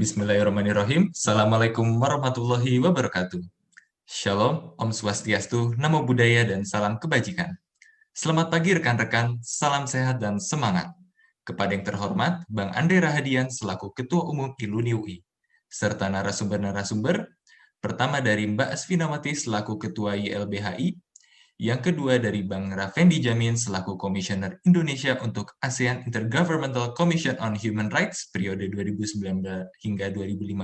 Bismillahirrahmanirrahim. Assalamualaikum warahmatullahi wabarakatuh. Shalom, Om Swastiastu, Namo Buddhaya, dan salam kebajikan. Selamat pagi rekan-rekan, salam sehat dan semangat. Kepada yang terhormat, Bang Andre Rahadian selaku Ketua Umum ILUNI UI, serta narasumber-narasumber, pertama dari Mbak Asfinawati selaku Ketua YLBHI, yang kedua dari Bang Rafendi Jamin selaku Komisioner Indonesia untuk ASEAN Intergovernmental Commission on Human Rights periode 2019 hingga 2015,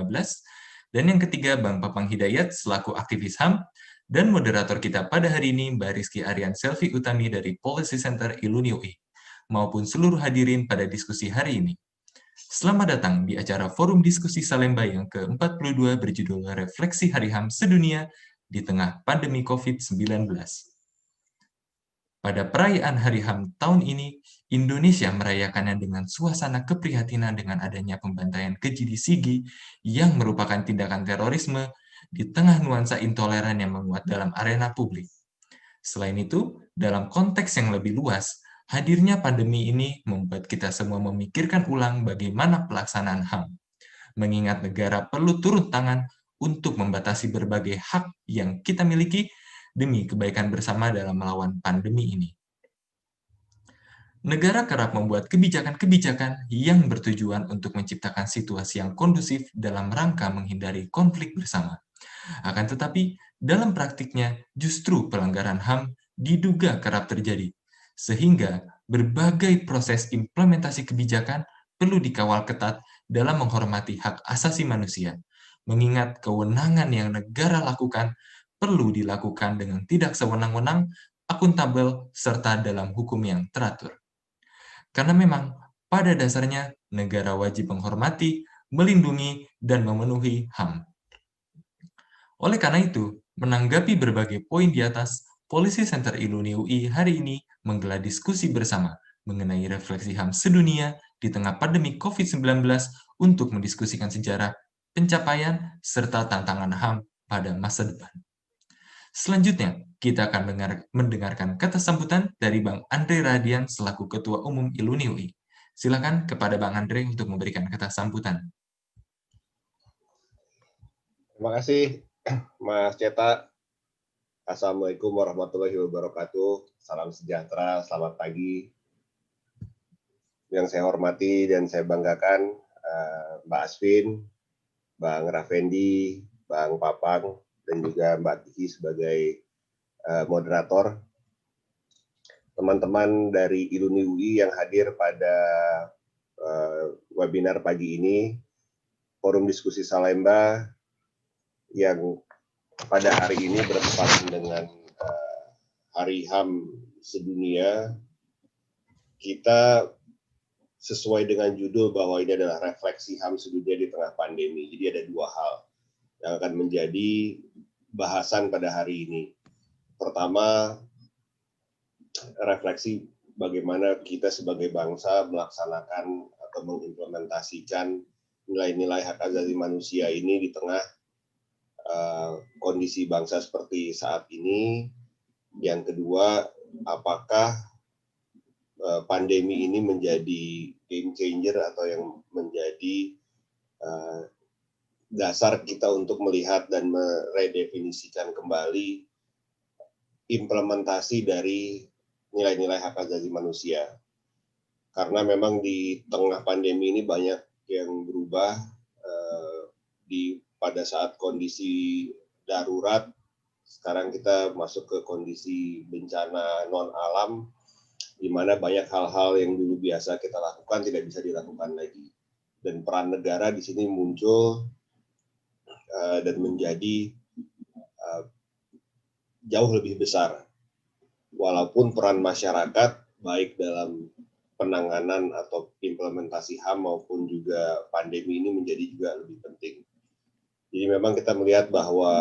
dan yang ketiga Bang Papang Hidayat selaku aktivis HAM, dan moderator kita pada hari ini Mbak Rizky Aryan Selvi Utami dari Policy Center ILUNI UI, maupun seluruh hadirin pada diskusi hari ini. Selamat datang di acara Forum Diskusi Salemba yang ke-42 berjudul Refleksi Hari HAM Sedunia di Tengah Pandemi COVID-19. Pada perayaan Hari HAM tahun ini, Indonesia merayakannya dengan suasana keprihatinan dengan adanya pembantaian keji di Sigi yang merupakan tindakan terorisme di tengah nuansa intoleran yang menguat dalam arena publik. Selain itu, dalam konteks yang lebih luas, hadirnya pandemi ini membuat kita semua memikirkan ulang bagaimana pelaksanaan HAM, mengingat negara perlu turun tangan untuk membatasi berbagai hak yang kita miliki demi kebaikan bersama dalam melawan pandemi ini. Negara kerap membuat kebijakan-kebijakan yang bertujuan untuk menciptakan situasi yang kondusif dalam rangka menghindari konflik bersama. Akan tetapi, dalam praktiknya justru pelanggaran HAM diduga kerap terjadi, sehingga berbagai proses implementasi kebijakan perlu dikawal ketat dalam menghormati hak asasi manusia, mengingat kewenangan yang negara lakukan perlu dilakukan dengan tidak sewenang-wenang, akuntabel, serta dalam hukum yang teratur. Karena memang pada dasarnya negara wajib menghormati, melindungi, dan memenuhi HAM. Oleh karena itu, menanggapi berbagai poin di atas, Policy Center ILUNI UI hari ini menggelar diskusi bersama mengenai refleksi HAM sedunia di tengah pandemi COVID-19 untuk mendiskusikan sejarah, pencapaian, serta tantangan HAM pada masa depan. Selanjutnya, kita akan mendengarkan kata sambutan dari Bang Andre Radian selaku Ketua Umum ILUNI UI. Silakan kepada Bang Andre untuk memberikan kata sambutan. Terima kasih, Mas Ceta. Assalamualaikum warahmatullahi wabarakatuh. Salam sejahtera, selamat pagi. Yang saya hormati dan saya banggakan, Mbak Asvin, Bang Rafendi, Bang Papang, dan juga Mbak Kiki sebagai moderator. Teman-teman dari ILUNI UI yang hadir pada webinar pagi ini, Forum Diskusi Salemba yang pada hari ini bertepatan dengan Hari HAM sedunia, kita sesuai dengan judul bahwa ini adalah refleksi HAM sedunia di tengah pandemi. Jadi ada dua hal yang akan menjadi bahasan pada hari ini. Pertama, refleksi bagaimana kita sebagai bangsa melaksanakan atau mengimplementasikan nilai-nilai hak asasi manusia ini di tengah kondisi bangsa seperti saat ini. Yang kedua, apakah pandemi ini menjadi game changer atau yang menjadi dasar kita untuk melihat dan meredefinisikan kembali implementasi dari nilai-nilai hak asasi manusia. Karena memang di tengah pandemi ini banyak yang berubah pada saat kondisi darurat. Sekarang kita masuk ke kondisi bencana non-alam, di mana banyak hal-hal yang dulu biasa kita lakukan tidak bisa dilakukan lagi. Dan peran negara di sini muncul dan menjadi jauh lebih besar. Walaupun peran masyarakat, baik dalam penanganan atau implementasi HAM maupun juga pandemi ini menjadi juga lebih penting. Jadi memang kita melihat bahwa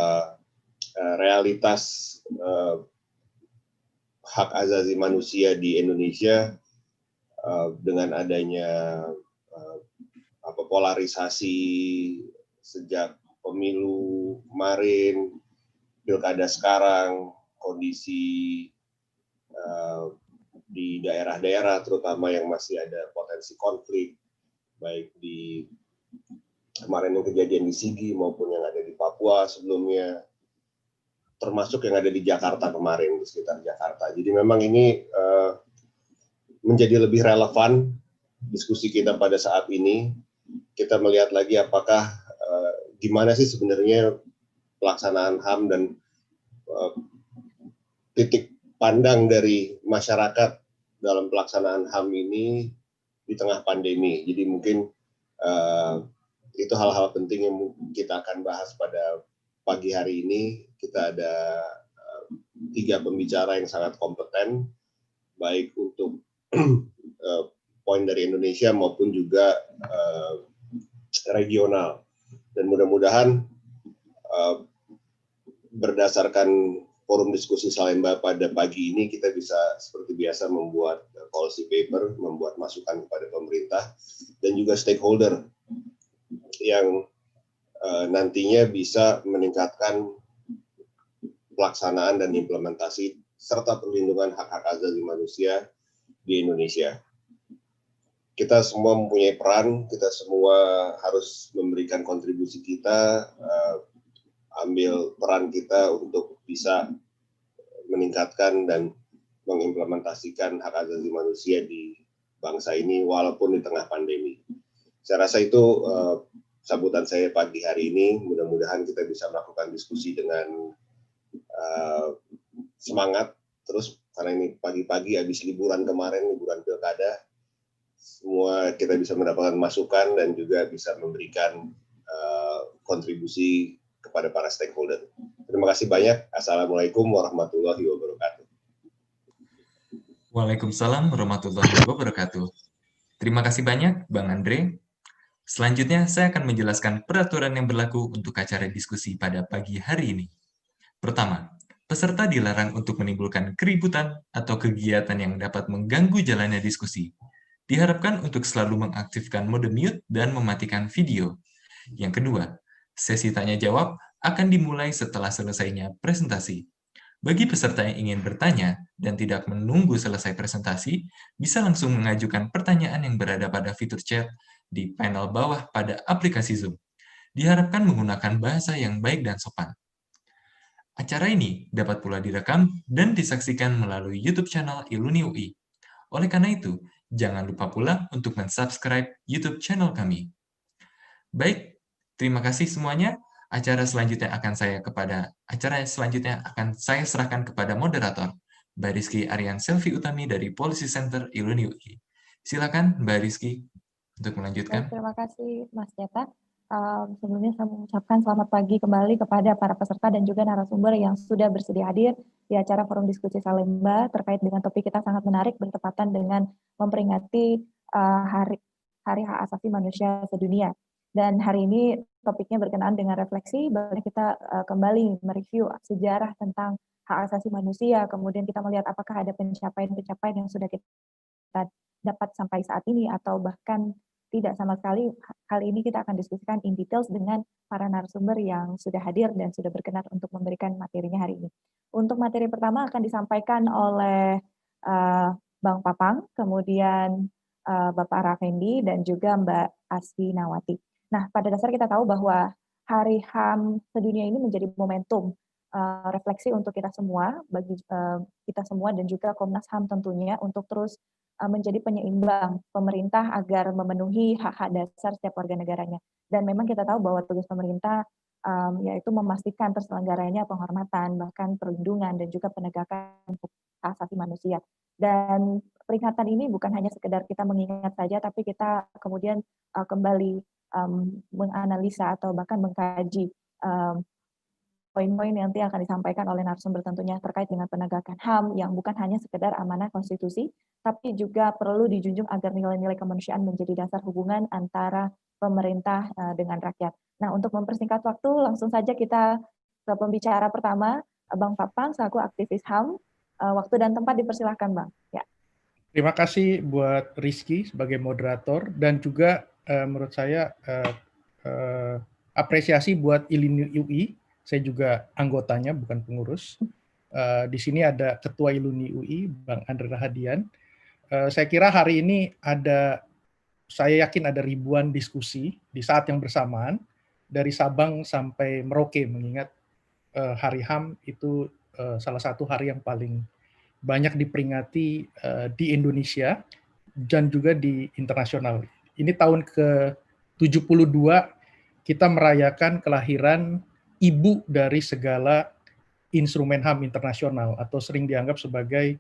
realitas hak asasi manusia di Indonesia dengan adanya polarisasi sejak pemilu kemarin, pilkada sekarang, kondisi di daerah-daerah terutama yang masih ada potensi konflik, baik di kemarin yang kejadian di Sigi maupun yang ada di Papua sebelumnya, termasuk yang ada di Jakarta kemarin, di sekitar Jakarta. Jadi memang ini menjadi lebih relevan diskusi kita pada saat ini. Kita melihat lagi apakah gimana sih sebenarnya pelaksanaan HAM dan titik pandang dari masyarakat dalam pelaksanaan HAM ini di tengah pandemi. Jadi mungkin itu hal-hal penting yang kita akan bahas pada pagi hari ini. Kita ada 3 pembicara yang sangat kompeten, baik untuk poin dari Indonesia maupun juga regional. Dan mudah-mudahan berdasarkan forum diskusi Salemba pada pagi ini kita bisa seperti biasa membuat policy paper, membuat masukan kepada pemerintah dan juga stakeholder yang nantinya bisa meningkatkan pelaksanaan dan implementasi serta perlindungan hak-hak asasi manusia di Indonesia. Kita semua mempunyai peran, kita semua harus memberikan kontribusi kita, ambil peran kita untuk bisa meningkatkan dan mengimplementasikan hak asasi manusia di bangsa ini walaupun di tengah pandemi. Saya rasa itu sambutan saya pagi hari ini. Mudah-mudahan kita bisa melakukan diskusi dengan semangat terus, karena ini pagi-pagi habis liburan kemarin, liburan pilkada. Semua kita bisa mendapatkan masukan dan juga bisa memberikan kontribusi kepada para stakeholder. Terima kasih banyak. Assalamualaikum warahmatullahi wabarakatuh. Waalaikumsalam warahmatullahi wabarakatuh. Terima kasih banyak, Bang Andre. Selanjutnya, saya akan menjelaskan peraturan yang berlaku untuk acara diskusi pada pagi hari ini. Pertama, peserta dilarang untuk menimbulkan keributan atau kegiatan yang dapat mengganggu jalannya diskusi. Diharapkan untuk selalu mengaktifkan mode mute dan mematikan video. Yang kedua, sesi tanya-jawab akan dimulai setelah selesainya presentasi. Bagi peserta yang ingin bertanya dan tidak menunggu selesai presentasi, bisa langsung mengajukan pertanyaan yang berada pada fitur chat di panel bawah pada aplikasi Zoom. Diharapkan menggunakan bahasa yang baik dan sopan. Acara ini dapat pula direkam dan disaksikan melalui YouTube channel Iluni UI. Oleh karena itu, jangan lupa pula untuk mensubscribe YouTube channel kami. Baik, terima kasih semuanya. Acara selanjutnya akan saya serahkan kepada moderator, Mbak Rizky Aryan Selvi Utami dari Policy Center Iluni UI. Silakan Mbak Rizky untuk melanjutkan. Baik, terima kasih Mas Jeta. Sebelumnya saya mengucapkan selamat pagi kembali kepada para peserta dan juga narasumber yang sudah bersedia hadir di acara Forum Diskusi Salemba terkait dengan topik kita sangat menarik bertepatan dengan memperingati Hari Hak Asasi Manusia Sedunia. Dan hari ini topiknya berkenaan dengan refleksi, bahwa kita kembali mereview sejarah tentang hak asasi manusia, kemudian kita melihat apakah ada pencapaian-pencapaian yang sudah kita dapat sampai saat ini atau bahkan tidak sama sekali. Kali ini kita akan diskusikan in details dengan para narasumber yang sudah hadir dan sudah berkenan untuk memberikan materinya hari ini. Untuk materi pertama akan disampaikan oleh Bang Papang, kemudian Bapak Rafendi, dan juga Mbak Asfi Nawati. Nah, pada dasar kita tahu bahwa Hari HAM Sedunia ini menjadi momentum refleksi untuk kita semua, bagi kita semua dan juga Komnas HAM tentunya, untuk terus menjadi penyeimbang pemerintah agar memenuhi hak-hak dasar setiap warga negaranya. Dan memang kita tahu bahwa tugas pemerintah yaitu memastikan terselenggaranya penghormatan, bahkan perlindungan dan juga penegakan hak asasi manusia. Dan peringatan ini bukan hanya sekedar kita mengingat saja, tapi kita kemudian kembali menganalisa atau bahkan mengkaji poin-poin yang nanti akan disampaikan oleh narasumber tentunya terkait dengan penegakan HAM yang bukan hanya sekedar amanah konstitusi, tapi juga perlu dijunjung agar nilai-nilai kemanusiaan menjadi dasar hubungan antara pemerintah dengan rakyat. Nah, untuk mempersingkat waktu, langsung saja kita ke pembicara pertama, Bang Papang, selaku aktivis HAM. Waktu dan tempat dipersilahkan, Bang. Ya. Terima kasih buat Rizky sebagai moderator, dan juga menurut saya apresiasi buat Iluni UI. Saya juga anggotanya, bukan pengurus. Di sini ada Ketua Iluni UI, Bang Andre Rahadian. Saya kira hari ini ada saya yakin ada ribuan diskusi di saat yang bersamaan dari Sabang sampai Merauke, mengingat Hari HAM itu salah satu hari yang paling banyak diperingati di Indonesia dan juga di internasional. Ini tahun ke-72 kita merayakan kelahiran ibu dari segala instrumen HAM internasional, atau sering dianggap sebagai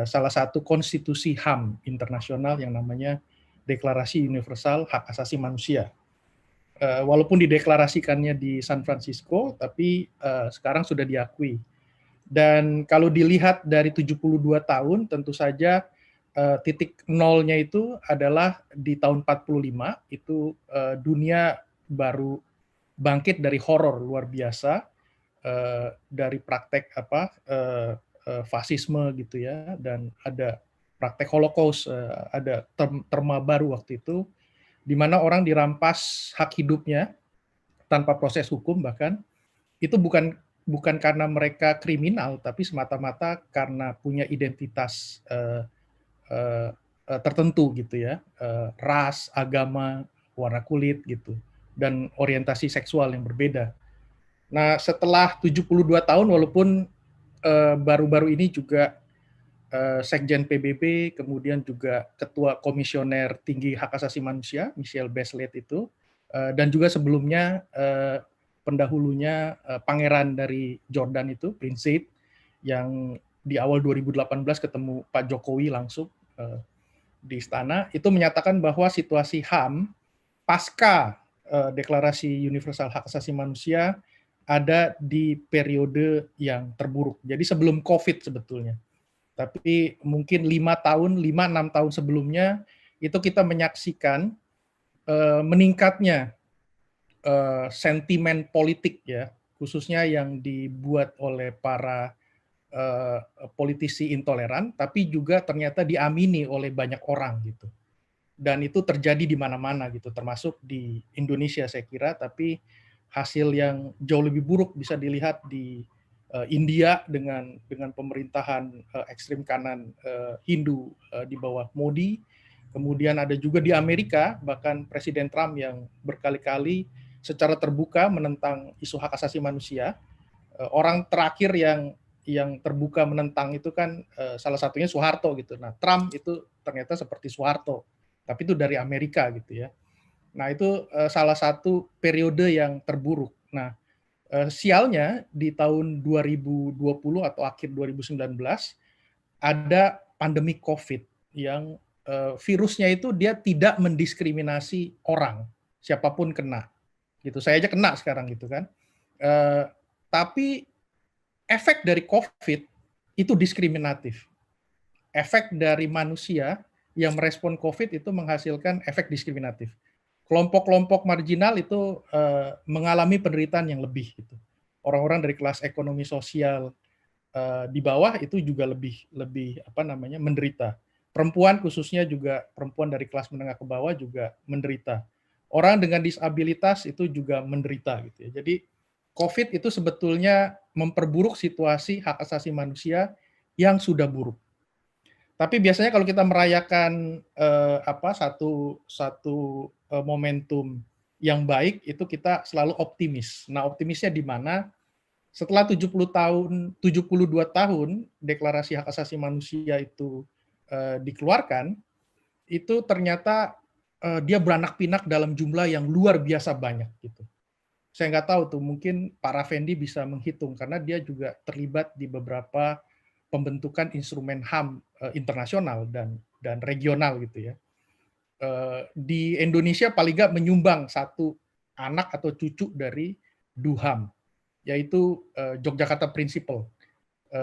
salah satu konstitusi HAM internasional yang namanya Deklarasi Universal Hak Asasi Manusia. Walaupun dideklarasikannya di San Francisco, tapi sekarang sudah diakui. Dan kalau dilihat dari 72 tahun, tentu saja titik nolnya itu adalah di tahun 45, itu dunia baru bangkit dari horor luar biasa, dari praktek fasisme gitu ya, dan ada praktek Holocaust, ada terma baru waktu itu, di mana orang dirampas hak hidupnya tanpa proses hukum, bahkan itu bukan karena mereka kriminal, tapi semata-mata karena punya identitas tertentu gitu ya, ras, agama, warna kulit gitu, dan orientasi seksual yang berbeda. Nah, setelah 72 tahun, walaupun baru-baru ini juga Sekjen PBB, kemudian juga Ketua Komisioner Tinggi Hak Asasi Manusia, Michelle Bachelet itu, dan juga sebelumnya pendahulunya pangeran dari Jordan itu, Prince Said, yang di awal 2018 ketemu Pak Jokowi langsung di istana, itu menyatakan bahwa situasi HAM pasca Deklarasi Universal Hak Asasi Manusia ada di periode yang terburuk. Jadi sebelum COVID sebetulnya. Tapi mungkin 5-6 tahun sebelumnya itu kita menyaksikan meningkatnya sentimen politik ya, khususnya yang dibuat oleh para politisi intoleran, tapi juga ternyata diamini oleh banyak orang gitu. Dan itu terjadi di mana-mana gitu, termasuk di Indonesia saya kira, tapi hasil yang jauh lebih buruk bisa dilihat di India dengan pemerintahan ekstrim kanan Hindu di bawah Modi. Kemudian ada juga di Amerika, bahkan Presiden Trump yang berkali-kali secara terbuka menentang isu hak asasi manusia. Orang terakhir yang terbuka menentang itu kan salah satunya Soeharto gitu. Nah, Trump itu ternyata seperti Soeharto, tapi itu dari Amerika gitu ya. Nah, itu salah satu periode yang terburuk. Nah, sialnya di tahun 2020 atau akhir 2019 ada pandemi COVID yang virusnya itu dia tidak mendiskriminasi orang, siapapun kena. Gitu. Saya aja kena sekarang gitu kan. Tapi efek dari COVID itu diskriminatif. Efek dari manusia yang merespon COVID itu menghasilkan efek diskriminatif. Kelompok-kelompok marginal itu mengalami penderitaan yang lebih gitu. Orang-orang dari kelas ekonomi sosial di bawah itu juga lebih menderita. Perempuan khususnya juga perempuan dari kelas menengah ke bawah juga menderita. Orang dengan disabilitas itu juga menderita gitu ya. Jadi COVID itu sebetulnya memperburuk situasi hak asasi manusia yang sudah buruk. Tapi biasanya kalau kita merayakan satu momentum yang baik, itu kita selalu optimis. Nah, optimisnya di mana? Setelah 72 tahun Deklarasi Hak Asasi Manusia itu dikeluarkan, itu ternyata dia beranak pinak dalam jumlah yang luar biasa banyak gitu. Saya nggak tahu tuh, mungkin Pak Raffendi bisa menghitung karena dia juga terlibat di beberapa pembentukan instrumen HAM internasional dan regional gitu ya. Di Indonesia paling nggak menyumbang satu anak atau cucu dari DUHAM, yaitu Yogyakarta Principle,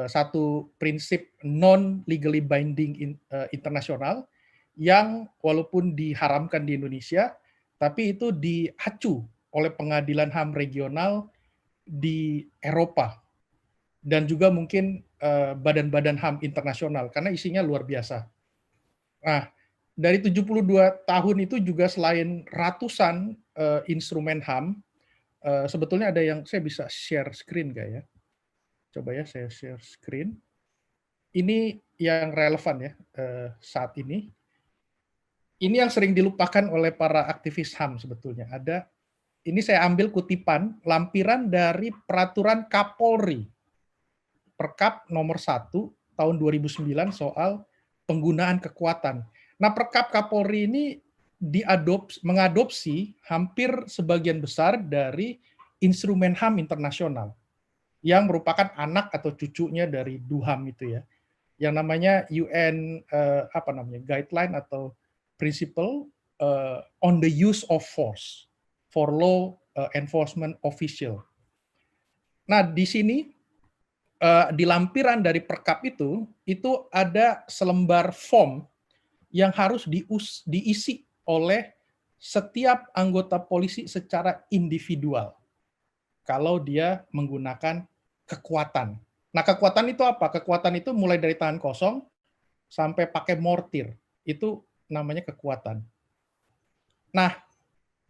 satu prinsip non-legally binding internasional yang walaupun diharamkan di Indonesia, tapi itu diacu oleh pengadilan HAM regional di Eropa dan juga mungkin badan-badan HAM internasional karena isinya luar biasa. Nah, dari 72 tahun itu juga selain ratusan instrumen HAM, sebetulnya ada yang saya bisa share screen nggak ya? Coba ya saya share screen. Ini yang relevan ya saat ini. ini yang sering dilupakan oleh para aktivis HAM sebetulnya. Ini saya ambil kutipan lampiran dari peraturan Kapolri, Perkap nomor 1 tahun 2009 soal penggunaan kekuatan. Nah, Perkap Kapolri ini mengadopsi hampir sebagian besar dari instrumen HAM internasional yang merupakan anak atau cucunya dari DUHAM itu ya, yang namanya UN guideline atau principle on the use of force for law enforcement official. Nah, di sini di lampiran dari Perkap itu ada selembar form yang harus diisi oleh setiap anggota polisi secara individual kalau dia menggunakan kekuatan. Nah, kekuatan itu apa? Kekuatan itu mulai dari tangan kosong sampai pakai mortir. Itu namanya kekuatan. Nah,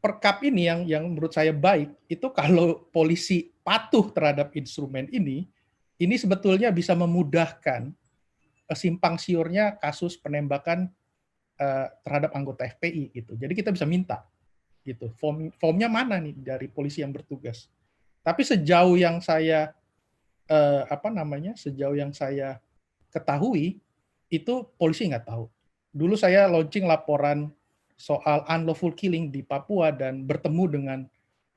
Perkap ini yang menurut saya baik, itu kalau polisi patuh terhadap instrumen ini sebetulnya bisa memudahkan simpang siurnya kasus penembakan terhadap anggota FPI gitu. Jadi kita bisa minta gitu. Formnya mana nih dari polisi yang bertugas. Tapi sejauh yang saya sejauh yang saya ketahui itu polisi nggak tahu. Dulu saya launching laporan soal unlawful killing di Papua dan bertemu dengan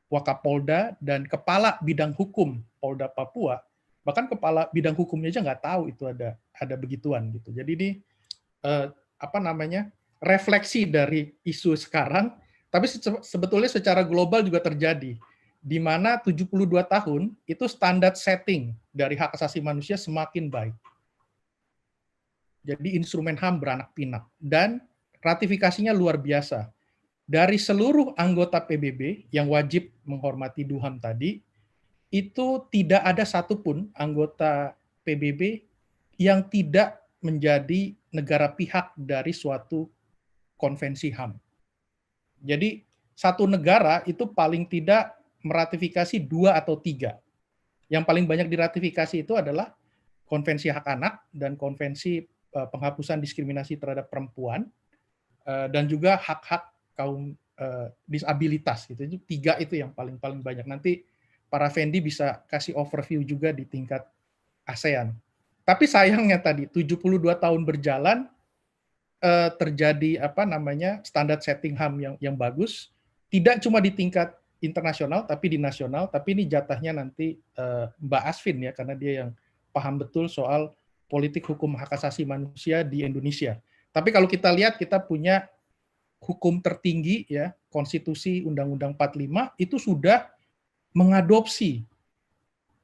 Wakapolda dan Kepala Bidang Hukum Polda Papua. Bahkan Kepala Bidang Hukumnya aja nggak tahu itu ada begituan gitu. Jadi ini refleksi dari isu sekarang, tapi sebetulnya secara global juga terjadi, di mana 72 tahun itu standar setting dari hak asasi manusia semakin baik. Jadi instrumen HAM beranak pinak dan ratifikasinya luar biasa. Dari seluruh anggota PBB yang wajib menghormati DUHAM tadi, itu tidak ada satupun anggota PBB yang tidak menjadi negara pihak dari suatu konvensi HAM. Jadi satu negara itu paling tidak meratifikasi 2 atau 3. Yang paling banyak diratifikasi itu adalah Konvensi Hak Anak dan Konvensi Penghapusan Diskriminasi Terhadap Perempuan dan juga hak-hak kaum disabilitas gitu. Itu 3 itu yang paling banyak. Nanti para Fendi bisa kasih overview juga di tingkat ASEAN. Tapi sayangnya tadi 72 tahun berjalan terjadi standar setting HAM yang bagus, tidak cuma di tingkat internasional tapi di nasional. Tapi ini jatahnya nanti Mbak Asvin ya, karena dia yang paham betul soal politik hukum hak asasi manusia di Indonesia. Tapi kalau kita lihat, kita punya hukum tertinggi ya, Konstitusi Undang-Undang 45 itu sudah mengadopsi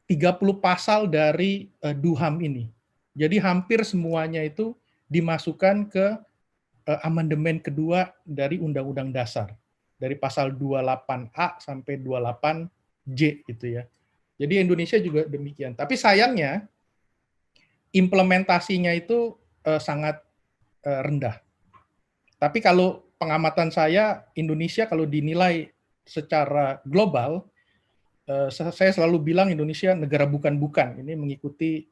30 pasal dari DUHAM ini. Jadi hampir semuanya itu dimasukkan ke amandemen kedua dari Undang-Undang Dasar. Dari pasal 28A sampai 28J gitu ya. Jadi Indonesia juga demikian. Tapi sayangnya implementasinya itu sangat rendah. Tapi kalau pengamatan saya, Indonesia kalau dinilai secara global, saya selalu bilang Indonesia negara bukan-bukan. Ini mengikuti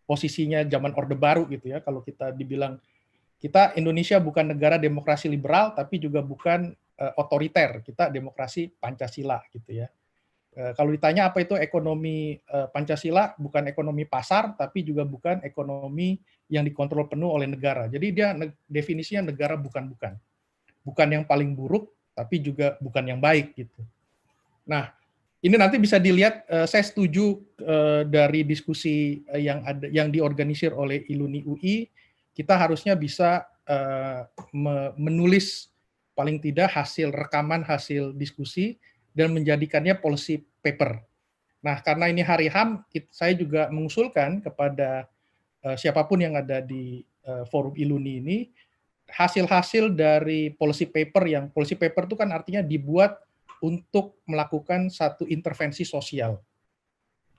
posisinya zaman Orde Baru gitu ya. Kalau kita dibilang kita Indonesia bukan negara demokrasi liberal, tapi juga bukan otoriter. Kita demokrasi Pancasila gitu ya. Kalau ditanya apa itu ekonomi Pancasila, bukan ekonomi pasar, tapi juga bukan ekonomi yang dikontrol penuh oleh negara. Jadi dia definisinya negara bukan-bukan. Bukan yang paling buruk, tapi juga bukan yang baik gitu. Nah, ini nanti bisa dilihat, saya setuju dari diskusi yang diorganisir oleh ILUNI UI, kita harusnya bisa menulis paling tidak rekaman hasil diskusi dan menjadikannya policy paper. Nah, karena ini Hari HAM, saya juga mengusulkan kepada siapapun yang ada di forum ILUNI ini, hasil-hasil dari policy paper itu kan artinya dibuat untuk melakukan satu intervensi sosial,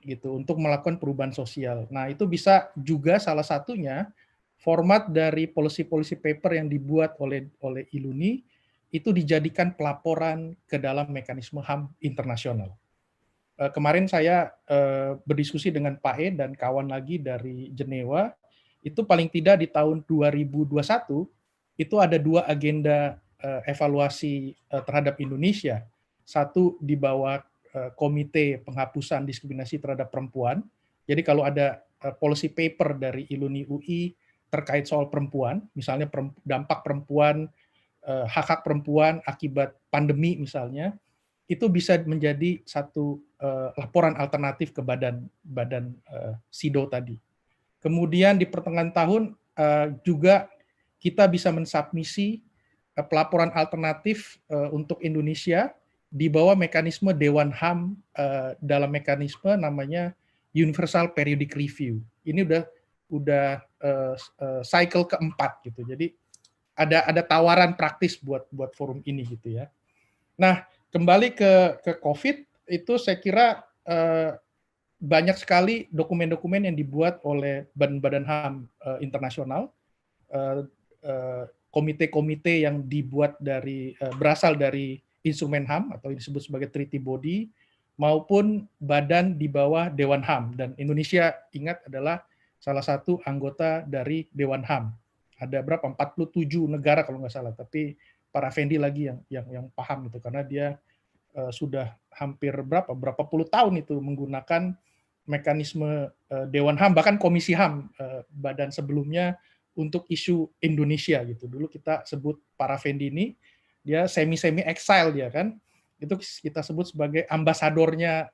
gitu, untuk melakukan perubahan sosial. Nah, itu bisa juga salah satunya format dari policy paper yang dibuat oleh ILUNI itu dijadikan pelaporan ke dalam mekanisme HAM internasional. Kemarin saya berdiskusi dengan Pak E dan kawan lagi dari Jenewa, itu paling tidak di tahun 2021 itu ada 2 agenda evaluasi terhadap Indonesia. Satu di bawah Komite Penghapusan Diskriminasi Terhadap Perempuan. Jadi kalau ada policy paper dari Iluni UI terkait soal perempuan, misalnya dampak perempuan, hak-hak perempuan akibat pandemi misalnya, itu bisa menjadi satu laporan alternatif ke badan SIDO tadi. Kemudian di pertengahan tahun juga kita bisa mensubmisi pelaporan alternatif untuk Indonesia di bawah mekanisme Dewan HAM dalam mekanisme namanya Universal Periodic Review. Ini udah cycle keempat gitu. Jadi ada tawaran praktis buat forum ini gitu ya. Nah, kembali ke COVID itu saya kira banyak sekali dokumen-dokumen yang dibuat oleh badan-badan HAM internasional, komite-komite yang dibuat berasal dari instrumen HAM atau disebut sebagai treaty body, maupun badan di bawah Dewan HAM. Dan Indonesia ingat adalah salah satu anggota dari Dewan HAM. Ada berapa? 47 negara kalau nggak salah, tapi Pak Effendi lagi yang paham itu, karena dia sudah hampir berapa puluh tahun itu menggunakan mekanisme Dewan HAM, bahkan Komisi HAM badan sebelumnya untuk isu Indonesia gitu. Dulu kita sebut Pak Effendi ini, dia semi exile dia kan, itu kita sebut sebagai ambasadornya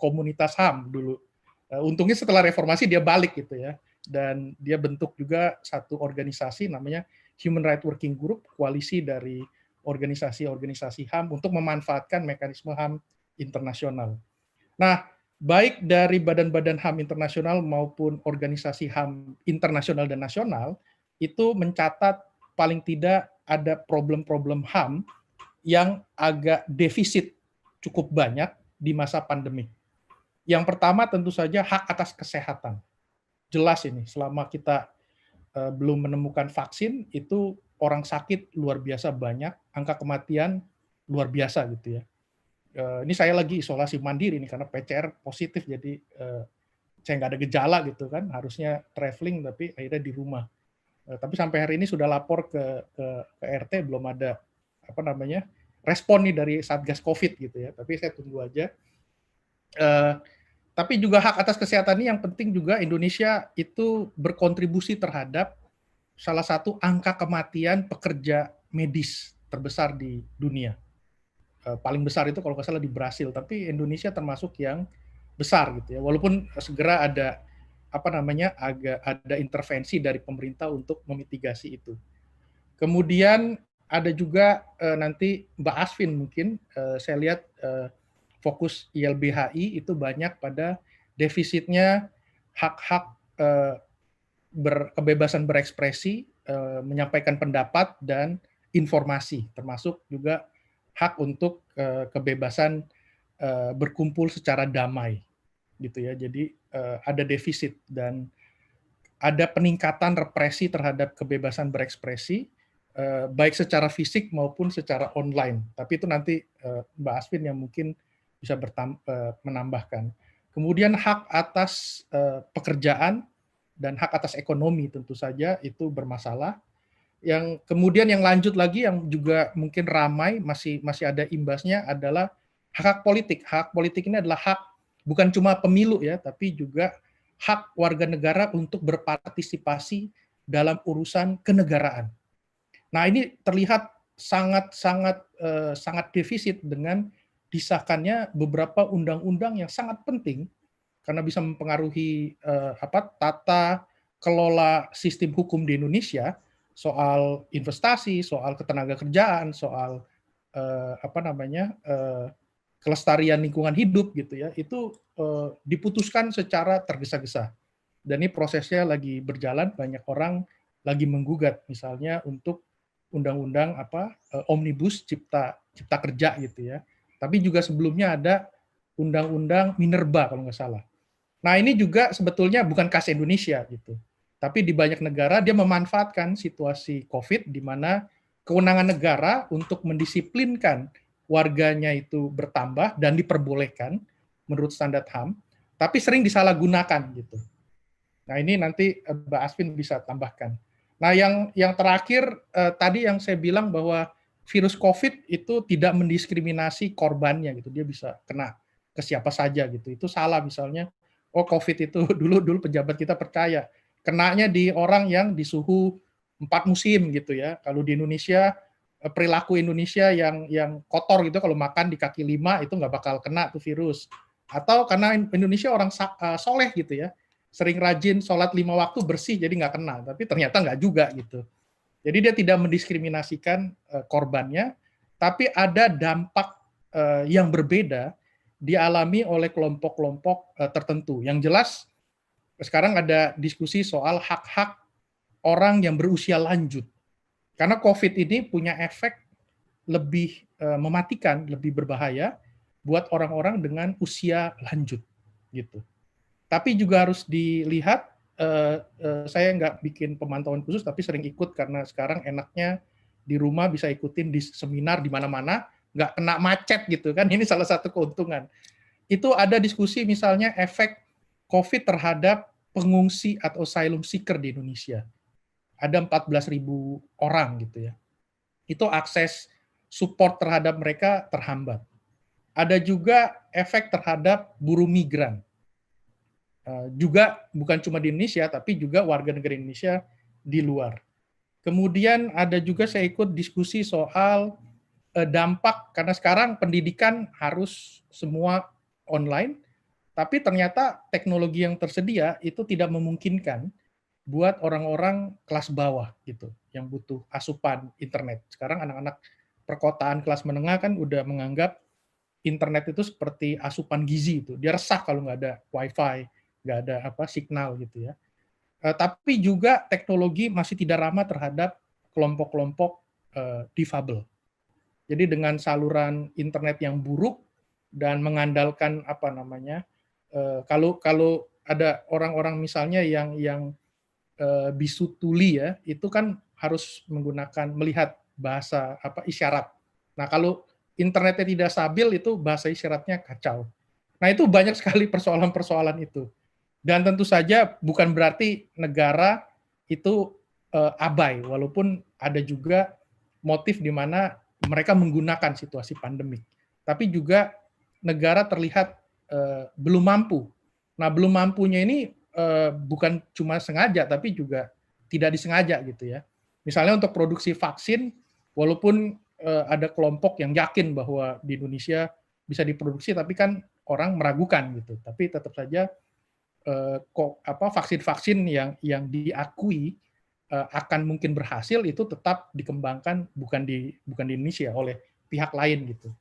komunitas HAM dulu. Untungnya setelah reformasi dia balik gitu ya, dan dia bentuk juga satu organisasi namanya Human Rights Working Group, koalisi dari organisasi-organisasi HAM untuk memanfaatkan mekanisme HAM internasional. Nah, baik dari badan-badan HAM internasional maupun organisasi HAM internasional dan nasional, itu mencatat paling tidak ada problem-problem HAM yang agak defisit cukup banyak di masa pandemi. Yang pertama tentu saja hak atas kesehatan. Jelas ini, selama kita belum menemukan vaksin, itu orang sakit luar biasa banyak, angka kematian luar biasa gitu ya. Ini saya lagi isolasi mandiri nih karena PCR positif, jadi saya nggak ada gejala gitu kan, harusnya traveling tapi akhirnya di rumah. Tapi sampai hari ini sudah lapor ke RT, belum ada respon nih dari Satgas COVID gitu ya. Tapi saya tunggu aja. Tapi juga hak atas kesehatan ini yang penting juga, Indonesia itu berkontribusi terhadap salah satu angka kematian pekerja medis terbesar di dunia. Paling besar itu kalau nggak salah di Brasil, tapi Indonesia termasuk yang besar gitu ya. Walaupun segera ada agak ada intervensi dari pemerintah untuk memitigasi itu. Kemudian ada juga nanti Mbak Asvin mungkin saya lihat fokus YLBHI itu banyak pada defisitnya hak-hak kebebasan berekspresi, menyampaikan pendapat dan informasi, termasuk juga hak untuk kebebasan berkumpul secara damai, gitu ya. Jadi ada defisit dan ada peningkatan represi terhadap kebebasan berekspresi, baik secara fisik maupun secara online. Tapi itu nanti Mbak Asvin yang mungkin bisa menambahkan. Kemudian hak atas pekerjaan dan hak atas ekonomi tentu saja itu bermasalah. Yang kemudian yang lanjut lagi yang juga mungkin ramai masih ada imbasnya adalah hak politik. Hak politik ini adalah hak bukan cuma pemilu ya, tapi juga hak warga negara untuk berpartisipasi dalam urusan kenegaraan. Nah, ini terlihat sangat defisit dengan disahkannya beberapa undang-undang yang sangat penting karena bisa mempengaruhi tata kelola sistem hukum di Indonesia, soal investasi, soal ketenagakerjaan, soal kelestarian lingkungan hidup gitu ya, itu diputuskan secara tergesa-gesa. Dan ini prosesnya lagi berjalan, banyak orang lagi menggugat misalnya untuk undang-undang omnibus cipta kerja gitu ya. Tapi juga sebelumnya ada undang-undang Minerba kalau nggak salah. Nah, ini juga sebetulnya bukan khas Indonesia gitu. Tapi di banyak negara dia memanfaatkan situasi COVID di mana kewenangan negara untuk mendisiplinkan warganya itu bertambah dan diperbolehkan menurut standar HAM, tapi sering disalahgunakan gitu. Nah, ini nanti Mbak Asvin bisa tambahkan. Nah, yang terakhir tadi yang saya bilang bahwa virus COVID itu tidak mendiskriminasi korbannya gitu. Dia bisa kena ke siapa saja gitu. Itu salah misalnya. Oh, COVID itu dulu pejabat kita percaya kenanya di orang yang di suhu 4 musim gitu ya. Kalau di Indonesia perilaku Indonesia yang kotor gitu, kalau makan di kaki 5 itu nggak bakal kena tuh virus. Atau karena Indonesia orang soleh gitu ya, sering rajin sholat 5 waktu bersih jadi nggak kena, tapi ternyata nggak juga gitu. Jadi dia tidak mendiskriminasikan korbannya, tapi ada dampak yang berbeda dialami oleh kelompok-kelompok tertentu. Yang jelas sekarang ada diskusi soal hak-hak orang yang berusia lanjut. Karena COVID ini punya efek lebih mematikan, lebih berbahaya buat orang-orang dengan usia lanjut gitu. Tapi juga harus dilihat, saya nggak bikin pemantauan khusus, tapi sering ikut karena sekarang enaknya di rumah bisa ikutin di seminar di mana-mana, nggak kena macet gitu kan, ini salah satu keuntungan. Itu ada diskusi misalnya efek COVID terhadap pengungsi atau asylum seeker di Indonesia. Ada 14.000 orang gitu ya. Itu akses support terhadap mereka terhambat. Ada juga efek terhadap buruh migran. Juga bukan cuma di Indonesia, tapi juga warga negara Indonesia di luar. Kemudian ada juga saya ikut diskusi soal dampak, karena sekarang pendidikan harus semua online, tapi ternyata teknologi yang tersedia itu tidak memungkinkan buat orang-orang kelas bawah gitu, yang butuh asupan internet. Sekarang anak-anak perkotaan kelas menengah kan udah menganggap internet itu seperti asupan gizi itu. Dia resah kalau nggak ada wifi, nggak ada signal gitu ya. Tapi juga teknologi masih tidak ramah terhadap kelompok-kelompok difabel. Jadi dengan saluran internet yang buruk dan mengandalkan kalau ada orang-orang misalnya yang bisu tuli ya, itu kan harus melihat bahasa isyarat. Nah, kalau internetnya tidak stabil itu bahasa isyaratnya kacau. Nah, itu banyak sekali persoalan-persoalan itu. Dan tentu saja bukan berarti negara itu abai, walaupun ada juga motif di mana mereka menggunakan situasi pandemik. Tapi juga negara terlihat belum mampu. Nah, belum mampunya ini bukan cuma sengaja, tapi juga tidak disengaja gitu ya. Misalnya untuk produksi vaksin, walaupun ada kelompok yang yakin bahwa di Indonesia bisa diproduksi, tapi kan orang meragukan gitu. Tapi tetap saja vaksin-vaksin yang diakui akan mungkin berhasil itu tetap dikembangkan bukan di Indonesia oleh pihak lain gitu.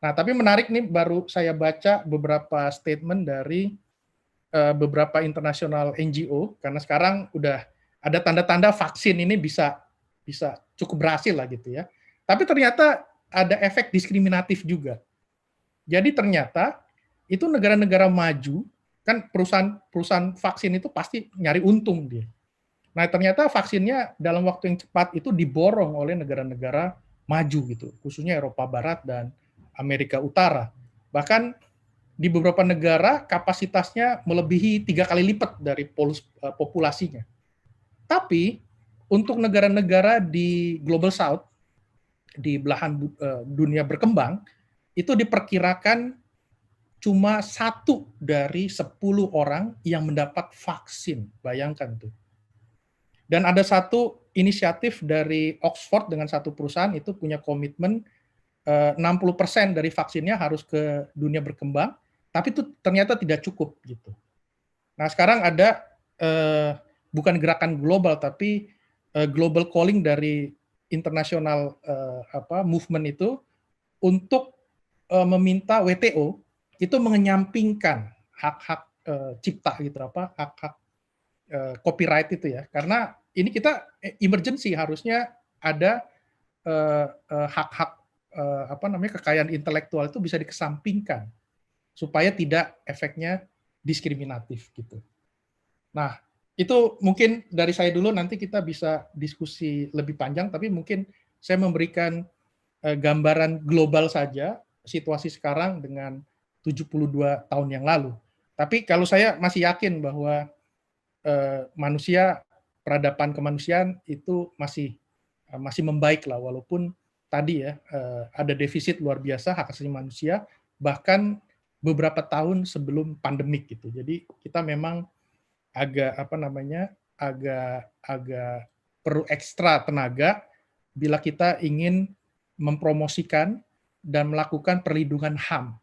Nah, tapi menarik nih, baru saya baca beberapa statement dari beberapa internasional NGO, karena sekarang udah ada tanda-tanda vaksin ini bisa cukup berhasil lah gitu ya. Tapi ternyata ada efek diskriminatif juga. Jadi ternyata itu negara-negara maju, kan perusahaan vaksin itu pasti nyari untung dia. Nah, ternyata vaksinnya dalam waktu yang cepat itu diborong oleh negara-negara maju gitu, khususnya Eropa Barat dan Amerika Utara. Bahkan di beberapa negara kapasitasnya melebihi 3 kali lipat dari populasinya. Tapi untuk negara-negara di Global South, di belahan dunia berkembang, itu diperkirakan cuma 1 dari 10 orang yang mendapat vaksin. Bayangkan tuh. Dan ada satu inisiatif dari Oxford dengan satu perusahaan itu punya komitmen 60% dari vaksinnya harus ke dunia berkembang, tapi itu ternyata tidak cukup gitu. Nah, sekarang ada bukan gerakan global, tapi global calling dari international movement itu untuk meminta WTO itu mengenyampingkan hak-hak cipta gitu, hak-hak copyright itu ya, karena ini kita emergency, harusnya ada hak-hak kekayaan intelektual itu bisa dikesampingkan supaya tidak efeknya diskriminatif gitu. Nah, itu mungkin dari saya dulu, nanti kita bisa diskusi lebih panjang, tapi mungkin saya memberikan gambaran global saja situasi sekarang dengan 72 tahun yang lalu. Tapi kalau saya masih yakin bahwa manusia peradaban kemanusiaan itu masih membaik lah, walaupun tadi ya ada defisit luar biasa hak asasi manusia bahkan beberapa tahun sebelum pandemik gitu. Jadi kita memang agak agak perlu ekstra tenaga bila kita ingin mempromosikan dan melakukan perlindungan HAM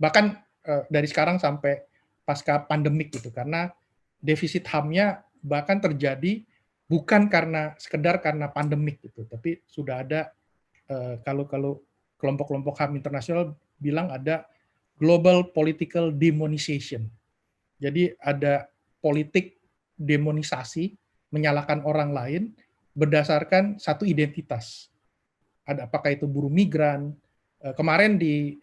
bahkan dari sekarang sampai pasca pandemik gitu, karena defisit HAM-nya bahkan terjadi bukan sekedar karena pandemik gitu, tapi sudah ada kalau kelompok-kelompok HAM internasional bilang ada global political demonization. Jadi ada politik demonisasi, menyalahkan orang lain berdasarkan satu identitas. Apakah itu buruh migran? Kemarin di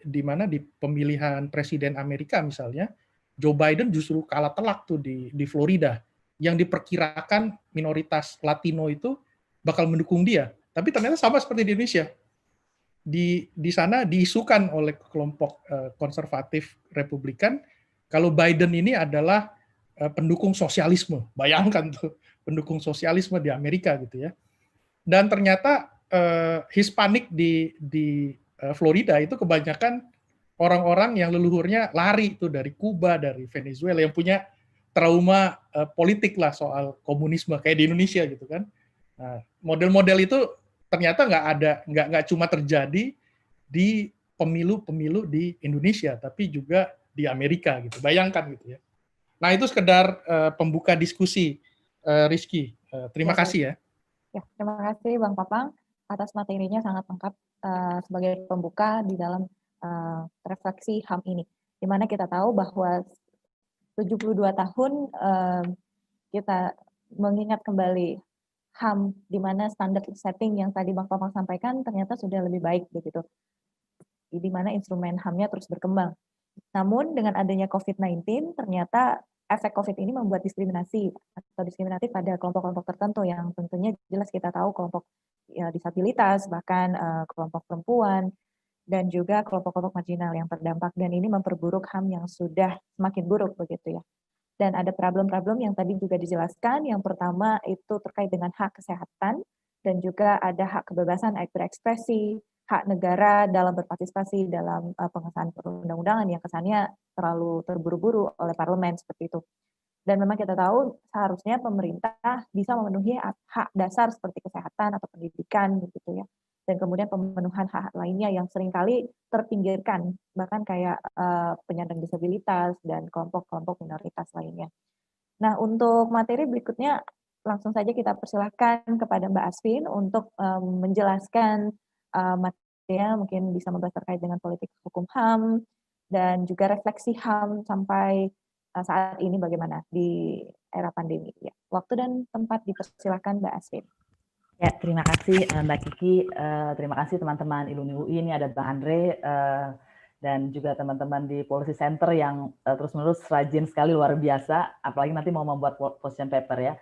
pemilihan presiden Amerika misalnya, Joe Biden justru kalah telak tuh di Florida, yang diperkirakan minoritas Latino itu bakal mendukung dia. Tapi ternyata sama seperti di Indonesia. Di sana diisukan oleh kelompok konservatif Republikan kalau Biden ini adalah pendukung sosialisme. Bayangkan tuh, pendukung sosialisme di Amerika gitu ya. Dan ternyata Hispanik di Florida itu kebanyakan orang-orang yang leluhurnya lari itu dari Kuba, dari Venezuela, yang punya trauma politik lah soal komunisme kayak di Indonesia gitu kan. Nah, model-model itu ternyata nggak cuma terjadi di pemilu-pemilu di Indonesia, tapi juga di Amerika gitu. Bayangkan gitu ya. Nah, itu sekedar pembuka diskusi, Rizky. Terima kasih ya. Ya, terima kasih Bang Papang atas materinya sangat lengkap sebagai pembuka di dalam refleksi HAM ini. Di mana kita tahu bahwa 72 tahun kita mengingat kembali HAM di mana standar setting yang tadi Bang Papang sampaikan ternyata sudah lebih baik begitu. Di mana instrumen HAM-nya terus berkembang. Namun dengan adanya COVID-19 ternyata efek COVID ini membuat diskriminasi atau diskriminatif pada kelompok-kelompok tertentu yang tentunya jelas kita tahu kelompok disabilitas, bahkan kelompok perempuan, dan juga kelompok-kelompok marginal yang terdampak. Dan ini memperburuk HAM yang sudah semakin buruk begitu ya. Dan ada problem-problem yang tadi juga dijelaskan. Yang pertama itu terkait dengan hak kesehatan, dan juga ada hak kebebasan berekspresi, hak negara dalam berpartisipasi dalam pengesahan perundang-undangan yang kesannya terlalu terburu-buru oleh parlemen seperti itu. Dan memang kita tahu seharusnya pemerintah bisa memenuhi hak dasar seperti kesehatan atau pendidikan gitu ya. Dan kemudian pemenuhan hak lainnya yang seringkali terpinggirkan, bahkan kayak penyandang disabilitas dan kelompok-kelompok minoritas lainnya. Nah, untuk materi berikutnya langsung saja kita persilahkan kepada Mbak Asvin untuk menjelaskan materinya, mungkin bisa membahas terkait dengan politik hukum HAM dan juga refleksi HAM sampai saat ini bagaimana di era pandemi. Ya, waktu dan tempat dipersilahkan Mbak Asvin. Ya, terima kasih Mbak Kiki, terima kasih teman-teman Iluni UI, ini ada Bang Andre, dan juga teman-teman di Policy Center yang terus-menerus rajin sekali, luar biasa, apalagi nanti mau membuat position paper ya.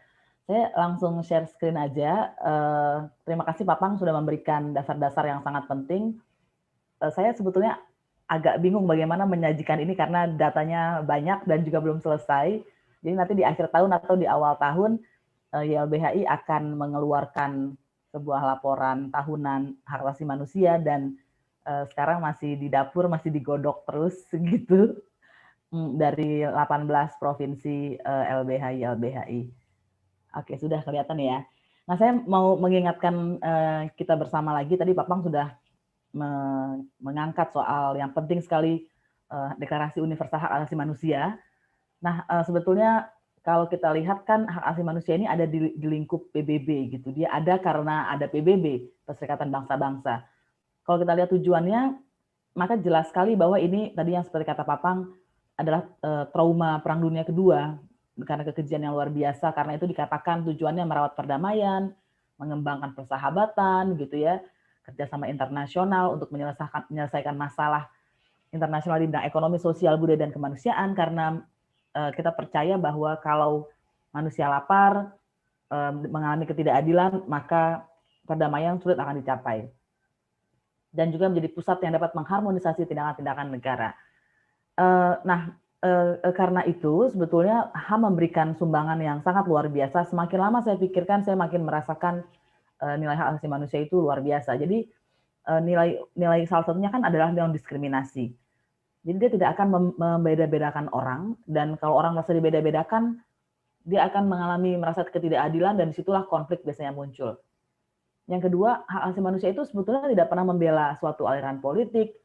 Saya langsung share screen aja. Terima kasih Papang sudah memberikan dasar-dasar yang sangat penting. Saya sebetulnya agak bingung bagaimana menyajikan ini karena datanya banyak dan juga belum selesai. Jadi nanti di akhir tahun atau di awal tahun, YLBHI akan mengeluarkan sebuah laporan tahunan hak asasi manusia dan sekarang masih di dapur, masih digodok terus gitu dari 18 provinsi LBHI. Oke, sudah kelihatan ya. Nah, saya mau mengingatkan kita bersama lagi, tadi Papang sudah mengangkat soal yang penting sekali Deklarasi Universal Hak Asasi Manusia. Nah, sebetulnya kalau kita lihat kan hak asasi manusia ini ada di lingkup PBB gitu. Dia ada karena ada PBB, Perserikatan Bangsa-Bangsa. Kalau kita lihat tujuannya, maka jelas sekali bahwa ini tadi yang seperti kata Papang adalah trauma Perang Dunia Kedua karena kekejian yang luar biasa. Karena itu dikatakan tujuannya merawat perdamaian, mengembangkan persahabatan gitu ya, kerjasama internasional untuk menyelesaikan masalah internasional di bidang ekonomi, sosial, budaya, dan kemanusiaan. Karena kita percaya bahwa kalau manusia lapar, mengalami ketidakadilan, maka perdamaian sulit akan dicapai. Dan juga menjadi pusat yang dapat mengharmonisasi tindakan-tindakan negara. Nah, karena itu sebetulnya HAM memberikan sumbangan yang sangat luar biasa. Semakin lama saya pikirkan, saya makin merasakan nilai hak asasi manusia itu luar biasa. Jadi nilai salah satunya kan adalah non diskriminasi. Jadi dia tidak akan membeda-bedakan orang, dan kalau orang merasa dibeda-bedakan, dia akan merasa ketidakadilan, dan disitulah konflik biasanya muncul. Yang kedua, hak asasi manusia itu sebetulnya tidak pernah membela suatu aliran politik,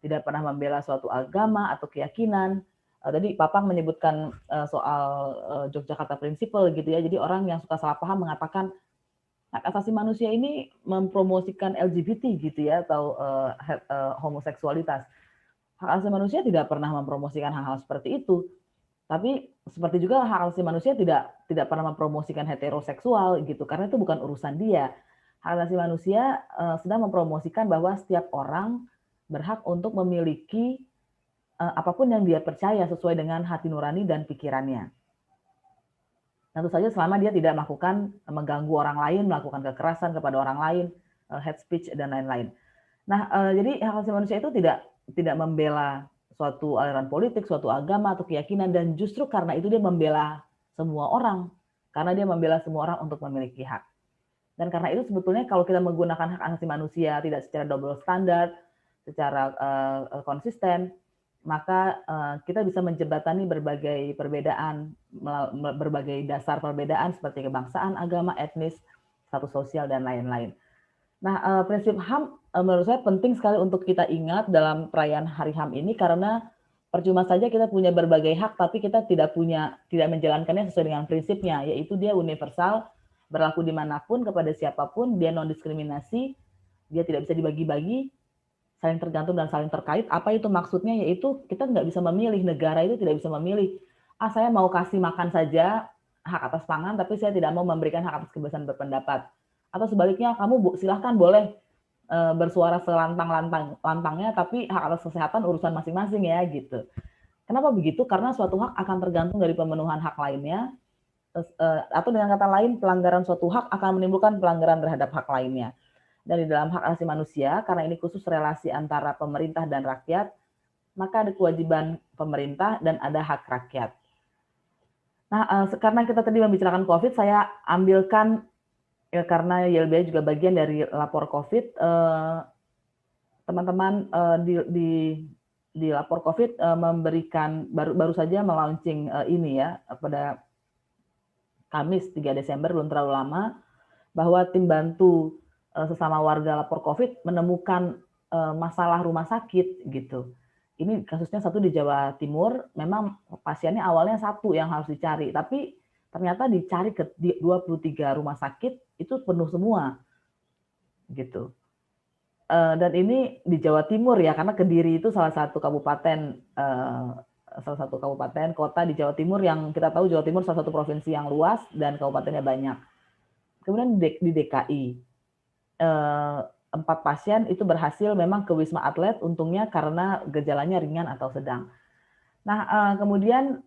tidak pernah membela suatu agama atau keyakinan. Tadi Papang menyebutkan soal Yogyakarta Principle gitu ya. Jadi orang yang suka salah paham mengatakan hak asasi manusia ini mempromosikan LGBT gitu ya, atau homoseksualitas. Hak asasi manusia tidak pernah mempromosikan hal-hal seperti itu. Tapi seperti juga hak asasi manusia tidak pernah mempromosikan heteroseksual gitu, karena itu bukan urusan dia. Hak asasi manusia sedang mempromosikan bahwa setiap orang berhak untuk memiliki apapun yang dia percaya sesuai dengan hati nurani dan pikirannya. Tentu saja selama dia tidak melakukan mengganggu orang lain, melakukan kekerasan kepada orang lain, hate speech dan lain-lain. Nah, jadi hak asasi manusia itu tidak membela suatu aliran politik, suatu agama atau keyakinan, dan justru karena itu dia membela semua orang, karena dia membela semua orang untuk memiliki hak. Dan karena itu sebetulnya kalau kita menggunakan hak asasi manusia tidak secara double standard, secara konsisten, maka kita bisa menjembatani berbagai perbedaan, berbagai dasar perbedaan seperti kebangsaan, agama, etnis, status sosial, dan lain-lain. Nah, prinsip HAM menurut saya penting sekali untuk kita ingat dalam perayaan Hari HAM ini, karena percuma saja kita punya berbagai hak, tapi kita tidak menjalankannya sesuai dengan prinsipnya, yaitu dia universal, berlaku dimanapun, kepada siapapun, dia non-diskriminasi, dia tidak bisa dibagi-bagi, saling tergantung dan saling terkait. Apa itu maksudnya? Yaitu kita nggak bisa memilih, negara itu tidak bisa memilih. Saya mau kasih makan saja hak atas pangan, tapi saya tidak mau memberikan hak atas kebebasan berpendapat. Atau sebaliknya, kamu silahkan boleh bersuara selantang-lantangnya, tapi hak atas kesehatan urusan masing-masing ya gitu. Kenapa begitu? Karena suatu hak akan tergantung dari pemenuhan hak lainnya, atau dengan kata lain, pelanggaran suatu hak akan menimbulkan pelanggaran terhadap hak lainnya. Dan di dalam hak asasi manusia, karena ini khusus relasi antara pemerintah dan rakyat, maka ada kewajiban pemerintah dan ada hak rakyat. Nah, karena kita tadi membicarakan COVID, saya ambilkan, ya, karena YLBI juga bagian dari lapor COVID, teman-teman di lapor COVID memberikan, baru saja melaunching ini ya, pada Kamis 3 Desember, belum terlalu lama, bahwa tim bantu sesama warga lapor COVID menemukan masalah rumah sakit gitu. Ini kasusnya satu di Jawa Timur, memang pasiennya awalnya satu yang harus dicari, tapi ternyata dicari ke 23 rumah sakit itu penuh semua gitu. Dan ini di Jawa Timur ya, karena Kediri itu salah satu kabupaten kota di Jawa Timur, yang kita tahu Jawa Timur salah satu provinsi yang luas dan kabupatennya banyak. Kemudian di DKI 4 pasien itu berhasil memang ke Wisma Atlet, untungnya karena gejalanya ringan atau sedang. Nah, kemudian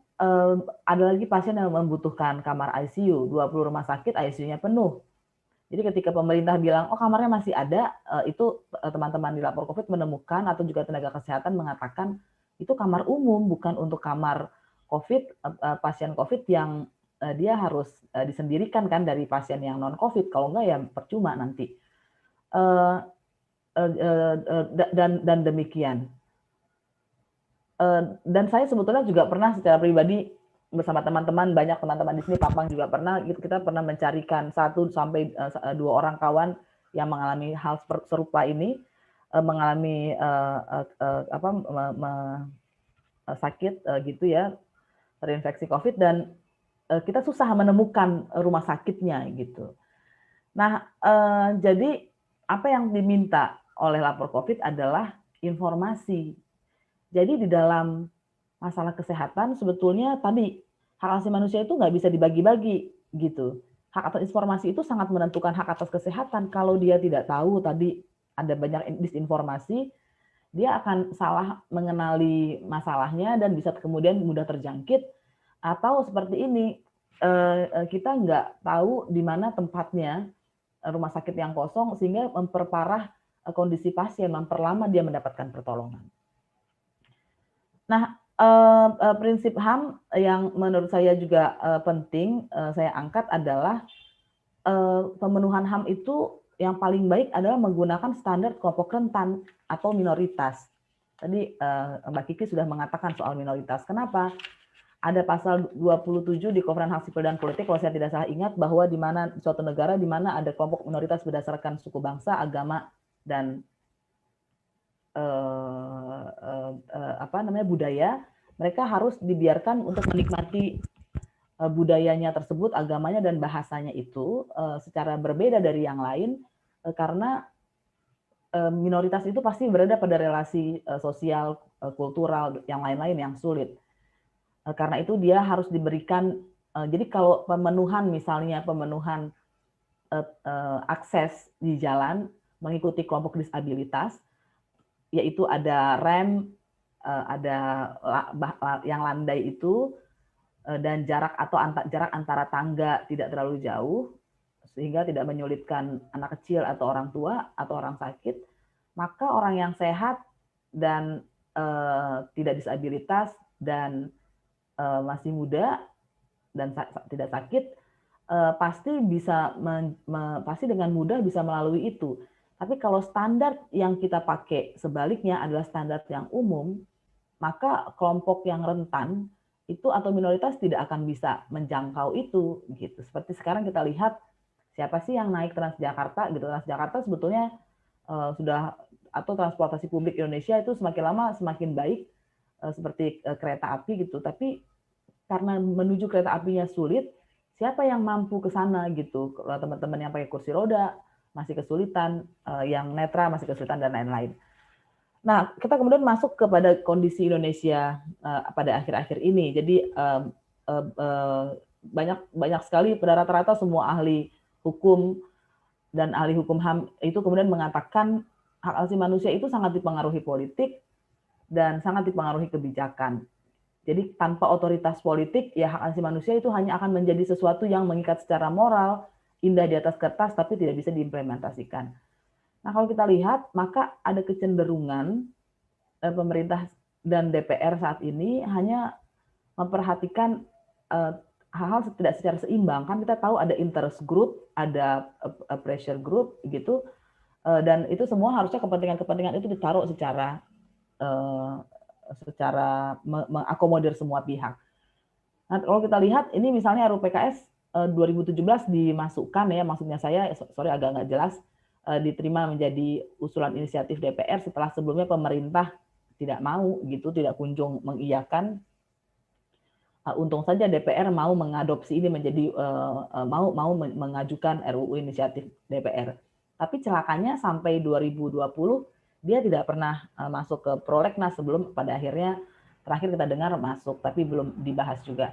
ada lagi pasien yang membutuhkan kamar ICU, 20 rumah sakit ICU-nya penuh. Jadi ketika pemerintah bilang, oh kamarnya masih ada, itu teman-teman di lapor COVID menemukan, atau juga tenaga kesehatan mengatakan, itu kamar umum, bukan untuk kamar COVID, pasien COVID yang dia harus disendirikan kan dari pasien yang non-COVID, kalau enggak ya percuma nanti. Dan demikian. Dan saya sebetulnya juga pernah secara pribadi bersama teman-teman, banyak teman-teman di sini, Papang juga pernah, kita pernah mencarikan 1 sampai 2 orang kawan yang mengalami hal serupa ini, mengalami sakit gitu ya, terinfeksi COVID, dan kita susah menemukan rumah sakitnya gitu. Nah, jadi apa yang diminta oleh lapor COVID adalah informasi. Jadi di dalam masalah kesehatan sebetulnya tadi hak asasi manusia itu nggak bisa dibagi-bagi gitu. Hak atas informasi itu sangat menentukan hak atas kesehatan. Kalau dia tidak tahu, tadi ada banyak disinformasi, dia akan salah mengenali masalahnya dan bisa kemudian mudah terjangkit. Atau seperti ini, kita nggak tahu di mana tempatnya rumah sakit yang kosong, sehingga memperparah kondisi pasien, memperlama dia mendapatkan pertolongan. Nah, prinsip HAM yang menurut saya juga penting saya angkat adalah pemenuhan HAM itu yang paling baik adalah menggunakan standar kelompok rentan atau minoritas. Tadi Mbak Kiki sudah mengatakan soal minoritas. Kenapa? Ada pasal 27 di Kovenan Hak Sipil dan Politik, kalau saya tidak salah ingat, bahwa di mana suatu negara di mana ada kelompok minoritas berdasarkan suku bangsa, agama, dan budaya, mereka harus dibiarkan untuk menikmati budayanya tersebut, agamanya dan bahasanya itu secara berbeda dari yang lain, karena minoritas itu pasti berada pada relasi sosial, kultural, yang lain-lain yang sulit. Karena itu dia harus diberikan, jadi kalau pemenuhan misalnya pemenuhan akses di jalan mengikuti kelompok disabilitas, yaitu ada rem, ada yang landai itu, dan jarak antara tangga tidak terlalu jauh, sehingga tidak menyulitkan anak kecil atau orang tua atau orang sakit, maka orang yang sehat dan tidak disabilitas dan masih muda dan tidak sakit pasti dengan mudah bisa melalui itu. Tapi kalau standar yang kita pakai sebaliknya adalah standar yang umum, maka kelompok yang rentan itu atau minoritas tidak akan bisa menjangkau itu gitu. Seperti sekarang kita lihat siapa sih yang naik Transjakarta gitu. Transjakarta sebetulnya sudah, atau transportasi publik Indonesia itu semakin lama semakin baik, seperti kereta api gitu. Tapi karena menuju kereta apinya sulit, siapa yang mampu ke sana gitu? Kalau teman-teman yang pakai kursi roda masih kesulitan, yang netra masih kesulitan, dan lain-lain. Nah, kita kemudian masuk kepada kondisi Indonesia pada akhir-akhir ini. Jadi banyak sekali, pada rata-rata semua ahli hukum dan ahli hukum HAM itu kemudian mengatakan hak asasi manusia itu sangat dipengaruhi politik dan sangat dipengaruhi kebijakan. Jadi tanpa otoritas politik, ya hak asasi manusia itu hanya akan menjadi sesuatu yang mengikat secara moral, indah di atas kertas, tapi tidak bisa diimplementasikan. Nah, kalau kita lihat, maka ada kecenderungan pemerintah dan DPR saat ini hanya memperhatikan hal-hal tidak secara seimbang. Kan kita tahu ada interest group, ada pressure group, gitu, dan itu semua harusnya kepentingan-kepentingan itu ditaruh secara mengakomodir semua pihak. Nah, kalau kita lihat ini misalnya RUU PKS 2017 dimasukkan, ya, maksudnya saya agak nggak jelas, diterima menjadi usulan inisiatif DPR setelah sebelumnya pemerintah tidak mau gitu, tidak kunjung mengiyakan. Untung saja DPR mau mengadopsi ini menjadi mau mengajukan RUU inisiatif DPR. Tapi celakanya sampai 2020 dia tidak pernah masuk ke prolegnas sebelum pada akhirnya terakhir kita dengar masuk, tapi belum dibahas juga.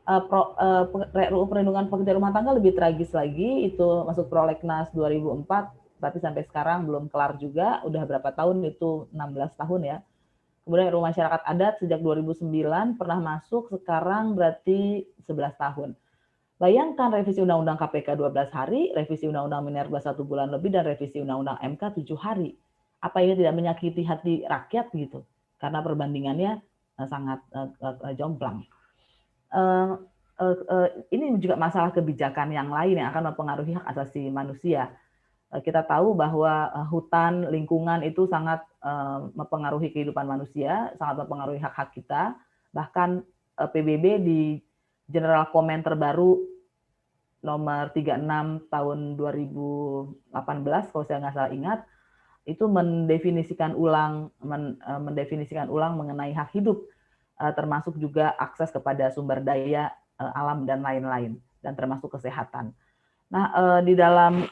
RUU perlindungan pekerja rumah tangga lebih tragis lagi, itu masuk prolegnas 2004, tapi sampai sekarang belum kelar juga, udah berapa tahun itu, 16 tahun ya. Kemudian RUU masyarakat adat sejak 2009 pernah masuk, sekarang berarti 11 tahun. Bayangkan revisi Undang-Undang KPK 12 hari, revisi Undang-Undang Minerba 1 bulan lebih, dan revisi Undang-Undang MK 7 hari. Apa ini tidak menyakiti hati rakyat gitu? Karena perbandingannya sangat jomplang. Ini juga masalah kebijakan yang lain yang akan mempengaruhi hak asasi manusia. Kita tahu bahwa hutan, lingkungan itu sangat mempengaruhi kehidupan manusia, sangat mempengaruhi hak-hak kita. Bahkan PBB di General Comment terbaru nomor 36 tahun 2018, kalau saya nggak salah ingat, itu mendefinisikan ulang mengenai hak hidup, termasuk juga akses kepada sumber daya alam dan lain-lain, dan termasuk kesehatan. Nah, di dalam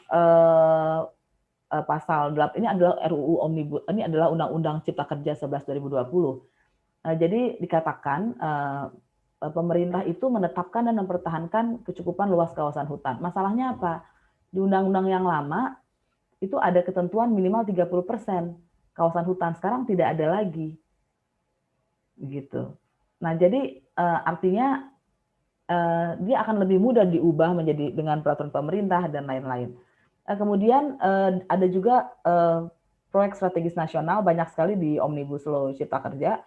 pasal 8 ini adalah RUU Omnibus, ini adalah Undang-Undang Cipta Kerja 11 2020. Jadi dikatakan pemerintah itu menetapkan dan mempertahankan kecukupan luas kawasan hutan. Masalahnya apa? Di undang-undang yang lama itu ada ketentuan minimal 30% kawasan hutan, sekarang tidak ada lagi. Gitu. Nah, jadi artinya dia akan lebih mudah diubah menjadi dengan peraturan pemerintah dan lain-lain. Kemudian ada juga proyek strategis nasional, banyak sekali di Omnibus Law Cipta Kerja.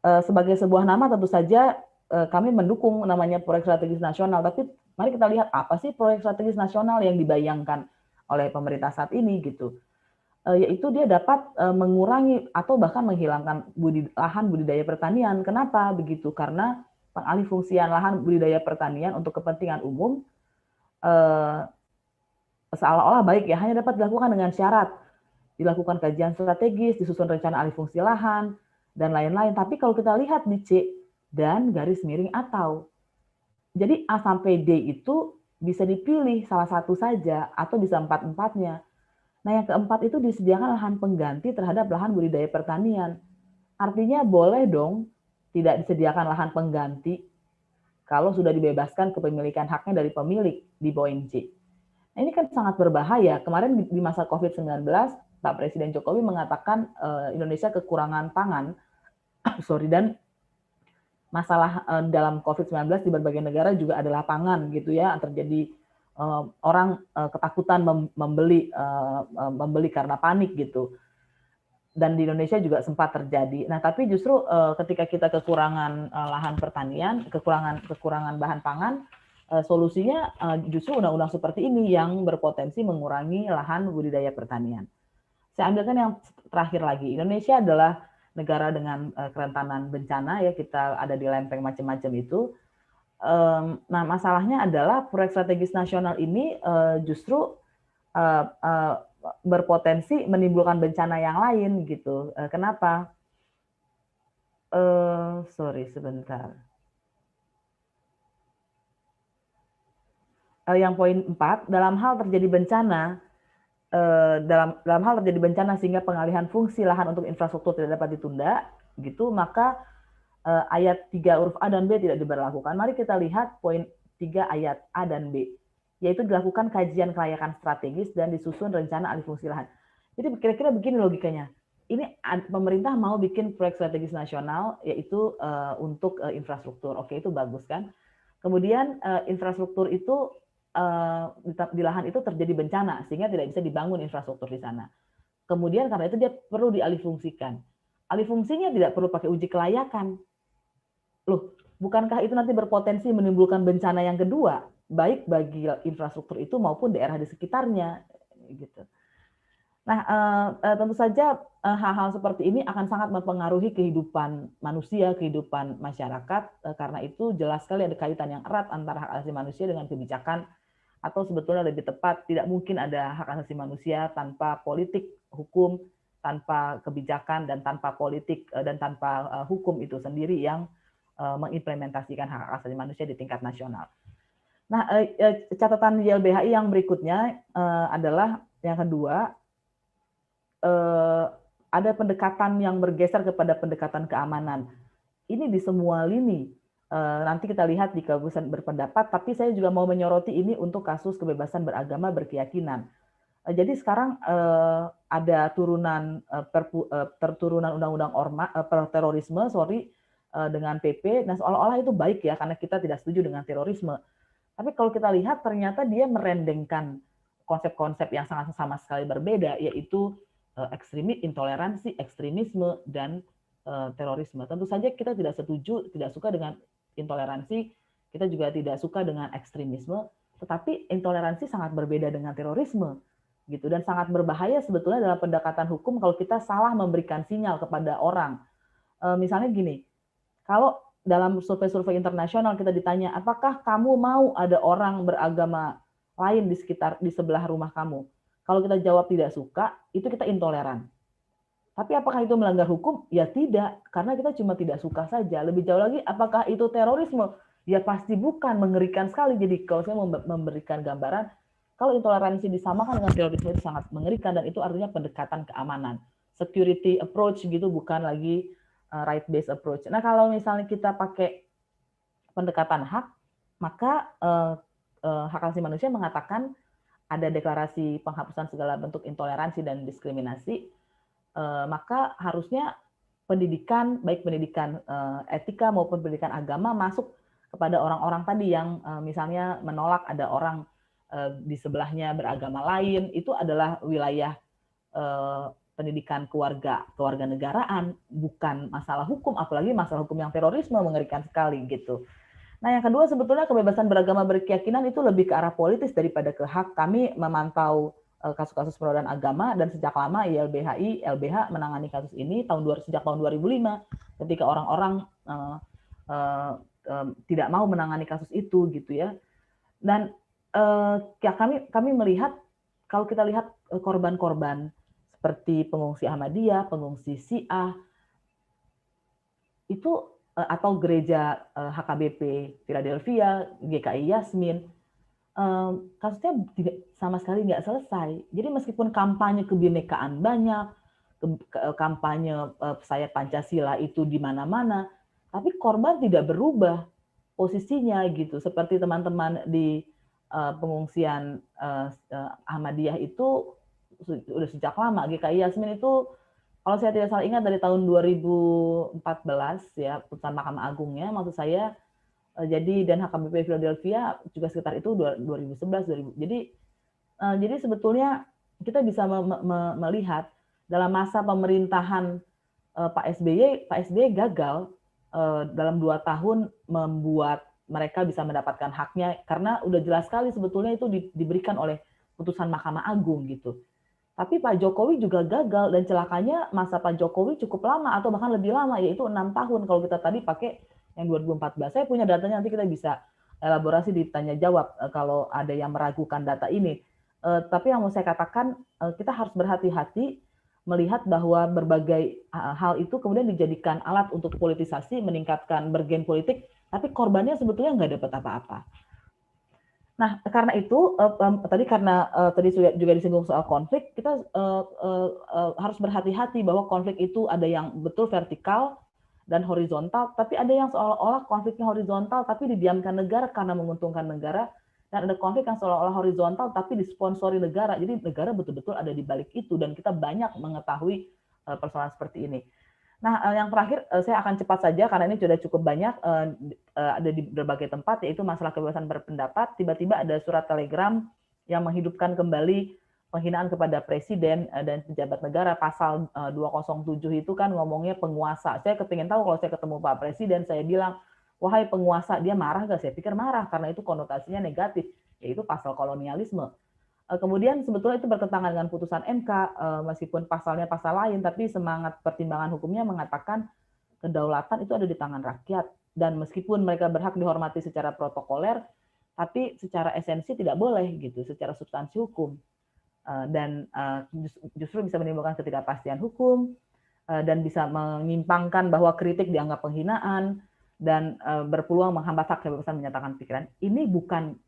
sebagai sebuah nama tentu saja kami mendukung namanya proyek strategis nasional, tapi mari kita lihat apa sih proyek strategis nasional yang dibayangkan oleh pemerintah saat ini gitu. Yaitu dia dapat mengurangi atau bahkan menghilangkan lahan budidaya pertanian. Kenapa begitu? Karena pengalihfungsian lahan budidaya pertanian untuk kepentingan umum seolah-olah baik ya, hanya dapat dilakukan dengan syarat dilakukan kajian strategis, disusun rencana alih fungsi lahan, dan lain-lain. Tapi kalau kita lihat di C dan garis miring atau, jadi A sampai D itu bisa dipilih salah satu saja atau bisa empat-empatnya. Nah yang keempat itu disediakan lahan pengganti terhadap lahan budidaya pertanian. Artinya boleh dong tidak disediakan lahan pengganti kalau sudah dibebaskan kepemilikan haknya dari pemilik di poin C. Nah, ini kan sangat berbahaya. Kemarin di masa COVID-19, Pak Presiden Jokowi mengatakan Indonesia kekurangan pangan, dan masalah dalam COVID-19 di berbagai negara juga adalah pangan gitu ya, terjadi orang ketakutan membeli karena panik gitu. Dan di Indonesia juga sempat terjadi. Nah, tapi justru ketika kita kekurangan lahan pertanian, kekurangan bahan pangan, solusinya justru undang-undang seperti ini yang berpotensi mengurangi lahan budidaya pertanian. Saya ambilkan yang terakhir lagi. Indonesia adalah negara dengan kerentanan bencana ya, kita ada di lempeng macam-macam itu. Nah, masalahnya adalah proyek strategis nasional ini justru berpotensi menimbulkan bencana yang lain gitu. Kenapa? Sorry sebentar. Yang poin 4, dalam hal terjadi bencana, dalam hal terjadi bencana sehingga pengalihan fungsi lahan untuk infrastruktur tidak dapat ditunda, gitu, maka ayat 3 huruf A dan B tidak diberlakukan. Mari kita lihat poin 3 ayat A dan B, yaitu dilakukan kajian kelayakan strategis dan disusun rencana alih fungsi lahan. Jadi kira-kira begini logikanya. Ini pemerintah mau bikin proyek strategis nasional, yaitu untuk infrastruktur. Oke, itu bagus kan. Kemudian infrastruktur itu di lahan itu terjadi bencana sehingga tidak bisa dibangun infrastruktur di sana. Kemudian karena itu dia perlu dialihfungsikan. Alih fungsinya tidak perlu pakai uji kelayakan. Loh, bukankah itu nanti berpotensi menimbulkan bencana yang kedua, baik bagi infrastruktur itu maupun daerah di sekitarnya, gitu. Nah, tentu saja hal-hal seperti ini akan sangat mempengaruhi kehidupan manusia, kehidupan masyarakat. Karena itu jelas sekali ada kaitan yang erat antara hak asasi manusia dengan kebijakan, atau sebetulnya lebih tepat, tidak mungkin ada hak asasi manusia tanpa politik, hukum, tanpa kebijakan, dan tanpa politik dan tanpa hukum itu sendiri yang mengimplementasikan hak asasi manusia di tingkat nasional. Nah, catatan YLBHI yang berikutnya adalah yang kedua, ada pendekatan yang bergeser kepada pendekatan keamanan. Ini di semua lini. Nanti kita lihat di kebebasan berpendapat, tapi saya juga mau menyoroti ini untuk kasus kebebasan beragama berkeyakinan. Jadi sekarang ada turunan undang-undang terorisme, dengan PP. Nah, seolah-olah itu baik ya, karena kita tidak setuju dengan terorisme. Tapi kalau kita lihat ternyata dia merendengkan konsep-konsep yang sangat sama sekali berbeda, yaitu intoleransi, ekstremisme, dan terorisme. Tentu saja kita tidak setuju, tidak suka dengan intoleransi, kita juga tidak suka dengan ekstremisme, tetapi intoleransi sangat berbeda dengan terorisme, gitu, dan sangat berbahaya sebetulnya dalam pendekatan hukum kalau kita salah memberikan sinyal kepada orang. Misalnya gini, kalau dalam survei-survei internasional kita ditanya, apakah kamu mau ada orang beragama lain di sebelah rumah kamu? Kalau kita jawab tidak suka, itu kita intoleran. Tapi apakah itu melanggar hukum? Ya tidak, karena kita cuma tidak suka saja. Lebih jauh lagi, apakah itu terorisme? Ya pasti bukan, mengerikan sekali. Jadi kalau saya mau memberikan gambaran, kalau intoleransi disamakan dengan terorisme itu sangat mengerikan, dan itu artinya pendekatan keamanan. Security approach gitu, bukan lagi right-based approach. Nah, kalau misalnya kita pakai pendekatan hak, maka hak asasi manusia mengatakan ada deklarasi penghapusan segala bentuk intoleransi dan diskriminasi, maka harusnya pendidikan, baik pendidikan etika maupun pendidikan agama, masuk kepada orang-orang tadi yang misalnya menolak ada orang di sebelahnya beragama lain. Itu adalah wilayah pendidikan kewarganegaraan, bukan masalah hukum, apalagi masalah hukum yang terorisme, mengerikan sekali gitu. Nah, yang kedua sebetulnya kebebasan beragama berkeyakinan itu lebih ke arah politis daripada ke hak. Kami memantau kasus-kasus penodaan agama dan sejak lama LBH menangani kasus ini sejak tahun 2005 ketika orang-orang tidak mau menangani kasus itu gitu ya. Dan ya kami melihat, kalau kita lihat korban-korban seperti pengungsi Ahmadiyah, pengungsi Syiah, itu atau gereja HKBP Philadelphia, GKI Yasmin, kasusnya sama sekali nggak selesai. Jadi meskipun kampanye kebinekaan banyak, kampanye saya Pancasila itu di mana-mana, tapi korban tidak berubah posisinya gitu. Seperti teman-teman di pengungsian Ahmadiyah itu sudah sejak lama. GKI Yasmin itu kalau saya tidak salah ingat dari tahun 2014 ya, putusan Mahkamah Agungnya maksud saya, jadi dan HKBP Philadelphia juga sekitar itu 2011 jadi sebetulnya kita bisa melihat dalam masa pemerintahan Pak SBY gagal dalam 2 tahun membuat mereka bisa mendapatkan haknya, karena udah jelas sekali sebetulnya itu diberikan oleh putusan Mahkamah Agung gitu. Tapi Pak Jokowi juga gagal, dan celakanya masa Pak Jokowi cukup lama atau bahkan lebih lama, yaitu 6 tahun. Kalau kita tadi pakai yang 2014, saya punya datanya, nanti kita bisa elaborasi di tanya jawab kalau ada yang meragukan data ini. Tapi yang mau saya katakan, kita harus berhati-hati melihat bahwa berbagai hal itu kemudian dijadikan alat untuk politisasi, meningkatkan bergen politik, tapi korbannya sebetulnya nggak dapat apa-apa. Nah, karena itu tadi juga disinggung soal konflik, kita harus berhati-hati bahwa konflik itu ada yang betul vertikal dan horizontal, tapi ada yang seolah-olah konfliknya horizontal tapi didiamkan negara karena menguntungkan negara, dan ada konflik yang seolah-olah horizontal tapi disponsori negara. Jadi negara betul-betul ada di balik itu, dan kita banyak mengetahui persoalan seperti ini. Nah, yang terakhir saya akan cepat saja karena ini sudah cukup banyak ada di berbagai tempat, yaitu masalah kebebasan berpendapat. Tiba-tiba ada surat telegram yang menghidupkan kembali penghinaan kepada presiden dan pejabat negara. Pasal 207 itu kan ngomongnya penguasa. Saya kepingin tahu, kalau saya ketemu Pak Presiden, saya bilang, wahai penguasa, dia marah nggak? Saya pikir marah karena itu konotasinya negatif, yaitu pasal kolonialisme. Kemudian sebetulnya itu bertentangan dengan putusan MK, meskipun pasalnya pasal lain, tapi semangat pertimbangan hukumnya mengatakan kedaulatan itu ada di tangan rakyat, dan meskipun mereka berhak dihormati secara protokoler, tapi secara esensi tidak boleh gitu, secara substansi hukum, dan justru bisa menimbulkan ketidakpastian hukum, dan bisa menyimpangkan bahwa kritik dianggap penghinaan, dan berpeluang menghambat hak kebebasan menyatakan pikiran. Ini bukan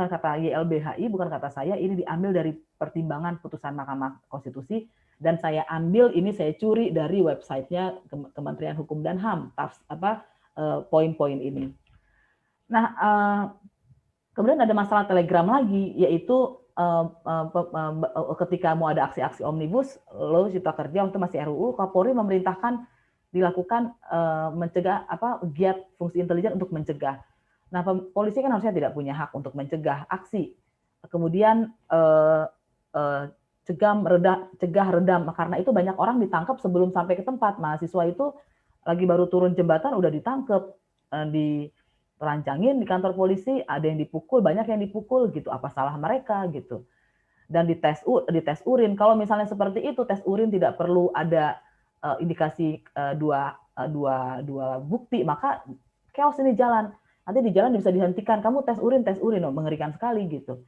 kata YLBHI, bukan kata saya, ini diambil dari pertimbangan putusan Mahkamah Konstitusi, dan saya ambil ini, saya curi dari websitenya Kementerian Hukum dan HAM, poin-poin ini. Nah, kemudian ada masalah telegram lagi, yaitu ketika mau ada aksi-aksi omnibus law Cipta Kerja waktu masih RUU, Kapolri memerintahkan dilakukan mencegah giat fungsi intelijen untuk mencegah. Nah, polisi kan harusnya tidak punya hak untuk mencegah aksi. Kemudian cegah redam, karena itu banyak orang ditangkap sebelum sampai ke tempat. Mahasiswa itu lagi baru turun jembatan udah ditangkap, dirancangin di kantor polisi, ada yang dipukul, banyak yang dipukul gitu. Apa salah mereka gitu? Dan dites urin. Kalau misalnya seperti itu, tes urin tidak perlu ada indikasi dua bukti, maka chaos ini jalan. Nanti di jalan bisa dihentikan, kamu tes urin, mengerikan sekali gitu.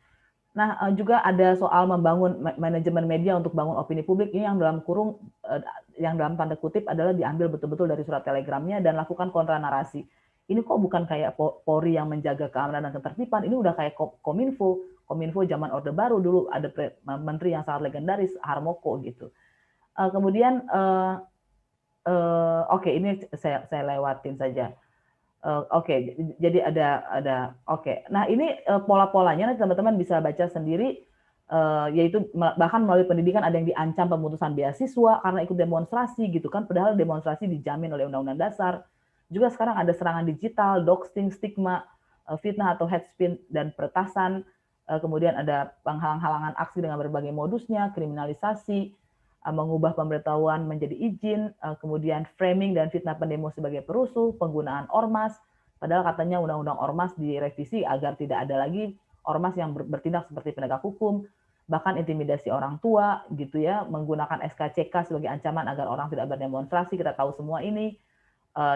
Nah, juga ada soal membangun manajemen media untuk bangun opini publik, ini yang dalam kurung, yang dalam tanda kutip adalah diambil betul-betul dari surat telegramnya, dan lakukan kontra narasi. Ini kok bukan kayak Polri yang menjaga keamanan dan ketertiban, ini udah kayak Kominfo zaman Orde Baru, dulu ada menteri yang sangat legendaris, Harmoko gitu. Kemudian, oke, ini saya lewatin saja. Oke, jadi ada. Oke. Nah, ini pola-polanya nanti teman-teman bisa baca sendiri, yaitu bahkan melalui pendidikan ada yang diancam pemutusan beasiswa karena ikut demonstrasi gitu kan, padahal demonstrasi dijamin oleh Undang-Undang Dasar. Juga sekarang ada serangan digital, doxing, stigma, fitnah atau hate speech dan peretasan. Kemudian ada penghalang-halangan aksi dengan berbagai modusnya, kriminalisasi, mengubah pemberitahuan menjadi izin, kemudian framing dan fitnah pendemo sebagai perusuh, penggunaan ormas, padahal katanya undang-undang ormas direvisi agar tidak ada lagi ormas yang bertindak seperti penegak hukum, bahkan intimidasi orang tua gitu ya, menggunakan SKCK sebagai ancaman agar orang tidak berdemonstrasi, kita tahu semua ini,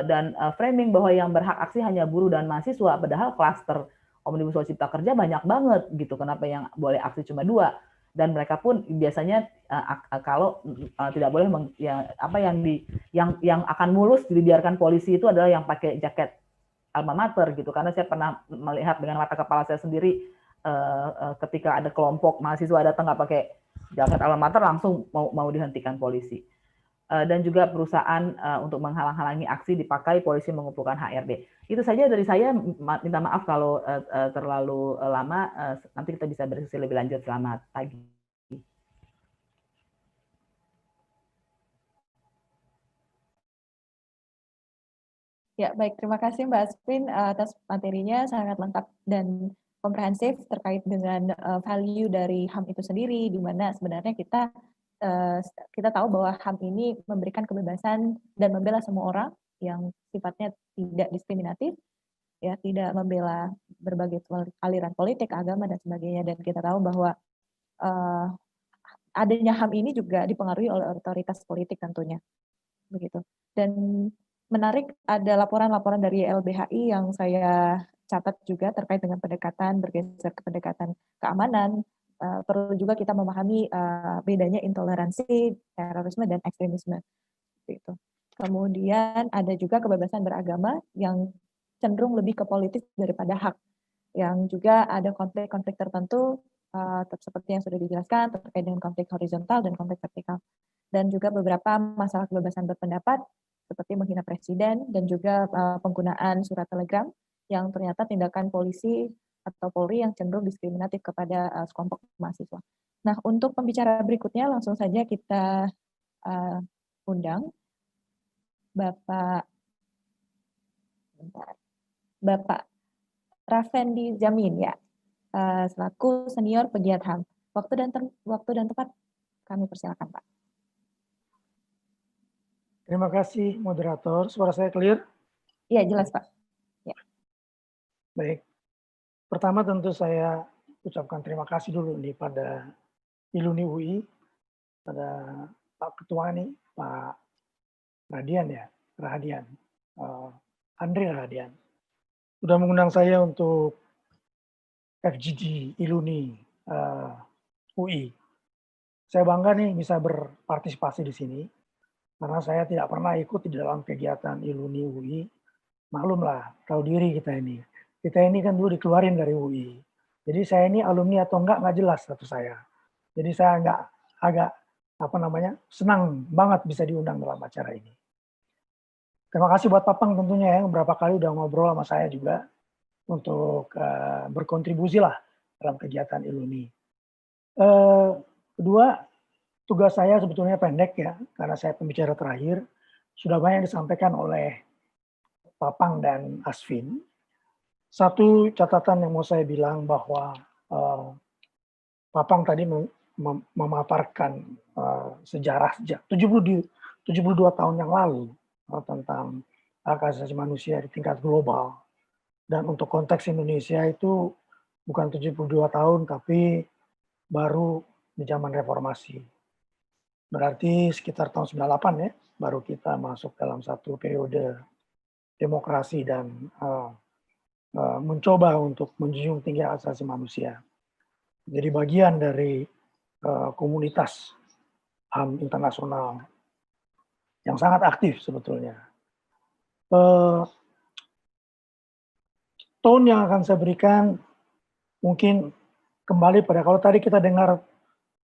dan framing bahwa yang berhak aksi hanya buruh dan mahasiswa, padahal klaster Omnibus Law Cipta Kerja banyak banget gitu, kenapa yang boleh aksi cuma 2? Dan mereka pun biasanya kalau tidak boleh yang akan mulus dibiarkan polisi itu adalah yang pakai jaket alma mater gitu, karena saya pernah melihat dengan mata kepala saya sendiri ketika ada kelompok mahasiswa datang nggak pakai jaket alma mater langsung mau dihentikan polisi. Dan juga perusahaan untuk menghalang-halangi aksi dipakai polisi mengumpulkan HRD. Itu saja dari saya, minta maaf kalau terlalu lama, nanti kita bisa berdiskusi lebih lanjut. Selamat pagi. Ya, baik. Terima kasih Mbak Asvin atas materinya, sangat lengkap dan komprehensif terkait dengan value dari HAM itu sendiri, di mana sebenarnya kita tahu bahwa HAM ini memberikan kebebasan dan membela semua orang yang sifatnya tidak diskriminatif, ya, tidak membela berbagai aliran politik, agama, dan sebagainya. Dan kita tahu bahwa adanya HAM ini juga dipengaruhi oleh otoritas politik tentunya, begitu. Dan menarik ada laporan-laporan dari LBHI yang saya catat juga terkait dengan pendekatan, bergeser ke pendekatan keamanan. Perlu juga kita memahami bedanya intoleransi, terorisme, dan ekstremisme. Gitu. Kemudian ada juga kebebasan beragama yang cenderung lebih ke politis daripada hak, yang juga ada konflik-konflik tertentu seperti yang sudah dijelaskan terkait dengan konflik horizontal dan konflik vertikal. Dan juga beberapa masalah kebebasan berpendapat seperti menghina presiden dan juga penggunaan surat telegram yang ternyata tindakan polisi atau Polri yang cenderung diskriminatif kepada sekelompok mahasiswa. Nah, untuk pembicara berikutnya langsung saja kita undang Bapak Rafendi Jamin ya, selaku senior pegiat HAM. Waktu dan tempat kami persilakan, Pak. Terima kasih moderator. Suara saya clear? Iya, jelas Pak. Ya. Baik. Pertama tentu saya ucapkan terima kasih dulu nih pada Iluni UI, pada Pak Ketua nih, Pak Rahadian, Andre Rahadian, sudah mengundang saya untuk FGD Iluni UI. Saya bangga nih bisa berpartisipasi di sini, karena saya tidak pernah ikut di dalam kegiatan Iluni UI. Maklumlah, tahu diri kita ini. Kita ini kan dulu dikeluarin dari UI. Jadi saya ini alumni atau enggak jelas status saya. Jadi saya agak senang banget bisa diundang dalam acara ini. Terima kasih buat Papang tentunya ya, beberapa kali udah ngobrol sama saya juga untuk berkontribusi lah dalam kegiatan Iluni. Kedua, tugas saya sebetulnya pendek ya, karena saya pembicara terakhir. Sudah banyak disampaikan oleh Papang dan Asvin. Satu catatan yang mau saya bilang bahwa Papang tadi memaparkan sejarah sejak 72 tahun yang lalu tentang hak asasi manusia di tingkat global. Dan untuk konteks Indonesia itu bukan 72 tahun, tapi baru di zaman reformasi. Berarti sekitar tahun 98 ya, baru kita masuk dalam satu periode demokrasi dan mencoba untuk menjunjung tinggi hak asasi manusia. Jadi bagian dari komunitas HAM internasional yang sangat aktif sebetulnya. Tone yang akan saya berikan mungkin kembali pada kalau tadi kita dengar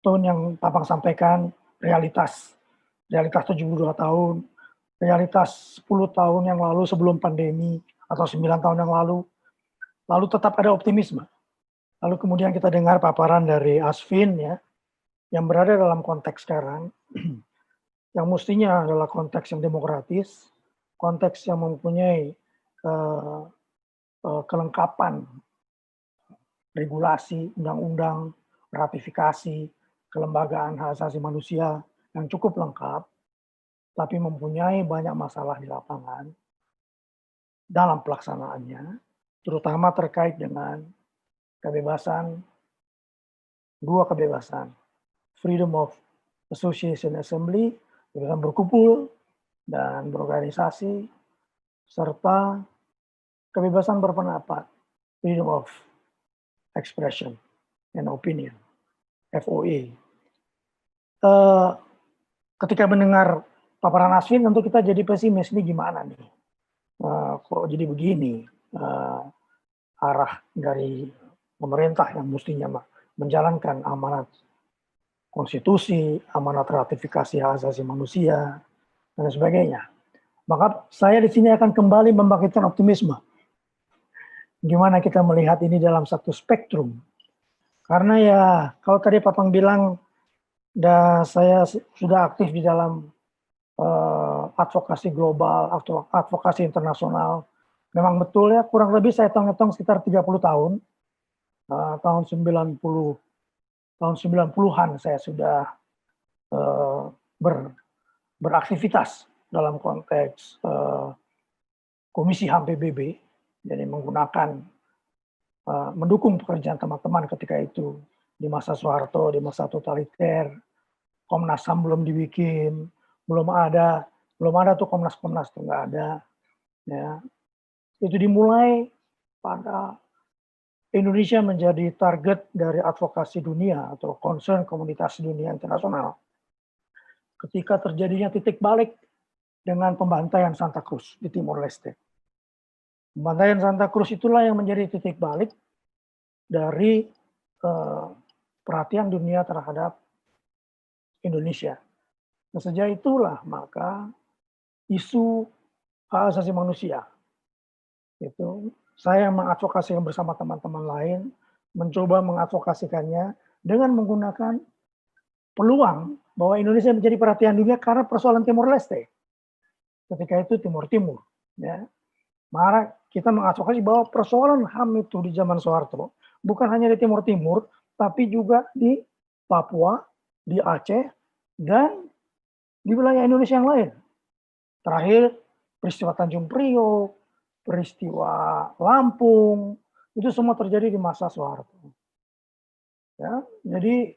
tone yang Papang sampaikan, realitas 72 tahun, realitas 10 tahun yang lalu sebelum pandemi atau 9 tahun yang lalu tetap ada optimisme. Lalu kemudian kita dengar paparan dari Asvin ya, yang berada dalam konteks sekarang, yang mestinya adalah konteks yang demokratis, konteks yang mempunyai kelengkapan regulasi, undang-undang, ratifikasi, kelembagaan hak asasi manusia, yang cukup lengkap, tapi mempunyai banyak masalah di lapangan dalam pelaksanaannya, terutama terkait dengan kebebasan, dua kebebasan, freedom of association assembly, kebebasan berkumpul dan berorganisasi, serta kebebasan berpendapat, freedom of expression and opinion, FOE. Ketika mendengar paparan Asvin, tentu kita jadi pesimis, ini gimana nih? Kok jadi begini arah dari pemerintah yang mestinya menjalankan amanat konstitusi, amanat ratifikasi hak asasi manusia, dan sebagainya. Maka saya di sini akan kembali membangkitkan optimisme. Gimana kita melihat ini dalam satu spektrum. Karena ya, kalau tadi Papang bilang, saya sudah aktif di dalam advokasi global, advokasi internasional. Memang betul ya, kurang lebih saya hitung-hitung sekitar 30 tahun. Tahun 90-an saya sudah beraktivitas dalam konteks Komisi HAM PBB, jadi mendukung pekerjaan teman-teman ketika itu di masa Soeharto, di masa totaliter. Komnas HAM belum dibikin, belum ada tuh Komnas tuh nggak ada. Ya, itu dimulai pada Indonesia menjadi target dari advokasi dunia atau concern komunitas dunia internasional ketika terjadinya titik balik dengan pembantaian Santa Cruz di Timor Leste. Pembantaian Santa Cruz itulah yang menjadi titik balik dari perhatian dunia terhadap Indonesia. Nah, sejak itulah maka isu hak asasi manusia itu saya mengadvokasikan bersama teman-teman lain, mencoba mengadvokasikannya dengan menggunakan peluang bahwa Indonesia menjadi perhatian dunia karena persoalan Timor Leste. Ketika itu Timur Timur, ya. Maka kita mengadvokasi bahwa persoalan HAM itu di zaman Soeharto bukan hanya di Timur Timur, tapi juga di Papua, di Aceh, dan di wilayah Indonesia yang lain. Terakhir, peristiwa Tanjung Priok, peristiwa Lampung, itu semua terjadi di masa Soeharto. Ya, jadi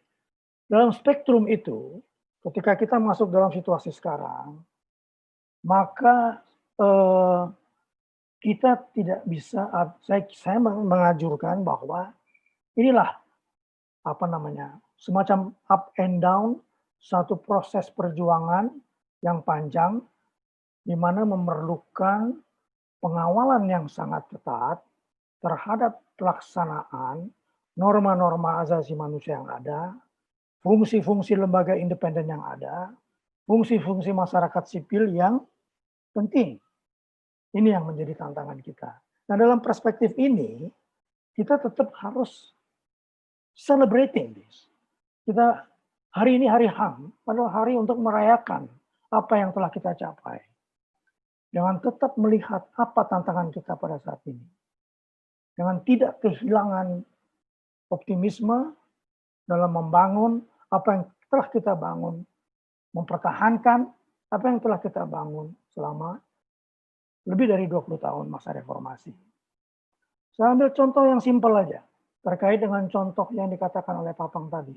dalam spektrum itu, ketika kita masuk dalam situasi sekarang, maka kita tidak bisa, saya mengajurkan bahwa inilah semacam up and down satu proses perjuangan yang panjang di mana memerlukan pengawalan yang sangat ketat terhadap pelaksanaan norma-norma asasi manusia yang ada, fungsi-fungsi lembaga independen yang ada, fungsi-fungsi masyarakat sipil yang penting. Ini yang menjadi tantangan kita. Nah, dalam perspektif ini, kita tetap harus celebrating this. Hari ini hari HAM, adalah hari untuk merayakan apa yang telah kita capai. Dengan tetap melihat apa tantangan kita pada saat ini. Dengan tidak kehilangan optimisme dalam membangun apa yang telah kita bangun, mempertahankan apa yang telah kita bangun selama lebih dari 20 tahun masa reformasi. Saya ambil contoh yang simpel aja, terkait dengan contoh yang dikatakan oleh Papang tadi.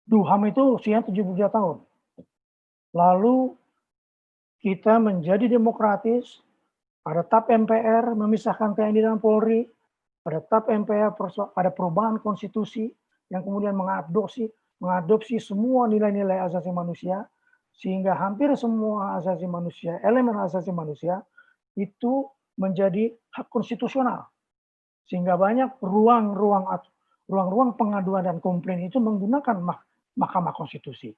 HAM itu usianya 73 tahun. Lalu kita menjadi demokratis, ada TAP MPR memisahkan TNI dan Polri, pada TAP MPR ada perubahan konstitusi yang kemudian mengadopsi semua nilai-nilai asasi manusia, sehingga hampir semua asasi manusia, elemen asasi manusia itu menjadi hak konstitusional. Sehingga banyak ruang-ruang pengaduan dan komplain itu menggunakan Mahkamah Konstitusi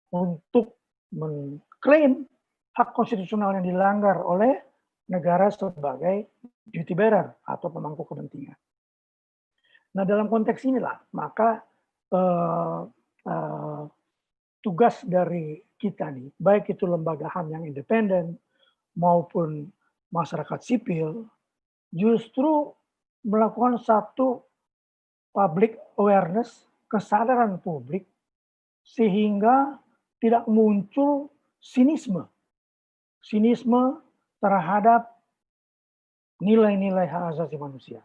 untuk mengklaim hak konstitusional yang dilanggar oleh negara sebagai duty bearer atau pemangku kepentingan. Nah, dalam konteks inilah maka tugas dari kita nih, baik itu lembaga HAM yang independen maupun masyarakat sipil, justru melakukan satu public awareness, kesadaran publik, sehingga tidak muncul sinisme terhadap nilai-nilai hak asasi manusia.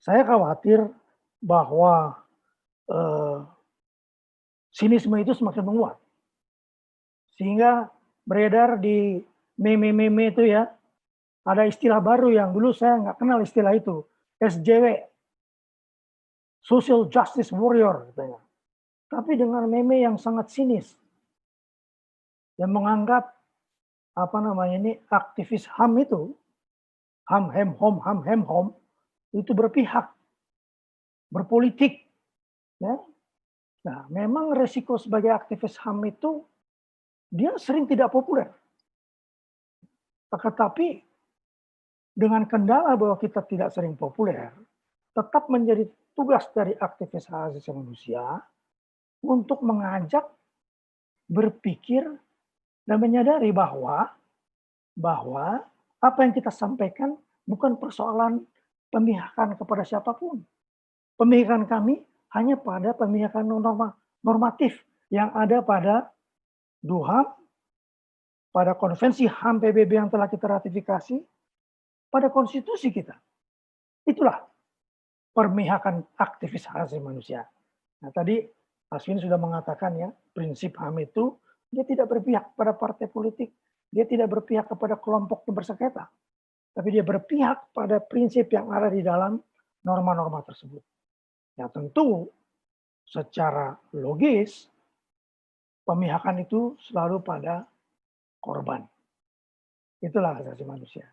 Saya khawatir bahwa sinisme itu semakin menguat. Sehingga beredar di meme-meme itu ya, ada istilah baru yang dulu saya nggak kenal istilah itu, SJW, Social Justice Warrior katanya. Tapi dengan meme yang sangat sinis, yang menganggap aktivis HAM itu, HAM hem hom, itu berpihak, berpolitik, ya. Nah, memang resiko sebagai aktivis HAM itu dia sering tidak populer. Tetapi dengan kendala bahwa kita tidak sering populer, tetap menjadi tugas dari aktivis hak asasi manusia untuk mengajak berpikir dan menyadari bahwa apa yang kita sampaikan bukan persoalan pemihakan kepada siapapun. Pemihakan kami hanya pada pemihakan normatif yang ada pada DUHAM, pada konvensi HAM PBB yang telah kita ratifikasi, pada konstitusi kita. Itulah pemihakan aktivis hak asasi manusia. Nah, tadi Aswin sudah mengatakan ya, prinsip HAM itu dia tidak berpihak pada partai politik, dia tidak berpihak kepada kelompok yang bersengketa, tapi dia berpihak pada prinsip yang ada di dalam norma-norma tersebut. Yang tentu secara logis pemihakan itu selalu pada korban. Itulah hak asasi manusia.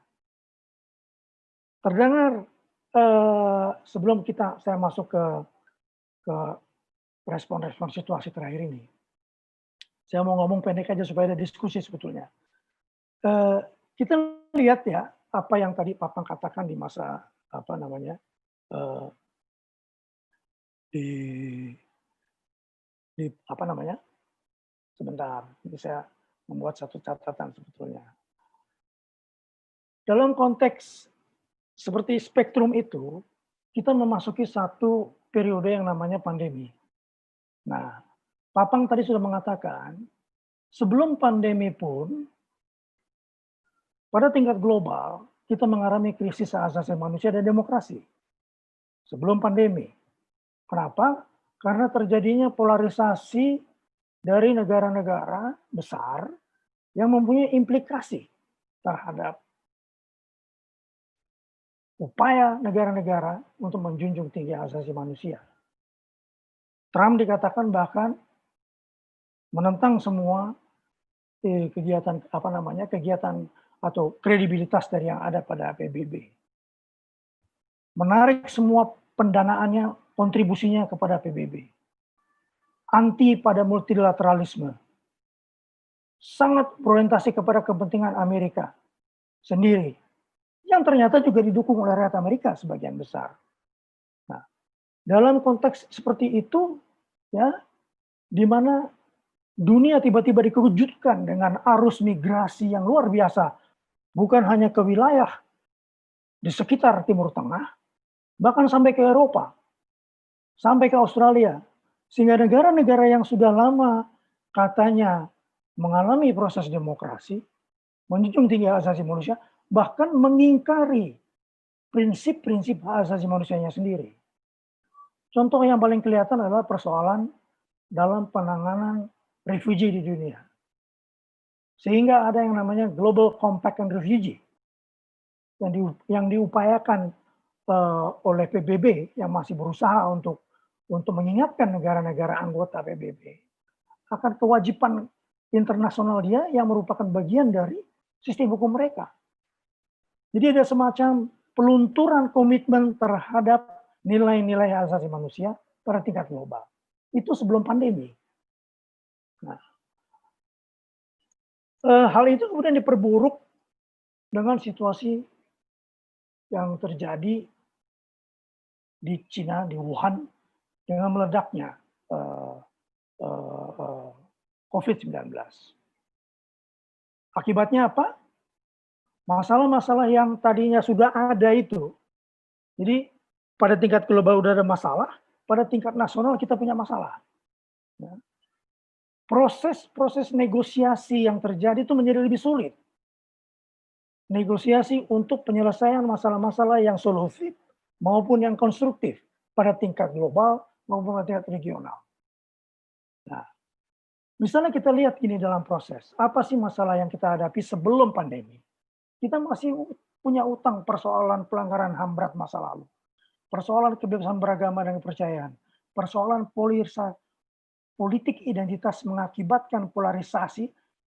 Terdengar sebelum saya masuk ke respon-respon situasi terakhir ini, saya mau ngomong pendek aja supaya ada diskusi sebetulnya. Kita lihat ya apa yang tadi Papang katakan di masa sebentar, ini saya membuat satu catatan sebetulnya. Dalam konteks seperti spektrum itu, kita memasuki satu periode yang namanya pandemi. Nah, Papang tadi sudah mengatakan, sebelum pandemi pun, pada tingkat global, kita mengalami krisis hak asasi manusia dan demokrasi. Sebelum pandemi. Kenapa? Karena terjadinya polarisasi dari negara-negara besar yang mempunyai implikasi terhadap upaya negara-negara untuk menjunjung tinggi hak asasi manusia. Trump dikatakan bahkan menentang semua kegiatan atau kredibilitas dari yang ada pada PBB. Menarik semua pendanaannya, kontribusinya kepada PBB. Anti pada multilateralisme. Sangat berorientasi kepada kepentingan Amerika sendiri. Yang ternyata juga didukung oleh rakyat Amerika sebagian besar. Nah, dalam konteks seperti itu, ya, di mana dunia tiba-tiba dikejutkan dengan arus migrasi yang luar biasa, bukan hanya ke wilayah di sekitar Timur Tengah, bahkan sampai ke Eropa, sampai ke Australia, sehingga negara-negara yang sudah lama katanya mengalami proses demokrasi, menjunjung tinggi hak asasi manusia, bahkan mengingkari prinsip-prinsip hak asasi manusianya sendiri. Contoh yang paling kelihatan adalah persoalan dalam penanganan refugee di dunia. Sehingga ada yang namanya Global Compact on Refugee yang diupayakan oleh PBB yang masih berusaha untuk mengingatkan negara-negara anggota PBB akan kewajiban internasional dia yang merupakan bagian dari sistem hukum mereka. Jadi ada semacam pelunturan komitmen terhadap nilai-nilai hak asasi manusia pada tingkat global. Itu sebelum pandemi. Nah, hal itu kemudian diperburuk dengan situasi yang terjadi di Cina, di Wuhan, dengan meledaknya COVID-19. Akibatnya apa? Masalah-masalah yang tadinya sudah ada itu. Jadi pada tingkat global sudah ada masalah, pada tingkat nasional kita punya masalah. Ya. proses negosiasi yang terjadi itu menjadi lebih sulit. Negosiasi untuk penyelesaian masalah-masalah yang solutif maupun yang konstruktif pada tingkat global maupun pada tingkat regional. Nah, misalnya kita lihat ini dalam proses, apa sih masalah yang kita hadapi sebelum pandemi? Kita masih punya utang persoalan pelanggaran HAM berat masa lalu, persoalan kebebasan beragama dan kepercayaan, persoalan politik identitas mengakibatkan polarisasi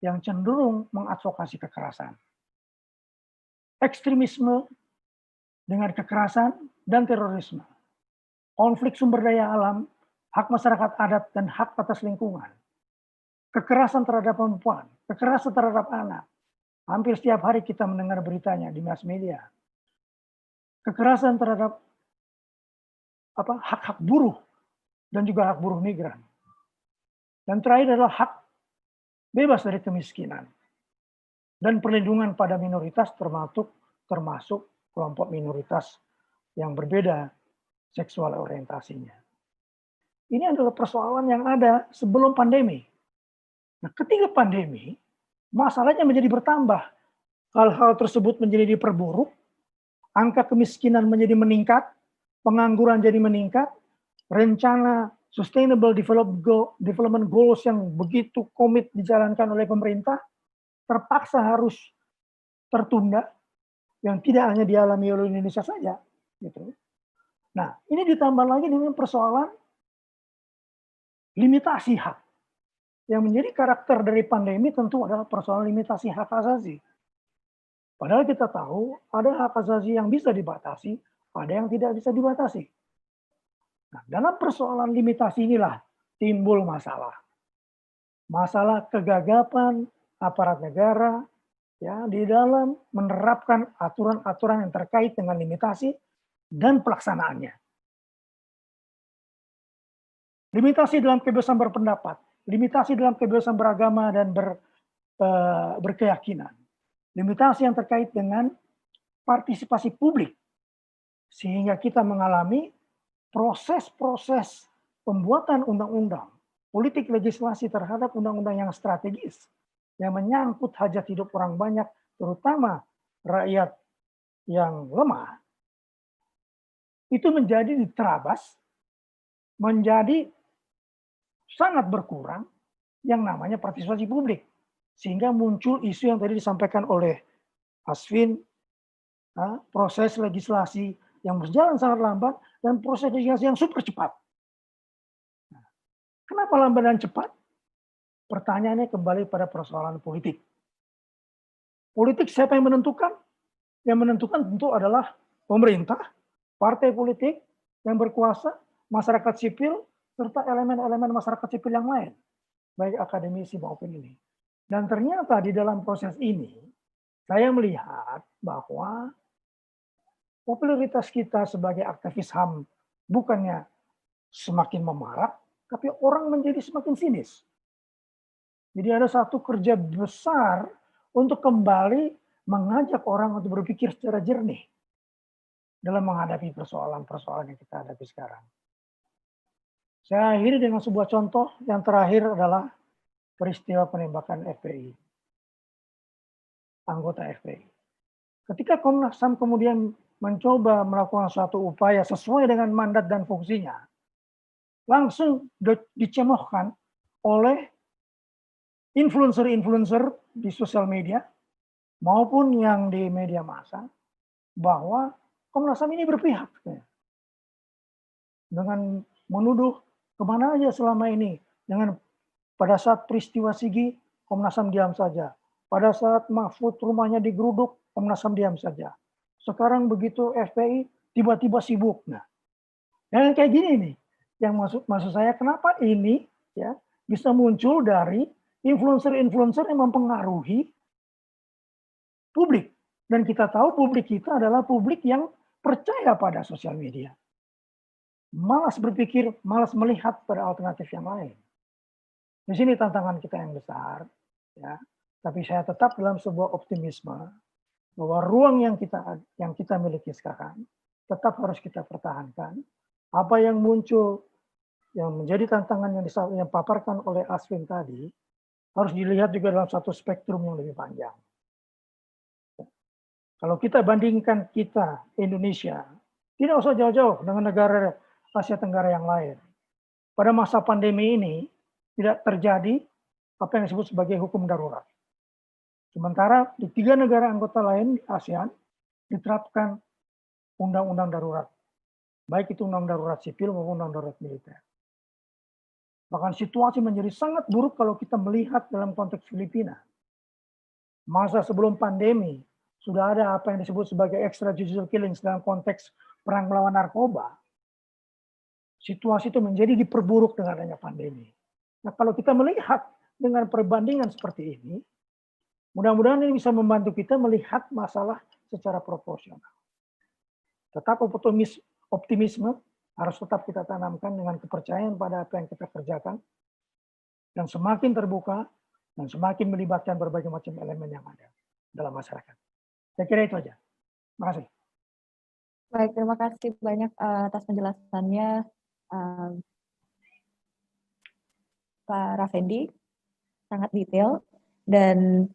yang cenderung mengadvokasi kekerasan, ekstremisme dengan kekerasan dan terorisme, konflik sumber daya alam, hak masyarakat adat dan hak atas lingkungan, kekerasan terhadap perempuan, kekerasan terhadap anak. Hampir setiap hari kita mendengar beritanya di mass media. Kekerasan terhadap hak-hak buruh dan juga hak buruh migran. Dan terakhir adalah hak bebas dari kemiskinan dan perlindungan pada minoritas termasuk kelompok minoritas yang berbeda seksual orientasinya. Ini adalah persoalan yang ada sebelum pandemi. Nah, ketika pandemi, masalahnya menjadi bertambah. Hal-hal tersebut menjadi diperburuk, angka kemiskinan menjadi meningkat, pengangguran jadi meningkat, rencana Sustainable Development Goals yang begitu komit dijalankan oleh pemerintah terpaksa harus tertunda, yang tidak hanya dialami oleh Indonesia saja. Gitu. Nah, ini ditambah lagi dengan persoalan limitasi hak. Yang menjadi karakter dari pandemi tentu adalah persoalan limitasi hak asasi. Padahal kita tahu ada hak asasi yang bisa dibatasi, ada yang tidak bisa dibatasi. Nah, dalam persoalan limitasi inilah timbul masalah. Masalah kegagapan aparat negara ya di dalam menerapkan aturan-aturan yang terkait dengan limitasi dan pelaksanaannya. Limitasi dalam kebebasan berpendapat, limitasi dalam kebebasan beragama dan berkeyakinan. Limitasi yang terkait dengan partisipasi publik. Sehingga kita mengalami proses-proses pembuatan undang-undang, politik legislasi terhadap undang-undang yang strategis, yang menyangkut hajat hidup orang banyak, terutama rakyat yang lemah, itu menjadi diterabas, menjadi sangat berkurang yang namanya partisipasi publik. Sehingga muncul isu yang tadi disampaikan oleh Asvin, proses legislasi yang berjalan sangat lambat dan proses legislasi yang super cepat. Kenapa lambat dan cepat? Pertanyaannya kembali pada persoalan politik. Politik siapa yang menentukan? Yang menentukan tentu adalah pemerintah, partai politik yang berkuasa, masyarakat sipil, serta elemen-elemen masyarakat sipil yang lain, baik akademisi maupun ini. Dan ternyata di dalam proses ini, saya melihat bahwa popularitas kita sebagai aktivis HAM bukannya semakin memarak, tapi orang menjadi semakin sinis. Jadi ada satu kerja besar untuk kembali mengajak orang untuk berpikir secara jernih dalam menghadapi persoalan-persoalan yang kita hadapi sekarang. Saya akhiri dengan sebuah contoh yang terakhir adalah peristiwa penembakan FPI, anggota FPI. Ketika Komnas HAM kemudian mencoba melakukan suatu upaya sesuai dengan mandat dan fungsinya, langsung dicemohkan oleh influencer-influencer di sosial media maupun yang di media massa bahwa Komnas HAM ini berpihak dengan menuduh kemana aja selama ini. Dengan pada saat peristiwa Sigi, Komnas HAM diam saja. Pada saat Mahfud rumahnya digeruduk, Komnas HAM diam saja. Sekarang begitu FPI tiba-tiba sibuk. Nah, yang kayak gini nih, yang maksud saya kenapa ini ya bisa muncul dari influencer-influencer yang mempengaruhi publik. Dan kita tahu publik kita adalah publik yang percaya pada sosial media. Malas berpikir, malas melihat pada alternatif yang lain. Di sini tantangan kita yang besar, ya. Tapi saya tetap dalam sebuah optimisme bahwa ruang yang kita miliki sekarang tetap harus kita pertahankan. Apa yang muncul yang menjadi tantangan yang paparkan oleh Asvin tadi harus dilihat juga dalam satu spektrum yang lebih panjang. Kalau kita bandingkan kita Indonesia, tidak usah jauh-jauh dengan negara Asia Tenggara yang lain. Pada masa pandemi ini tidak terjadi apa yang disebut sebagai hukum darurat. Sementara di 3 negara anggota lain di ASEAN diterapkan undang-undang darurat, baik itu undang darurat sipil maupun undang darurat militer. Bahkan situasi menjadi sangat buruk kalau kita melihat dalam konteks Filipina. Masa sebelum pandemi sudah ada apa yang disebut sebagai extrajudicial killings dalam konteks perang melawan narkoba. Situasi itu menjadi diperburuk dengan adanya pandemi. Nah, kalau kita melihat dengan perbandingan seperti ini, mudah-mudahan ini bisa membantu kita melihat masalah secara proporsional. Tetap optimisme harus tetap kita tanamkan dengan kepercayaan pada apa yang kita kerjakan, dan semakin terbuka dan semakin melibatkan berbagai macam elemen yang ada dalam masyarakat. Saya kira itu aja. Terima kasih. Baik, terima kasih banyak atas penjelasannya Pak Raffendi, sangat detail dan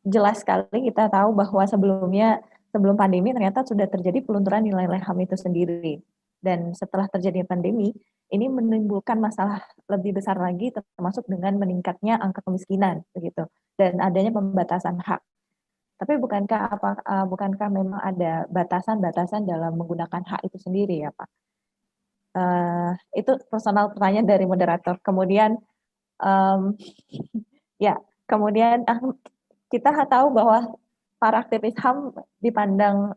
jelas sekali. Kita tahu bahwa sebelum pandemi ternyata sudah terjadi pelunturan nilai-nilai HAM itu sendiri. Dan setelah terjadi pandemi, ini menimbulkan masalah lebih besar lagi, termasuk dengan meningkatnya angka kemiskinan, begitu, dan adanya pembatasan hak. Tapi bukankah memang ada batasan-batasan dalam menggunakan hak itu sendiri ya Pak? Itu personal pertanyaan dari moderator. Kemudian kemudian kita tahu bahwa para aktivis HAM dipandang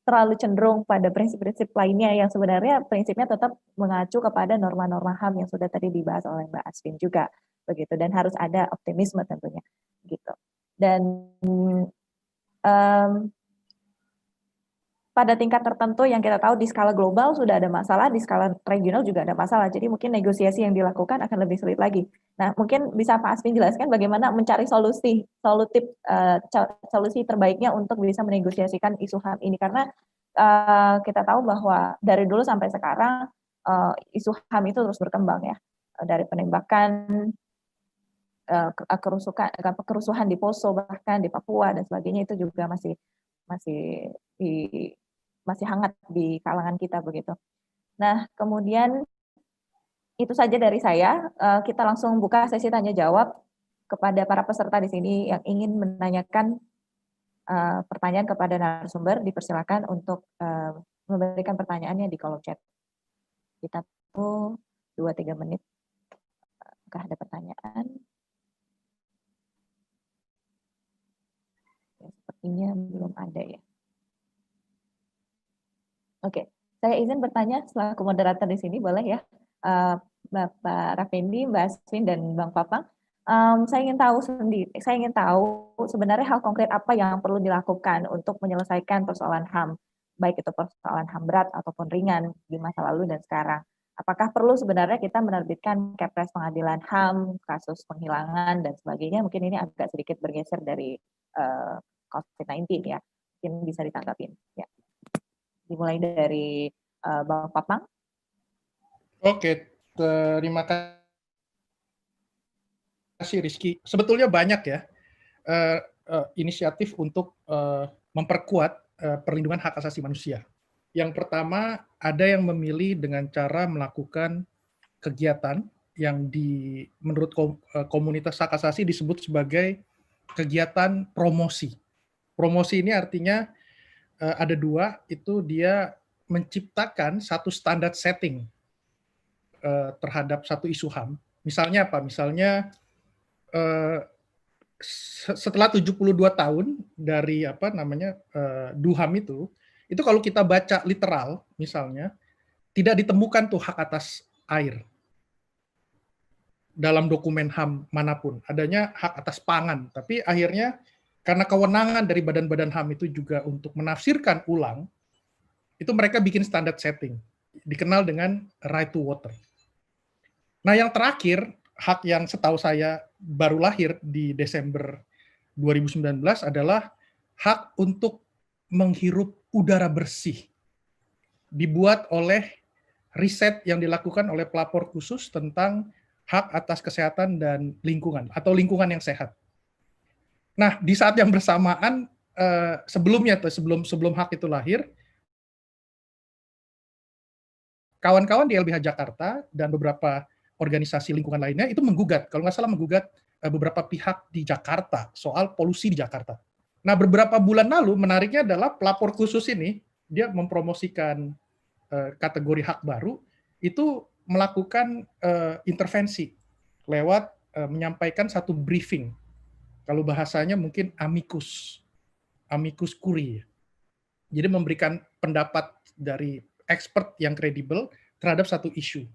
terlalu cenderung pada prinsip-prinsip lainnya yang sebenarnya prinsipnya tetap mengacu kepada norma-norma HAM yang sudah tadi dibahas oleh Mbak Asvin juga, begitu, dan harus ada optimisme tentunya, gitu. Dan pada tingkat tertentu yang kita tahu di skala global sudah ada masalah, di skala regional juga ada masalah. Jadi mungkin negosiasi yang dilakukan akan lebih sulit lagi. Nah, mungkin bisa Pak Asvin jelaskan bagaimana mencari solusi terbaiknya untuk bisa menegosiasikan isu HAM ini, karena kita tahu bahwa dari dulu sampai sekarang isu HAM itu terus berkembang ya, dari penembakan, kerusuhan di Poso, bahkan di Papua dan sebagainya, itu juga masih hangat di kalangan kita, begitu. Nah, kemudian itu saja dari saya. Kita langsung buka sesi tanya jawab kepada para peserta di sini yang ingin menanyakan pertanyaan kepada narasumber. Dipersilakan untuk memberikan pertanyaannya di kolom chat. Kita tunggu 2-3 menit. Apakah ada pertanyaan? Ya, sepertinya belum ada ya. Oke, saya izin bertanya selaku moderator di sini, boleh ya, Bapak Raffendi, Mbak Asvin, dan Bang Papang. Saya ingin tahu sebenarnya hal konkret apa yang perlu dilakukan untuk menyelesaikan persoalan HAM, baik itu persoalan HAM berat ataupun ringan di masa lalu dan sekarang. Apakah perlu sebenarnya kita menerbitkan Kepres Pengadilan HAM, kasus penghilangan dan sebagainya? Mungkin ini agak sedikit bergeser dari COVID-19 ya, mungkin bisa ditanggapin ya. Dimulai dari Bang Papang. Oke, terima kasih Rizky. Sebetulnya banyak ya inisiatif untuk memperkuat perlindungan hak asasi manusia. Yang pertama, ada yang memilih dengan cara melakukan kegiatan yang menurut komunitas hak asasi disebut sebagai kegiatan promosi. Promosi ini artinya ada 2, itu dia menciptakan satu standar setting terhadap satu isu HAM. Misalnya apa? Misalnya setelah 72 tahun dari DUHAM itu kalau kita baca literal misalnya tidak ditemukan tuh hak atas air dalam dokumen HAM manapun. Adanya hak atas pangan, tapi akhirnya karena kewenangan dari badan-badan HAM itu juga untuk menafsirkan ulang, itu mereka bikin standar setting, dikenal dengan right to water. Nah, yang terakhir, hak yang setahu saya baru lahir di Desember 2019 adalah hak untuk menghirup udara bersih. Dibuat oleh riset yang dilakukan oleh pelapor khusus tentang hak atas kesehatan dan lingkungan, atau lingkungan yang sehat. Nah, di saat yang bersamaan, sebelumnya tuh, sebelum hak itu lahir, kawan-kawan di LBH Jakarta dan beberapa organisasi lingkungan lainnya itu menggugat, kalau nggak salah menggugat beberapa pihak di Jakarta soal polusi di Jakarta. Nah, beberapa bulan lalu, menariknya adalah pelapor khusus ini, dia mempromosikan kategori hak baru, itu melakukan intervensi lewat menyampaikan satu briefing. Kalau bahasanya mungkin amicus curiae. Jadi memberikan pendapat dari expert yang kredibel terhadap satu isu.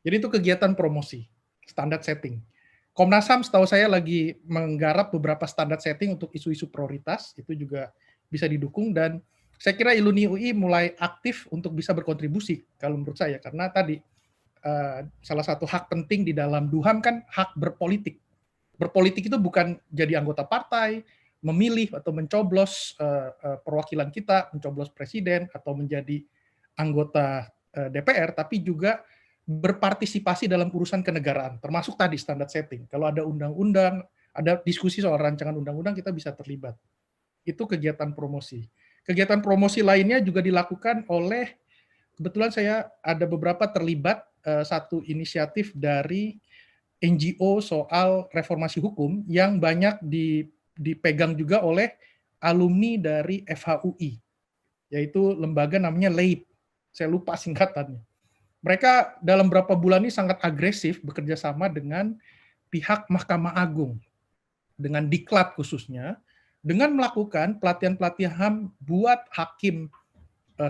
Jadi itu kegiatan promosi, standar setting. Komnas HAM setahu saya lagi menggarap beberapa standar setting untuk isu-isu prioritas, itu juga bisa didukung, dan saya kira Iluni UI mulai aktif untuk bisa berkontribusi, kalau menurut saya, karena tadi salah satu hak penting di dalam DUHAM kan hak berpolitik. Berpolitik itu bukan jadi anggota partai, memilih atau mencoblos perwakilan kita, mencoblos presiden, atau menjadi anggota DPR, tapi juga berpartisipasi dalam urusan kenegaraan, termasuk tadi standar setting. Kalau ada undang-undang, ada diskusi soal rancangan undang-undang, kita bisa terlibat. Itu kegiatan promosi. Kegiatan promosi lainnya juga dilakukan oleh, kebetulan saya ada beberapa terlibat, satu inisiatif dari NGO soal reformasi hukum yang banyak dipegang juga oleh alumni dari FHUI, yaitu lembaga namanya LEIP. Saya lupa singkatannya. Mereka dalam beberapa bulan ini sangat agresif bekerja sama dengan pihak Mahkamah Agung, dengan Diklat khususnya, dengan melakukan pelatihan-pelatihan HAM buat hakim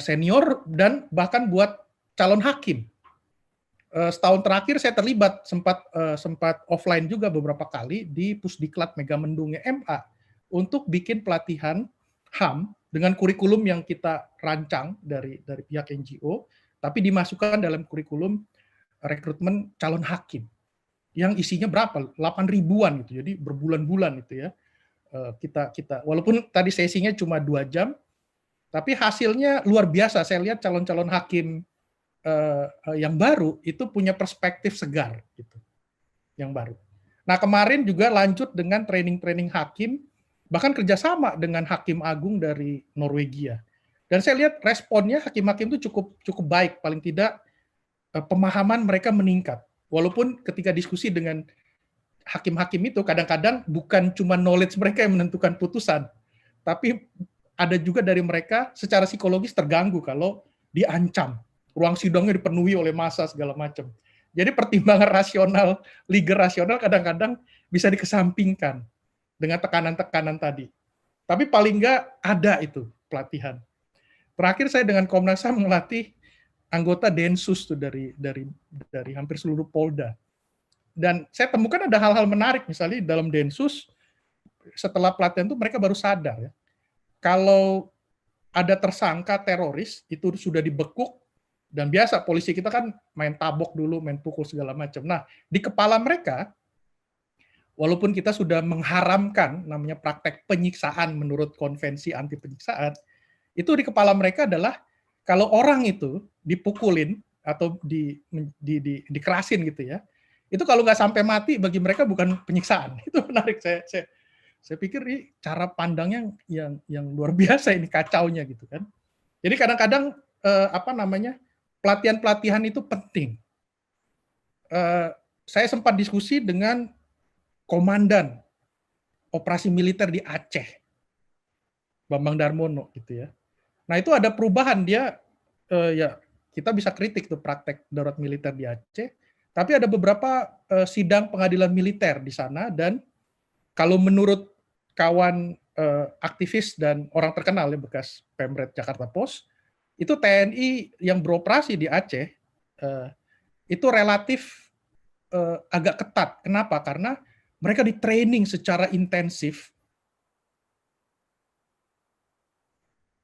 senior dan bahkan buat calon hakim. Setahun terakhir saya terlibat, sempat offline juga beberapa kali di Pusdiklat Megamendungnya MA untuk bikin pelatihan HAM dengan kurikulum yang kita rancang dari pihak NGO, tapi dimasukkan dalam kurikulum rekrutmen calon hakim yang isinya berapa? 8 ribuan gitu. Jadi berbulan-bulan itu ya. Kita walaupun tadi sesinya cuma 2 jam, tapi hasilnya luar biasa. Saya lihat calon-calon hakim yang baru itu punya perspektif segar gitu. Yang baru. Nah, kemarin juga lanjut dengan training-training hakim, bahkan kerjasama dengan Hakim Agung dari Norwegia. Dan saya lihat responnya hakim-hakim itu cukup baik, paling tidak pemahaman mereka meningkat. Walaupun ketika diskusi dengan hakim-hakim itu kadang-kadang bukan cuma knowledge mereka yang menentukan putusan, tapi ada juga dari mereka secara psikologis terganggu kalau diancam, ruang sidangnya dipenuhi oleh massa segala macam. Jadi pertimbangan rasional, legal rasional kadang-kadang bisa dikesampingkan dengan tekanan-tekanan tadi. Tapi paling enggak ada itu pelatihan. Terakhir saya dengan Komnas HAM melatih anggota Densus tuh dari hampir seluruh Polda. Dan saya temukan ada hal-hal menarik, misalnya dalam Densus, setelah pelatihan itu mereka baru sadar ya, kalau ada tersangka teroris, itu sudah dibekuk, dan biasa polisi kita kan main tabok dulu, main pukul segala macam. Nah, di kepala mereka, walaupun kita sudah mengharamkan namanya praktek penyiksaan menurut konvensi anti penyiksaan, itu di kepala mereka adalah kalau orang itu dipukulin atau dikerasin gitu ya, itu kalau nggak sampai mati bagi mereka bukan penyiksaan. Itu menarik, saya pikir ini cara pandangnya yang luar biasa, ini kacaunya gitu kan. Jadi kadang-kadang pelatihan-pelatihan itu penting. Saya sempat diskusi dengan komandan operasi militer di Aceh, Bambang Darmono gitu ya. Nah itu ada perubahan, dia ya kita bisa kritik tuh praktek darurat militer di Aceh, tapi ada beberapa sidang pengadilan militer di sana, dan kalau menurut kawan aktivis dan orang terkenal ya bekas Pemret Jakarta Post, itu TNI yang beroperasi di Aceh itu relatif agak ketat. Kenapa? Karena mereka di training secara intensif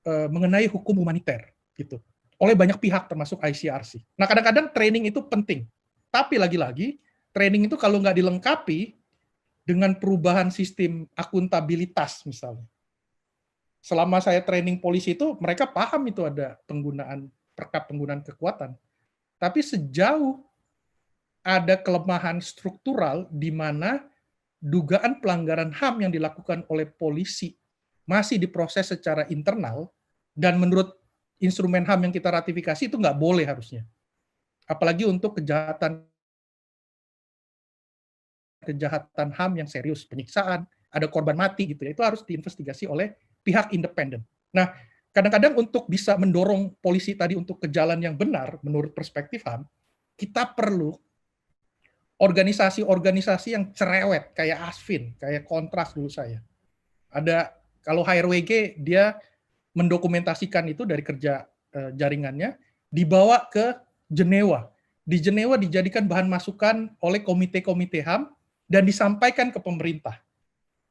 mengenai hukum humaniter gitu oleh banyak pihak termasuk ICRC. Nah kadang-kadang training itu penting, tapi lagi-lagi training itu kalau nggak dilengkapi dengan perubahan sistem akuntabilitas misalnya. Selama saya training polisi itu mereka paham itu ada penggunaan perkap penggunaan kekuatan, Tapi sejauh ada kelemahan struktural di mana dugaan pelanggaran HAM yang dilakukan oleh polisi masih diproses secara internal, dan menurut instrumen HAM yang kita ratifikasi itu nggak boleh harusnya. Apalagi untuk kejahatan HAM yang serius, penyiksaan, ada korban mati gitu ya, itu harus diinvestigasi oleh pihak independen. Nah, kadang-kadang untuk bisa mendorong polisi tadi untuk ke jalan yang benar menurut perspektif HAM, kita perlu organisasi-organisasi yang cerewet, kayak Asvin, kayak Kontras dulu saya. Ada, kalau HRWG, dia mendokumentasikan itu dari kerja jaringannya, dibawa ke Jenewa. Di Jenewa dijadikan bahan masukan oleh komite-komite HAM, dan disampaikan ke pemerintah.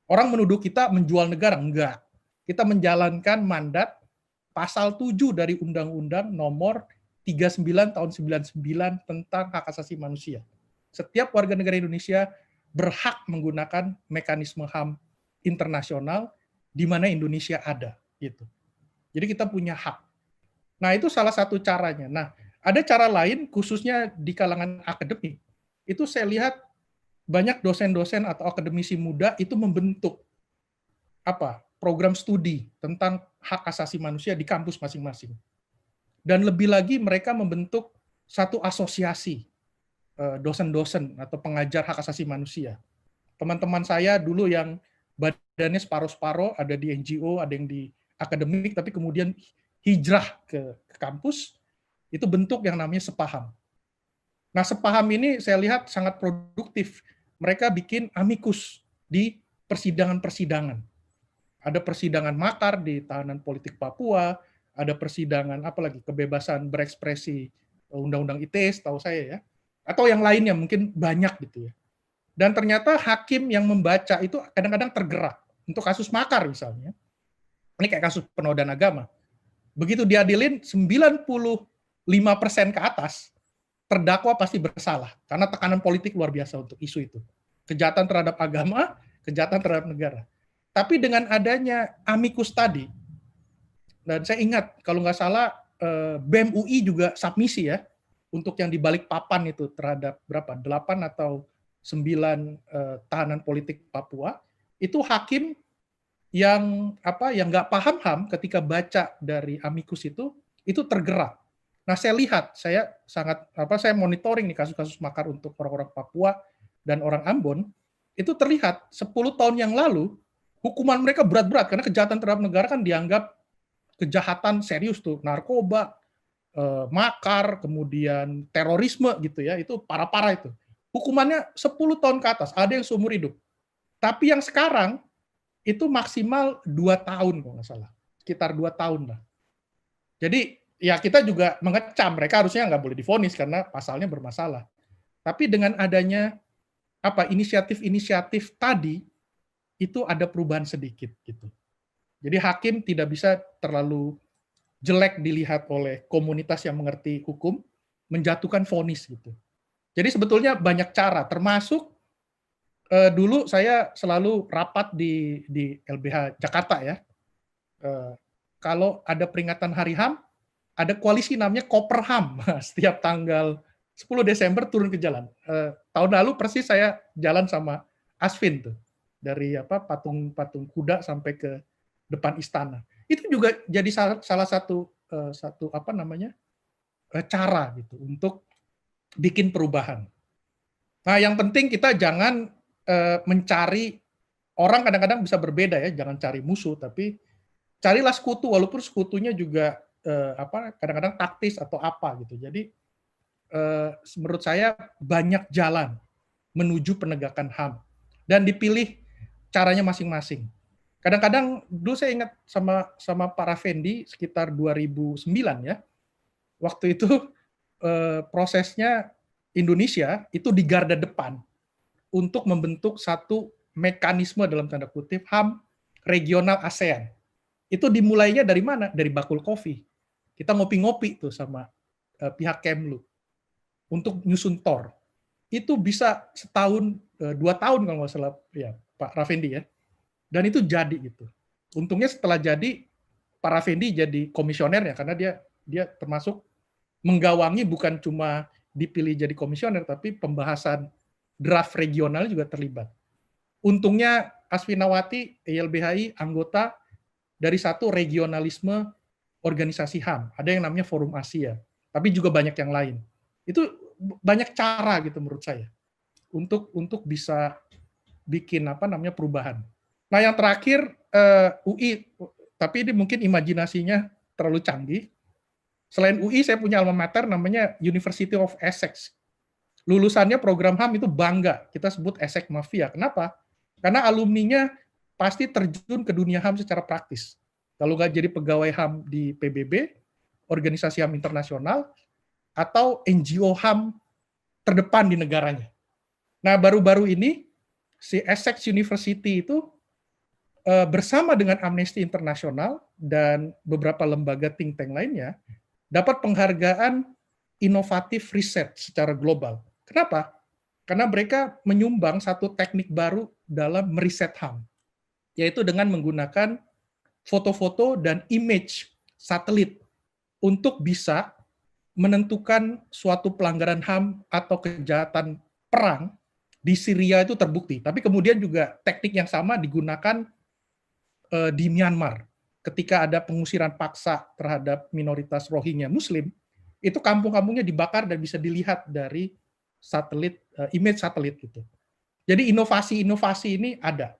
Orang menuduh kita menjual negara, enggak. Kita menjalankan mandat pasal 7 dari Undang-Undang nomor 39 tahun 99 tentang hak asasi manusia. Setiap warga negara Indonesia berhak menggunakan mekanisme HAM internasional di mana Indonesia ada, gitu. Jadi kita punya hak. Nah, itu salah satu caranya. Nah, ada cara lain khususnya di kalangan akademik. Itu saya lihat banyak dosen-dosen atau akademisi muda itu membentuk program studi tentang hak asasi manusia di kampus masing-masing. Dan lebih lagi mereka membentuk satu asosiasi dosen-dosen atau pengajar hak asasi manusia. Teman-teman saya dulu yang badannya separuh-separuh, ada di NGO, ada yang di akademik, tapi kemudian hijrah ke kampus, itu bentuk yang namanya Sepaham. Nah, Sepaham ini saya lihat sangat produktif. Mereka bikin amikus di persidangan-persidangan. Ada persidangan makar di tahanan politik Papua, ada persidangan apalagi kebebasan berekspresi Undang-Undang ITE, tahu saya ya. Atau yang lainnya mungkin banyak gitu ya. Dan ternyata hakim yang membaca itu kadang-kadang tergerak. Untuk kasus makar misalnya, ini kayak kasus penodaan agama. Begitu diadilin 95% ke atas, terdakwa pasti bersalah. Karena tekanan politik luar biasa untuk isu itu. Kejahatan terhadap agama, kejahatan terhadap negara. Tapi dengan adanya amikus tadi, dan saya ingat kalau nggak salah BEM UI juga submisi ya, untuk yang di Balikpapan itu terhadap berapa? 8 atau 9 tahanan politik Papua, itu hakim yang nggak paham HAM ketika baca dari amikus itu tergerak. Nah, saya lihat, saya monitoring nih kasus-kasus makar untuk orang-orang Papua dan orang Ambon, itu terlihat 10 tahun yang lalu hukuman mereka berat-berat karena kejahatan terhadap negara kan dianggap kejahatan serius tuh, narkoba, makar, kemudian terorisme gitu ya, itu parah-parah itu. Hukumannya 10 tahun ke atas, ada yang seumur hidup. Tapi yang sekarang itu maksimal 2 tahun kalau nggak salah, sekitar 2 tahun lah. Jadi ya kita juga mengecam, mereka harusnya nggak boleh divonis karena pasalnya bermasalah. Tapi dengan adanya inisiatif-inisiatif tadi, itu ada perubahan sedikit gitu. Jadi hakim tidak bisa terlalu jelek dilihat oleh komunitas yang mengerti hukum, menjatuhkan vonis gitu. Jadi sebetulnya banyak cara, termasuk dulu saya selalu rapat di LBH Jakarta ya. Kalau ada peringatan Hari HAM, ada koalisi namanya Koper HAM. Setiap tanggal 10 Desember turun ke jalan. Tahun lalu persis saya jalan sama Asvin tuh. Dari patung kuda sampai ke depan istana. Itu juga jadi salah satu cara gitu untuk bikin perubahan. Nah, yang penting kita jangan mencari orang, kadang-kadang bisa berbeda ya, jangan cari musuh, tapi carilah sekutu, walaupun sekutunya juga kadang-kadang taktis atau apa gitu. Jadi menurut saya banyak jalan menuju penegakan HAM dan dipilih caranya masing-masing. Kadang-kadang dulu saya ingat sama Pak Raffendi sekitar 2009 ya. Waktu itu prosesnya Indonesia itu di garda depan untuk membentuk satu mekanisme dalam tanda kutip HAM regional ASEAN. Itu dimulainya dari mana? Dari bakul kopi. Kita ngopi-ngopi tuh sama pihak Kemlu untuk nyusun TOR. Itu bisa setahun, 2 tahun kalau nggak salah ya Pak Raffendi ya. Dan itu jadi gitu. Untungnya setelah jadi Pak Raffendi jadi komisioner ya, karena dia termasuk menggawangi bukan cuma dipilih jadi komisioner, tapi pembahasan draft regional juga terlibat. Untungnya Asfinawati, YLBHI, anggota dari satu regionalisme organisasi HAM. Ada yang namanya Forum Asia, tapi juga banyak yang lain. Itu banyak cara gitu menurut saya untuk bisa bikin perubahan. Nah, yang terakhir UI, tapi ini mungkin imajinasinya terlalu canggih. Selain UI, saya punya alma mater namanya University of Essex. Lulusannya program HAM itu bangga, kita sebut Essex Mafia. Kenapa? Karena alumninya pasti terjun ke dunia HAM secara praktis. Kalau nggak jadi pegawai HAM di PBB, organisasi HAM internasional, atau NGO HAM terdepan di negaranya. Nah, baru-baru ini, si Essex University itu bersama dengan Amnesty International dan beberapa lembaga think tank lainnya, dapat penghargaan inovatif riset secara global. Kenapa? Karena mereka menyumbang satu teknik baru dalam meriset HAM, yaitu dengan menggunakan foto-foto dan image satelit untuk bisa menentukan suatu pelanggaran HAM atau kejahatan perang di Syria itu terbukti. Tapi kemudian juga teknik yang sama digunakan di Myanmar. Ketika ada pengusiran paksa terhadap minoritas Rohingya Muslim, itu kampung-kampungnya dibakar dan bisa dilihat dari satelit, image satelit gitu. Jadi inovasi-inovasi ini ada.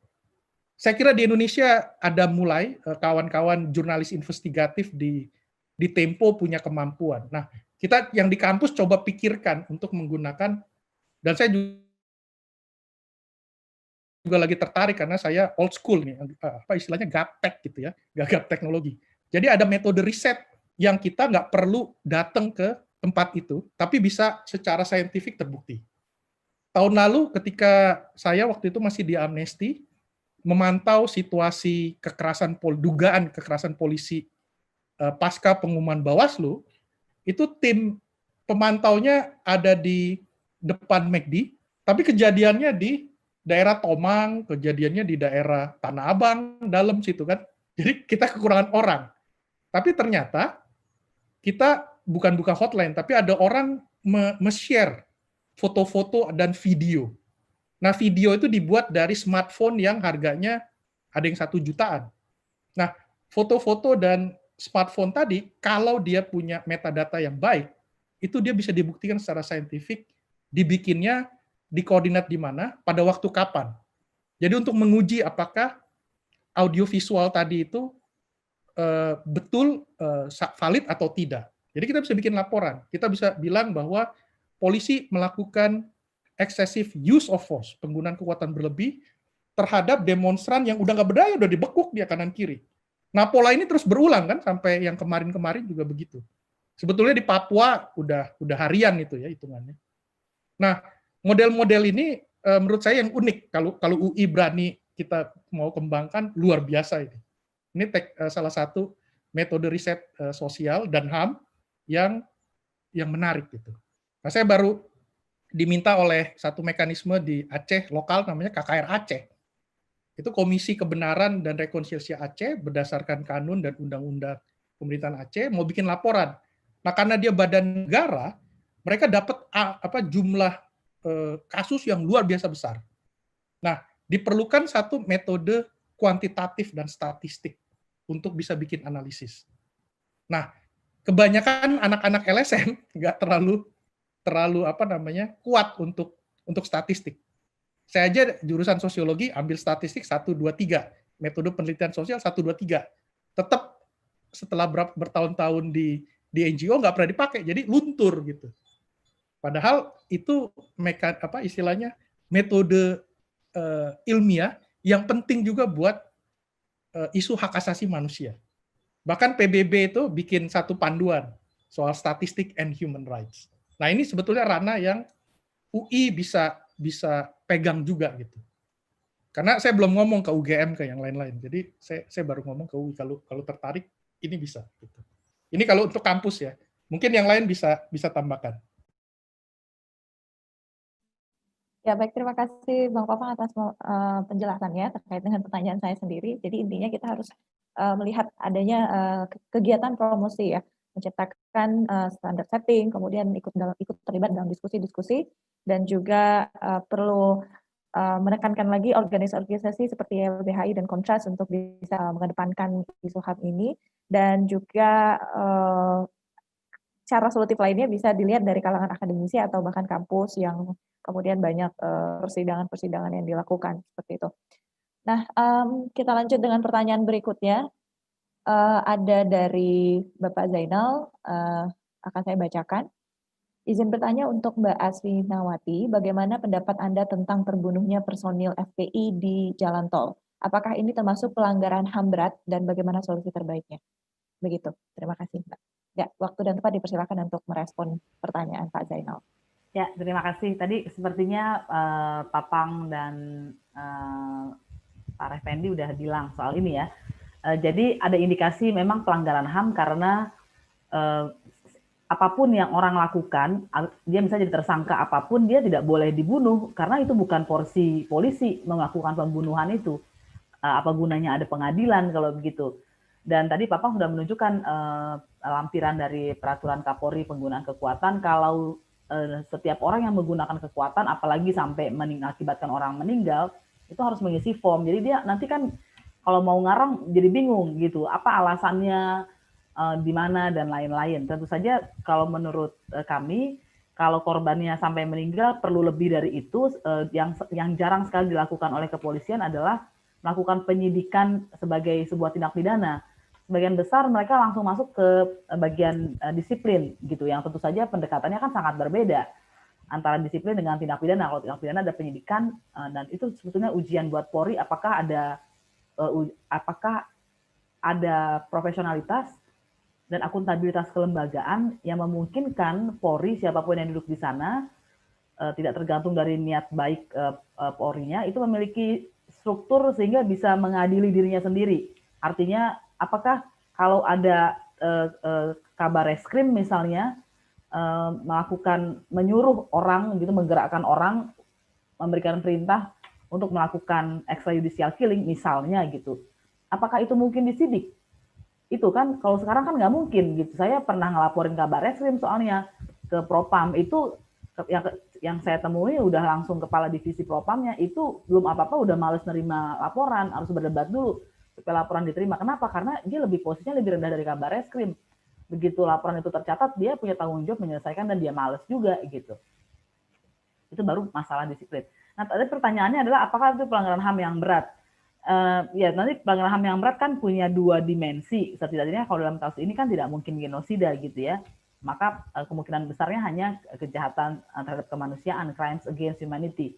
Saya kira di Indonesia ada mulai kawan-kawan jurnalis investigatif di Tempo punya kemampuan. Nah, kita yang di kampus coba pikirkan untuk menggunakan, dan saya juga lagi tertarik karena saya old school nih, istilahnya gaptek gitu ya, gagap teknologi. Jadi ada metode riset yang kita nggak perlu datang ke tempat itu, tapi bisa secara saintifik terbukti. Tahun lalu ketika saya waktu itu masih di Amnesty, memantau situasi dugaan kekerasan polisi pasca pengumuman Bawaslu, itu tim pemantaunya ada di depan McD, tapi kejadiannya di daerah Tomang, kejadiannya di daerah Tanah Abang, dalam situ kan. Jadi kita kekurangan orang. Tapi ternyata kita bukan buka hotline, tapi ada orang share foto-foto dan video. Nah, video itu dibuat dari smartphone yang harganya ada yang 1 jutaan. Nah, foto-foto dan smartphone tadi, kalau dia punya metadata yang baik, itu dia bisa dibuktikan secara saintifik, dibikinnya di koordinat di mana, pada waktu kapan. Jadi untuk menguji apakah audiovisual tadi itu betul valid atau tidak. Jadi kita bisa bikin laporan. Kita bisa bilang bahwa polisi melakukan excessive use of force, penggunaan kekuatan berlebih terhadap demonstran yang udah nggak berdaya, udah dibekuk dia kanan kiri. Nah, pola ini terus berulang kan sampai yang kemarin-kemarin juga begitu. Sebetulnya di Papua udah harian itu ya hitungannya. Nah, model-model ini menurut saya yang unik. Kalau UI berani kita mau kembangkan, luar biasa ini. Ini salah satu metode riset sosial dan HAM yang menarik gitu. Nah, saya baru diminta oleh satu mekanisme di Aceh lokal namanya KKR Aceh. Itu Komisi Kebenaran dan Rekonsiliasi Aceh berdasarkan kanun dan undang-undang pemerintahan Aceh mau bikin laporan. Nah, karena dia badan negara, mereka dapat jumlah kasus yang luar biasa besar. Nah, diperlukan satu metode kuantitatif dan statistik untuk bisa bikin analisis. Nah, kebanyakan anak-anak LSM nggak terlalu kuat untuk statistik. Saya aja jurusan sosiologi ambil statistik 1, 2, 3, metode penelitian sosial 1, 2, 3. Tetap setelah bertahun-tahun di NGO nggak pernah dipakai, jadi luntur gitu. Padahal itu istilahnya metode ilmiah yang penting juga buat isu hak asasi manusia. Bahkan PBB itu bikin satu panduan soal statistik and human rights. Nah, ini sebetulnya ranah yang UI bisa pegang juga gitu. Karena saya belum ngomong ke UGM ke yang lain-lain. Jadi saya baru ngomong ke UI kalau tertarik ini bisa gitu. Ini kalau untuk kampus ya. Mungkin yang lain bisa tambahkan. Ya, baik, terima kasih Bang Papang atas penjelasannya terkait dengan pertanyaan saya sendiri. Jadi intinya kita harus melihat adanya kegiatan promosi ya, menciptakan standar setting, kemudian ikut terlibat dalam diskusi-diskusi, dan juga perlu menekankan lagi organisasi-organisasi seperti YLBHI dan Kontras untuk bisa mengedepankan isu HAM ini, dan juga cara solutif lainnya bisa dilihat dari kalangan akademisi atau bahkan kampus yang kemudian banyak persidangan-persidangan yang dilakukan seperti itu. Nah, kita lanjut dengan pertanyaan berikutnya. Ada dari Bapak Zainal, akan saya bacakan. Izin bertanya untuk Mbak Asfinawati, bagaimana pendapat Anda tentang terbunuhnya personil FPI di jalan tol? Apakah ini termasuk pelanggaran HAM berat dan bagaimana solusi terbaiknya? Begitu, terima kasih Mbak. Ya, waktu dan tempat dipersilakan untuk merespon pertanyaan Pak Zainal. Ya, terima kasih. Tadi sepertinya Papang dan Pak Refendi udah bilang soal ini ya. Jadi ada indikasi memang pelanggaran HAM karena apapun yang orang lakukan, dia bisa jadi tersangka apapun, dia tidak boleh dibunuh karena itu bukan porsi polisi melakukan pembunuhan itu. Apa gunanya ada pengadilan kalau begitu? Dan tadi Papang sudah menunjukkan lampiran dari peraturan Kapolri penggunaan kekuatan. Kalau setiap orang yang menggunakan kekuatan, apalagi sampai mengakibatkan orang meninggal, itu harus mengisi form. Jadi dia nanti kan kalau mau ngarang jadi bingung gitu, apa alasannya, di mana dan lain-lain. Tentu saja kalau menurut kami, kalau korbannya sampai meninggal perlu lebih dari itu. Yang jarang sekali dilakukan oleh kepolisian adalah melakukan penyidikan sebagai sebuah tindak pidana. Sebagian besar mereka langsung masuk ke bagian disiplin gitu, yang tentu saja pendekatannya kan sangat berbeda antara disiplin dengan tindak pidana. Kalau tindak pidana ada penyidikan, dan itu sebetulnya ujian buat Polri apakah ada profesionalitas dan akuntabilitas kelembagaan yang memungkinkan Polri, siapapun yang duduk di sana, tidak tergantung dari niat baik Polri-nya, itu memiliki struktur sehingga bisa mengadili dirinya sendiri. Artinya, apakah kalau ada kabar reskrim misalnya menyuruh orang gitu, menggerakkan orang, memberikan perintah untuk melakukan extrajudicial killing misalnya gitu, apakah itu mungkin disidik? Itu kan kalau sekarang kan nggak mungkin gitu. Saya pernah ngelaporin kabar reskrim soalnya ke Propam, itu yang saya temui udah langsung kepala divisi Propamnya, itu belum apa-apa udah males nerima laporan, harus berdebat dulu supaya laporan diterima. Kenapa? Karena dia posisinya lebih rendah dari kabar reskrim. Begitu laporan itu tercatat, dia punya tanggung jawab menyelesaikan dan dia males juga gitu. Itu baru masalah disiplin. Nah, tadi pertanyaannya adalah apakah itu pelanggaran HAM yang berat? Ya, nanti pelanggaran HAM yang berat kan punya dua dimensi. Setidaknya kalau dalam kasus ini kan tidak mungkin genosida gitu ya. Maka kemungkinan besarnya hanya kejahatan terhadap kemanusiaan, crimes against humanity.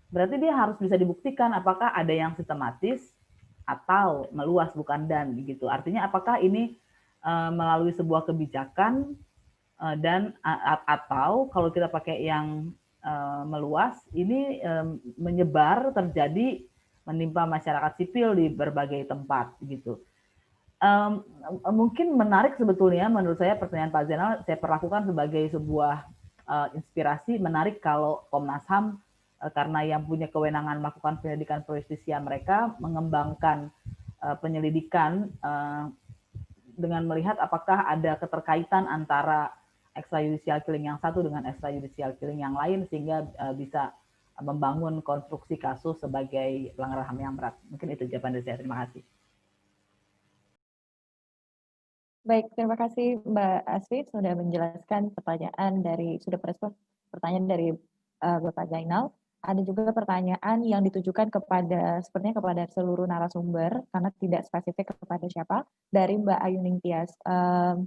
Berarti dia harus bisa dibuktikan apakah ada yang sistematis atau meluas bukan dan gitu. Artinya apakah ini melalui sebuah kebijakan dan atau kalau kita pakai yang meluas, ini menyebar, terjadi, menimpa masyarakat sipil di berbagai tempat gitu. Mungkin menarik sebetulnya menurut saya pertanyaan Pak Zainal saya perlakukan sebagai sebuah inspirasi menarik kalau Komnas HAM karena yang punya kewenangan melakukan penyelidikan pro justisia mereka mengembangkan penyelidikan dengan melihat apakah ada keterkaitan antara extrajudicial killing yang satu dengan extrajudicial killing yang lain sehingga bisa membangun konstruksi kasus sebagai pelanggaran HAM yang berat. Mungkin itu jawaban dari saya. Terima kasih. Baik, terima kasih Mbak Asfi sudah menjelaskan sudah merespon pertanyaan dari Bapak Zainal. Ada juga pertanyaan yang ditujukan sepertinya kepada seluruh narasumber, karena tidak spesifik kepada siapa, dari Mbak Ayuning Tias.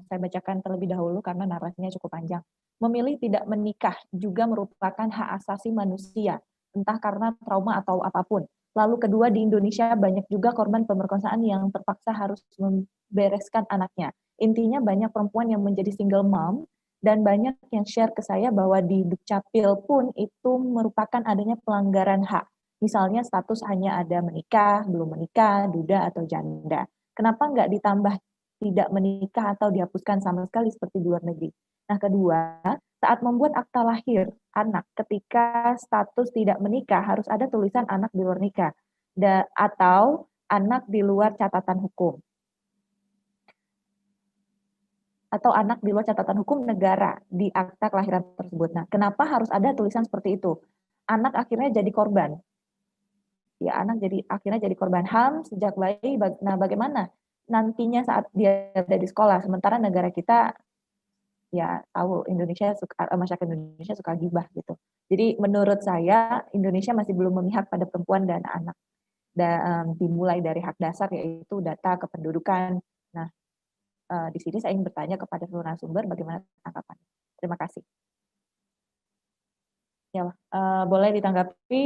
Saya bacakan terlebih dahulu karena narasinya cukup panjang. Memilih tidak menikah juga merupakan hak asasi manusia, entah karena trauma atau apapun. Lalu kedua, di Indonesia banyak juga korban pemerkosaan yang terpaksa harus membereskan anaknya. Intinya banyak perempuan yang menjadi single mom, dan banyak yang share ke saya bahwa di Dukcapil pun itu merupakan adanya pelanggaran hak. Misalnya status hanya ada menikah, belum menikah, duda atau janda. Kenapa nggak ditambah tidak menikah atau dihapuskan sama sekali seperti di luar negeri? Nah, kedua, saat membuat akta lahir anak, ketika status tidak menikah harus ada tulisan anak di luar nikah atau anak di luar catatan hukum. atau anak di luar catatan hukum negara di akta kelahiran tersebut. Nah, kenapa harus ada tulisan seperti itu? Anak akhirnya jadi korban. Ya, anak akhirnya jadi korban HAM sejak bayi. Nah, bagaimana nantinya saat dia ada di sekolah? Sementara negara kita, ya tahu masyarakat Indonesia suka gibah gitu. Jadi menurut saya Indonesia masih belum memihak pada perempuan dan anak. Dimulai dari hak dasar yaitu data kependudukan. Nah, di sini saya ingin bertanya kepada seluruh narasumber bagaimana tanggapan. Terima kasih. Ya, boleh ditanggapi.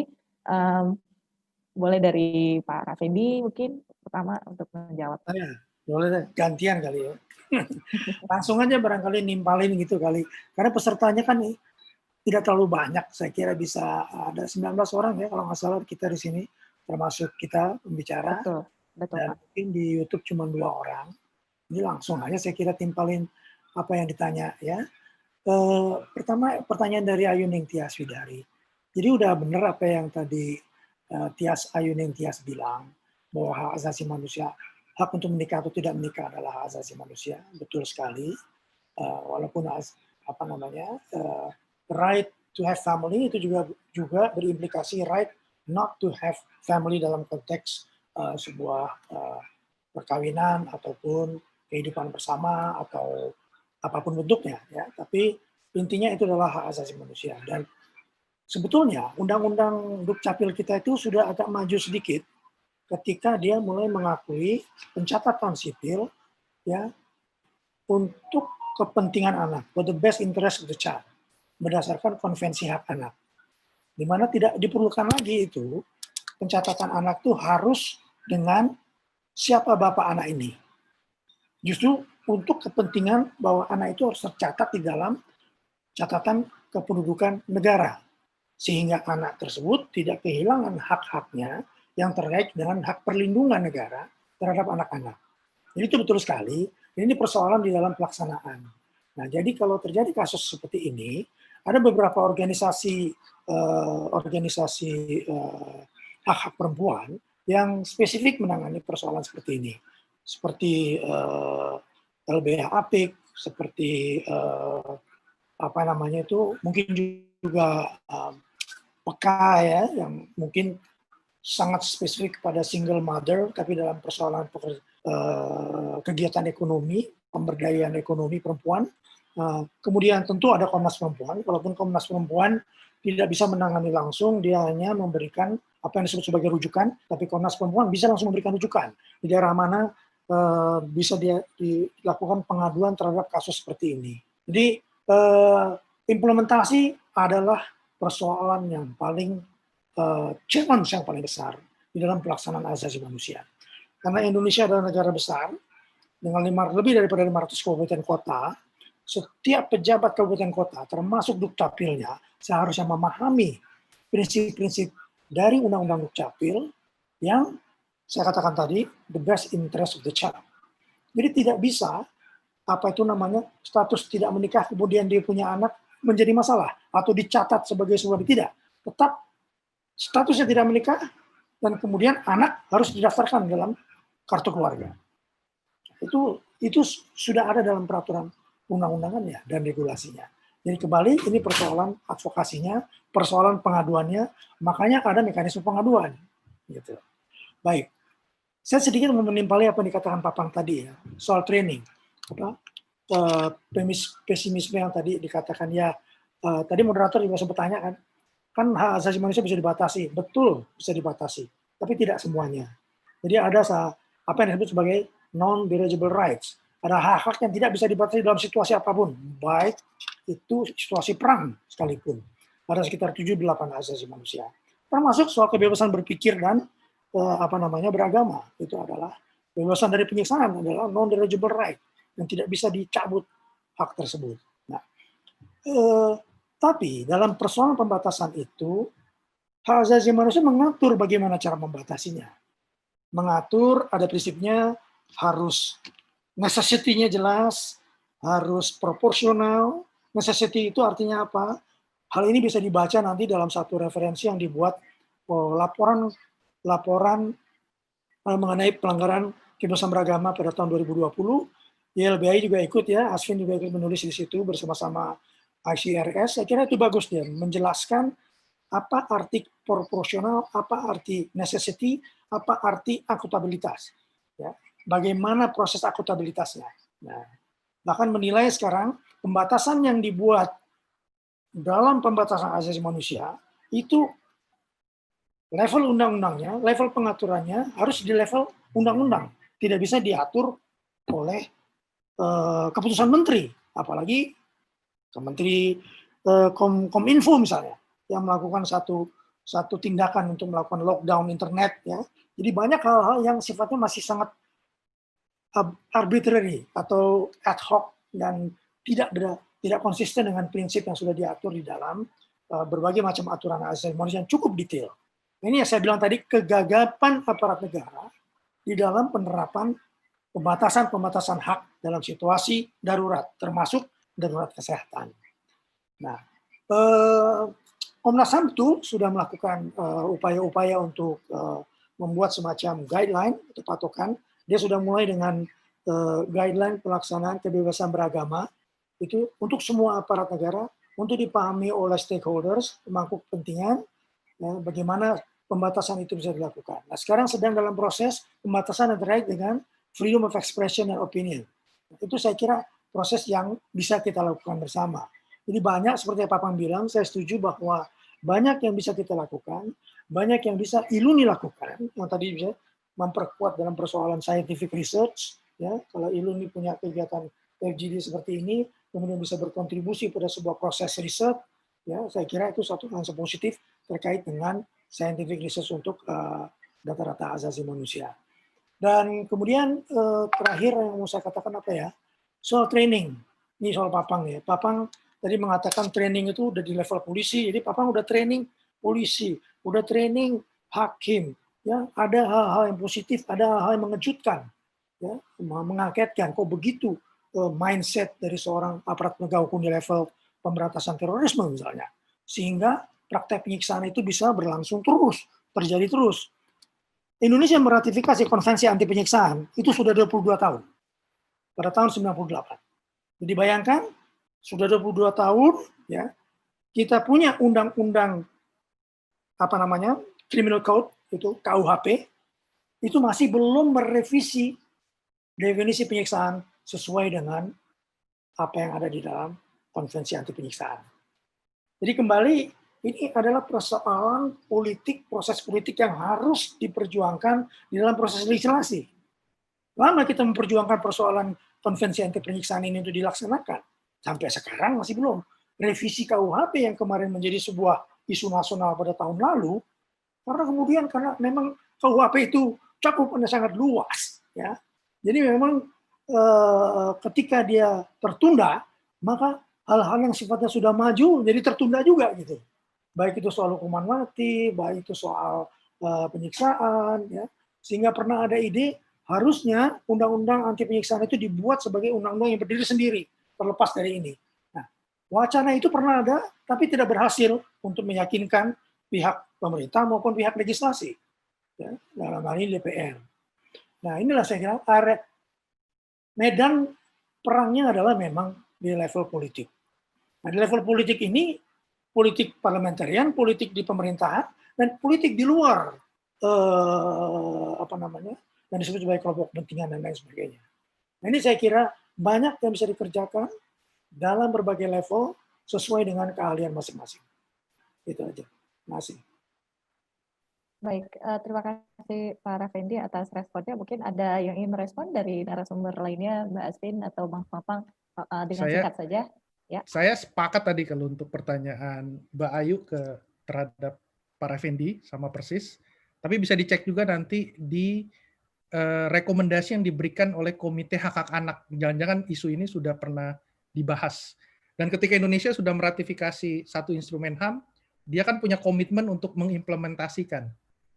Boleh dari Pak Raffendi mungkin pertama untuk menjawab. Boleh deh, gantian kali ya. Langsung aja barangkali nimpalin gitu kali. Karena pesertanya kan tidak terlalu banyak. Saya kira bisa ada 19 orang ya kalau nggak salah kita di sini, termasuk kita pembicara. Betul dan Pak. Mungkin di YouTube cuma 2 orang. Ini langsung aja saya kira timpalin apa yang ditanya ya. Pertama pertanyaan dari Ayuning Tias Widari. Jadi udah benar apa yang tadi Ayuning Tias bilang bahwa hak asasi manusia, hak untuk menikah atau tidak menikah adalah hak asasi manusia. Betul sekali. Walaupun right to have family itu juga berimplikasi right not to have family dalam konteks sebuah perkawinan ataupun kehidupan bersama atau apapun bentuknya ya. Tapi intinya itu adalah hak asasi manusia. Dan sebetulnya undang-undang Dukcapil kita itu sudah agak maju sedikit ketika dia mulai mengakui pencatatan sipil ya untuk kepentingan anak, for the best interest of the child, berdasarkan konvensi hak anak. Di mana tidak diperlukan lagi itu pencatatan anak itu harus dengan siapa bapak anak ini. Justru untuk kepentingan bahwa anak itu harus tercatat di dalam catatan kependudukan negara. Sehingga anak tersebut tidak kehilangan hak-haknya yang terkait dengan hak perlindungan negara terhadap anak-anak. Jadi itu betul sekali, ini persoalan di dalam pelaksanaan. Nah, jadi kalau terjadi kasus seperti ini, ada beberapa organisasi hak-hak perempuan yang spesifik menangani persoalan seperti ini. Seperti LBH Apik, seperti mungkin juga PEKA ya, yang mungkin sangat spesifik pada single mother, tapi dalam persoalan kegiatan ekonomi, pemberdayaan ekonomi perempuan. Kemudian tentu ada Komnas Perempuan, walaupun Komnas Perempuan tidak bisa menangani langsung, dia hanya memberikan apa yang disebut sebagai rujukan, tapi Komnas Perempuan bisa langsung memberikan rujukan di daerah mana bisa dilakukan pengaduan terhadap kasus seperti ini. Jadi implementasi adalah persoalan yang paling challenge yang paling besar di dalam pelaksanaan asasi manusia. Karena Indonesia adalah negara besar dengan lebih daripada 500 kabupaten kota, setiap pejabat kabupaten kota termasuk Dukcapilnya seharusnya memahami prinsip-prinsip dari Undang-Undang Dukcapil yang saya katakan tadi the best interest of the child. Jadi tidak bisa status tidak menikah kemudian dia punya anak menjadi masalah atau dicatat sebagai sebuah tidak. Tetap statusnya tidak menikah dan kemudian anak harus didaftarkan dalam kartu keluarga. Itu sudah ada dalam peraturan undang-undangannya dan regulasinya. Jadi kembali ini persoalan advokasinya, persoalan pengaduannya, makanya ada mekanisme pengaduan. Gitu. Baik, saya sedikit menimpali apa yang dikatakan Papang tadi ya, soal training. Pesimisme yang tadi dikatakan ya, tadi moderator juga sempat tanya kan hak asasi manusia bisa dibatasi, betul bisa dibatasi, tapi tidak semuanya. Jadi ada apa yang disebut sebagai non-derigible rights, ada hak-hak yang tidak bisa dibatasi dalam situasi apapun, baik itu situasi perang sekalipun. Ada sekitar 7-8 hak asasi manusia, termasuk soal kebebasan berpikir dan beragama. Itu adalah kebebasan dari penyiksaan, adalah non-derigible right yang tidak bisa dicabut hak tersebut. Nah, tapi dalam persoalan pembatasan itu, hak asasi manusia mengatur bagaimana cara membatasinya. Mengatur, ada prinsipnya, harus necessity-nya jelas, harus proporsional. Necessity itu artinya apa? Hal ini bisa dibaca nanti dalam satu referensi yang dibuat laporan mengenai pelanggaran kebebasan beragama pada tahun 2020 YLBI juga ikut ya, Asvin juga ikut menulis di situ bersama-sama ICRS. Saya kira itu bagus dia menjelaskan apa arti proporsional, apa arti necessity, apa arti akuntabilitas. Ya. Bagaimana proses akuntabilitasnya. Nah, bahkan menilai sekarang pembatasan yang dibuat dalam pembatasan asasi manusia itu level undang-undangnya, level pengaturannya harus di level undang-undang. Tidak bisa diatur oleh keputusan menteri, apalagi Menteri Kominfo misalnya, yang melakukan satu tindakan untuk melakukan lockdown internet, ya. Jadi banyak hal-hal yang sifatnya masih sangat arbitrary atau ad hoc dan tidak konsisten dengan prinsip yang sudah diatur di dalam berbagai macam aturan asasi manusia yang cukup detail. Ini yang saya bilang tadi, kegagapan aparat negara di dalam penerapan pembatasan-pembatasan hak dalam situasi darurat, termasuk darurat kesehatan. Nah, Komnas HAM itu sudah melakukan upaya-upaya untuk membuat semacam guideline atau patokan. Dia sudah mulai dengan guideline pelaksanaan kebebasan beragama itu untuk semua aparat negara, untuk dipahami oleh stakeholders, pemangku kepentingan, ya, bagaimana pembatasan itu bisa dilakukan. Nah, sekarang sedang dalam proses pembatasan yang terkait dengan freedom of expression and opinion. Itu saya kira proses yang bisa kita lakukan bersama. Jadi banyak seperti Pak Pang bilang, saya setuju bahwa banyak yang bisa kita lakukan, banyak yang bisa ILUNI lakukan, yang tadi bisa memperkuat dalam persoalan scientific research, ya, kalau ILUNI punya kegiatan FGD seperti ini, kemudian bisa berkontribusi pada sebuah proses riset, ya, saya kira itu satu hal yang positif terkait dengan scientific research untuk data-data asasi manusia. Dan kemudian terakhir yang mau saya katakan apa ya, soal training. Ini soal Papang ya. Papang tadi mengatakan training itu udah di level polisi, jadi Papang udah training polisi, udah training hakim. Ya, ada hal-hal yang positif, ada hal-hal yang mengejutkan, ya, mengagetkan. Kok begitu mindset dari seorang aparat penegak hukum di level pemberantasan terorisme misalnya, sehingga praktek penyiksaan itu bisa berlangsung terus, terjadi terus. Indonesia meratifikasi konvensi anti penyiksaan itu sudah 22 tahun. Pada tahun 98. Jadi bayangkan sudah 22 tahun ya. Kita punya undang-undang apa namanya? Criminal Code itu KUHP itu masih belum merevisi definisi penyiksaan sesuai dengan apa yang ada di dalam konvensi anti penyiksaan. Jadi kembali ini adalah persoalan politik, proses politik yang harus diperjuangkan di dalam proses legislasi. Lama kita memperjuangkan persoalan konvensi anti penyiksaan ini untuk dilaksanakan. Sampai sekarang masih belum. Revisi KUHP yang kemarin menjadi sebuah isu nasional pada tahun lalu, karena memang KUHP itu cakupannya sangat luas. Ya. Jadi memang ketika dia tertunda, maka hal-hal yang sifatnya sudah maju jadi tertunda juga gitu. Baik itu soal hukuman mati, baik itu soal penyiksaan, ya. Sehingga pernah ada ide harusnya undang-undang anti penyiksaan itu dibuat sebagai undang-undang yang berdiri sendiri, terlepas dari ini. Nah, wacana itu pernah ada, tapi tidak berhasil untuk meyakinkan pihak pemerintah maupun pihak legislasi, ya, dalam hal ini DPR. Nah, inilah saya kira medan perangnya adalah memang di level politik. Nah, di level politik ini, politik parlementarian, politik di pemerintahan, dan politik di luar yang disebut sebagai kelompok kepentingan dan lain sebagainya. Nah, ini saya kira banyak yang bisa dikerjakan dalam berbagai level sesuai dengan keahlian masing-masing. Itu aja. Terima kasih. Baik, terima kasih Pak Raffendi atas responnya. Mungkin ada yang ingin merespon dari narasumber lainnya, Mbak Asvin atau Bang Papang, dengan singkat saja. Ya. Saya sepakat tadi kalau untuk pertanyaan Mbak Ayu terhadap Pak Raffendi sama persis, tapi bisa dicek juga nanti di rekomendasi yang diberikan oleh Komite Hak-Hak Anak. Jangan-jangan isu ini sudah pernah dibahas. Dan ketika Indonesia sudah meratifikasi satu instrumen HAM, dia kan punya komitmen untuk mengimplementasikan,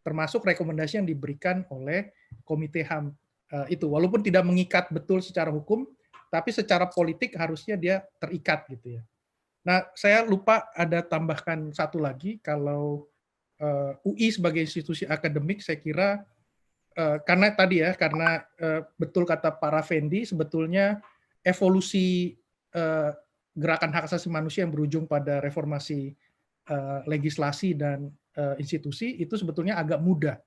termasuk rekomendasi yang diberikan oleh Komite HAM itu. Walaupun tidak mengikat betul secara hukum, tapi secara politik harusnya dia terikat gitu ya. Nah, saya lupa ada tambahkan satu lagi, kalau UI sebagai institusi akademik, saya kira karena tadi ya, karena betul kata Pak Raffendi, sebetulnya evolusi gerakan hak asasi manusia yang berujung pada reformasi legislasi dan institusi itu sebetulnya agak muda,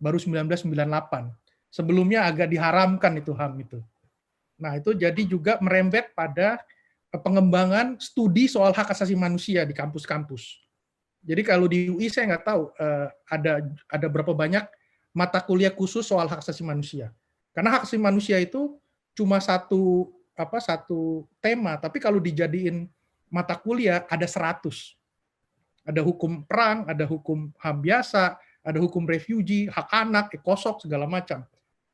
baru 1998. Sebelumnya agak diharamkan itu HAM itu. Nah, itu jadi juga merembet pada pengembangan studi soal hak asasi manusia di kampus-kampus. Jadi kalau di UI saya nggak tahu ada berapa banyak mata kuliah khusus soal hak asasi manusia. Karena hak asasi manusia itu cuma satu tema, tapi kalau dijadiin mata kuliah ada 100. Ada hukum perang, ada hukum HAM biasa, ada hukum refugee, hak anak, ekosok, segala macam.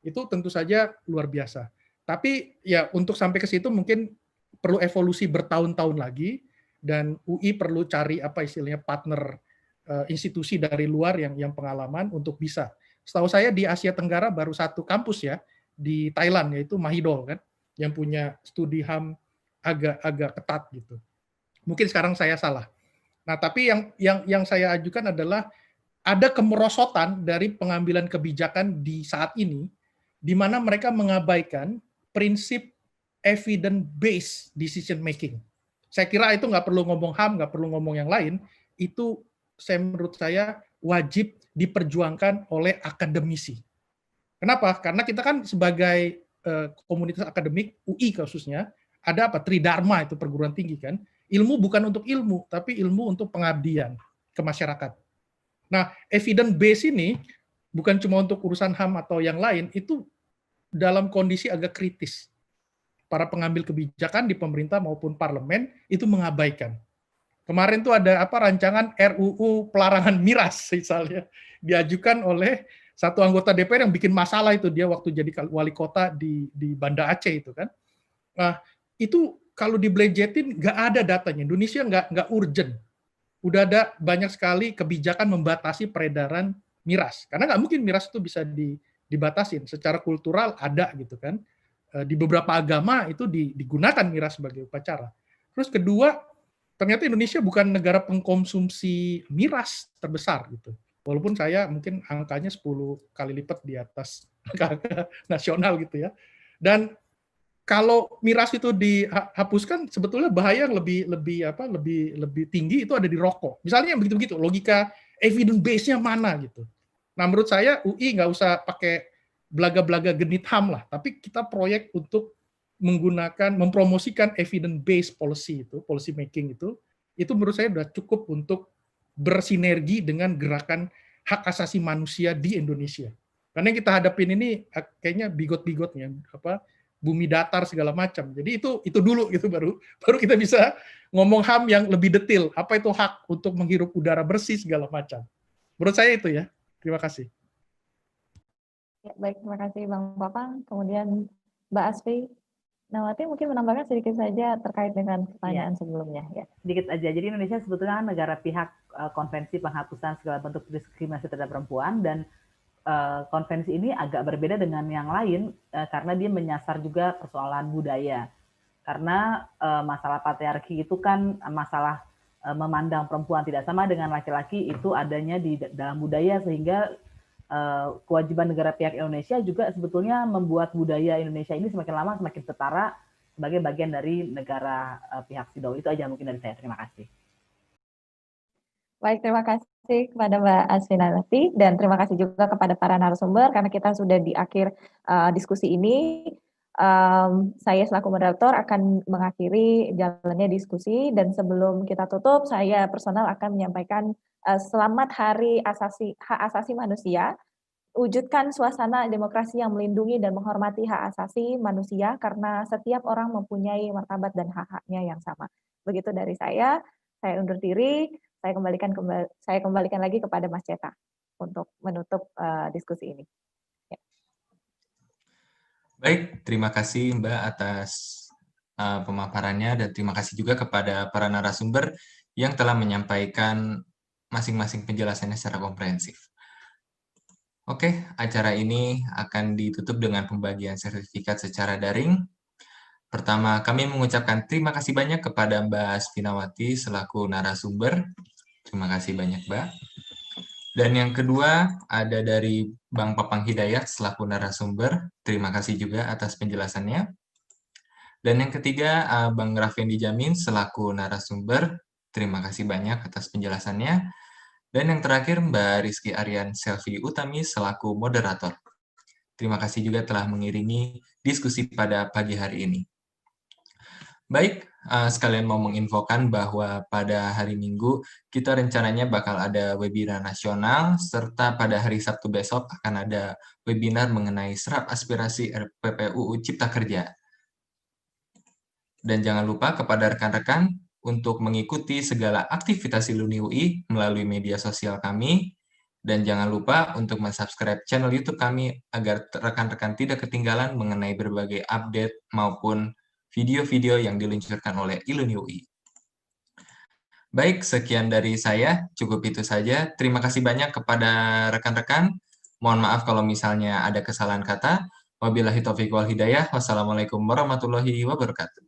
Itu tentu saja luar biasa. Tapi ya untuk sampai ke situ mungkin perlu evolusi bertahun-tahun lagi, dan UI perlu cari apa istilahnya partner institusi dari luar yang pengalaman untuk bisa. Setahu saya di Asia Tenggara baru satu kampus ya di Thailand, yaitu Mahidol kan, yang punya studi HAM agak ketat gitu. Mungkin sekarang saya salah. Nah, tapi yang saya ajukan adalah ada kemerosotan dari pengambilan kebijakan di saat ini, di mana mereka mengabaikan prinsip evidence-based decision making. Saya kira itu nggak perlu ngomong HAM, nggak perlu ngomong yang lain, itu menurut saya wajib diperjuangkan oleh akademisi. Kenapa? Karena kita kan sebagai komunitas akademik, UI khususnya, ada apa? Tridharma itu perguruan tinggi kan. Ilmu bukan untuk ilmu, tapi ilmu untuk pengabdian ke masyarakat. Nah, evidence base ini bukan cuma untuk urusan HAM atau yang lain, itu dalam kondisi agak kritis. Para pengambil kebijakan di pemerintah maupun parlemen itu mengabaikan. Kemarin tuh ada rancangan RUU pelarangan miras misalnya diajukan oleh satu anggota DPR yang bikin masalah itu, dia waktu jadi wali kota di Banda Aceh itu kan. Nah, itu kalau dibelejetin nggak ada datanya. Indonesia nggak urgent. Udah ada banyak sekali kebijakan membatasi peredaran miras. Karena nggak mungkin miras itu bisa dibatasin. Secara kultural ada gitu kan. Di beberapa agama itu digunakan miras sebagai upacara. Terus kedua, ternyata Indonesia bukan negara pengkonsumsi miras terbesar gitu. Walaupun saya mungkin angkanya 10 kali lipat di atas angka nasional gitu ya. Dan kalau miras itu dihapuskan, sebetulnya bahaya yang lebih tinggi itu ada di rokok. Misalnya yang begitu-begitu, logika evidence base-nya mana gitu. Nah, menurut saya UI nggak usah pakai belaga-belaga genit HAM lah, tapi kita proyek untuk mempromosikan evidence based policy itu, policy making itu menurut saya sudah cukup untuk bersinergi dengan gerakan hak asasi manusia di Indonesia. Karena yang kita hadapin ini kayaknya bigot-bigotnya, bumi datar segala macam. Jadi itu dulu gitu, baru kita bisa ngomong HAM yang lebih detail. Apa itu hak untuk menghirup udara bersih segala macam. Menurut saya itu ya. Terima kasih. Ya, baik, terima kasih Bang Papang. Kemudian Mbak Asfi Nawati mungkin menambahkan sedikit saja terkait dengan pertanyaan sebelumnya. Ya. Sedikit aja. Jadi Indonesia sebetulnya negara pihak konvensi penghapusan segala bentuk diskriminasi terhadap perempuan, dan konvensi ini agak berbeda dengan yang lain karena dia menyasar juga persoalan budaya. Karena masalah patriarki itu kan masalah memandang perempuan tidak sama dengan laki-laki itu adanya di dalam budaya, sehingga kewajiban negara pihak Indonesia juga sebetulnya membuat budaya Indonesia ini semakin lama semakin setara sebagai bagian dari negara pihak SIDO. Itu aja mungkin dari saya. Terima kasih. Baik, terima kasih kepada Mbak Asfi Nawati, dan terima kasih juga kepada para narasumber karena kita sudah di akhir diskusi ini. Saya selaku moderator akan mengakhiri jalannya diskusi, dan sebelum kita tutup, saya personal akan menyampaikan selamat Hari Hak Asasi Manusia. Wujudkan suasana demokrasi yang melindungi dan menghormati hak asasi manusia karena setiap orang mempunyai martabat dan hak-haknya yang sama. Begitu dari saya undur diri, saya kembalikan lagi kepada Mas Ceta untuk menutup diskusi ini. Ya. Baik, terima kasih Mbak atas pemaparannya, dan terima kasih juga kepada para narasumber yang telah menyampaikan masing-masing penjelasannya secara komprehensif. Oke, acara ini akan ditutup dengan pembagian sertifikat secara daring. Pertama, kami mengucapkan terima kasih banyak kepada Mbak Asfi Nawati selaku narasumber. Terima kasih banyak, Mbak. Dan yang kedua ada dari Bang Papang Hidayat selaku narasumber. Terima kasih juga atas penjelasannya. Dan yang ketiga, Bang Rafendi Jamin selaku narasumber. Terima kasih banyak atas penjelasannya. Dan yang terakhir, Mbak Rizky Aryan Selvi Utami selaku moderator. Terima kasih juga telah mengiringi diskusi pada pagi hari ini. Baik, sekalian mau menginfokan bahwa pada hari Minggu kita rencananya bakal ada webinar nasional, serta pada hari Sabtu besok akan ada webinar mengenai serap aspirasi RPPUU Cipta Kerja. Dan jangan lupa kepada rekan-rekan untuk mengikuti segala aktivitas Iluni UI melalui media sosial kami. Dan jangan lupa untuk mensubscribe channel YouTube kami agar rekan-rekan tidak ketinggalan mengenai berbagai update maupun video-video yang diluncurkan oleh Iluni UI. Baik, sekian dari saya. Cukup itu saja. Terima kasih banyak kepada rekan-rekan. Mohon maaf kalau misalnya ada kesalahan kata. Wabillahi taufiq wal hidayah. Wassalamualaikum warahmatullahi wabarakatuh.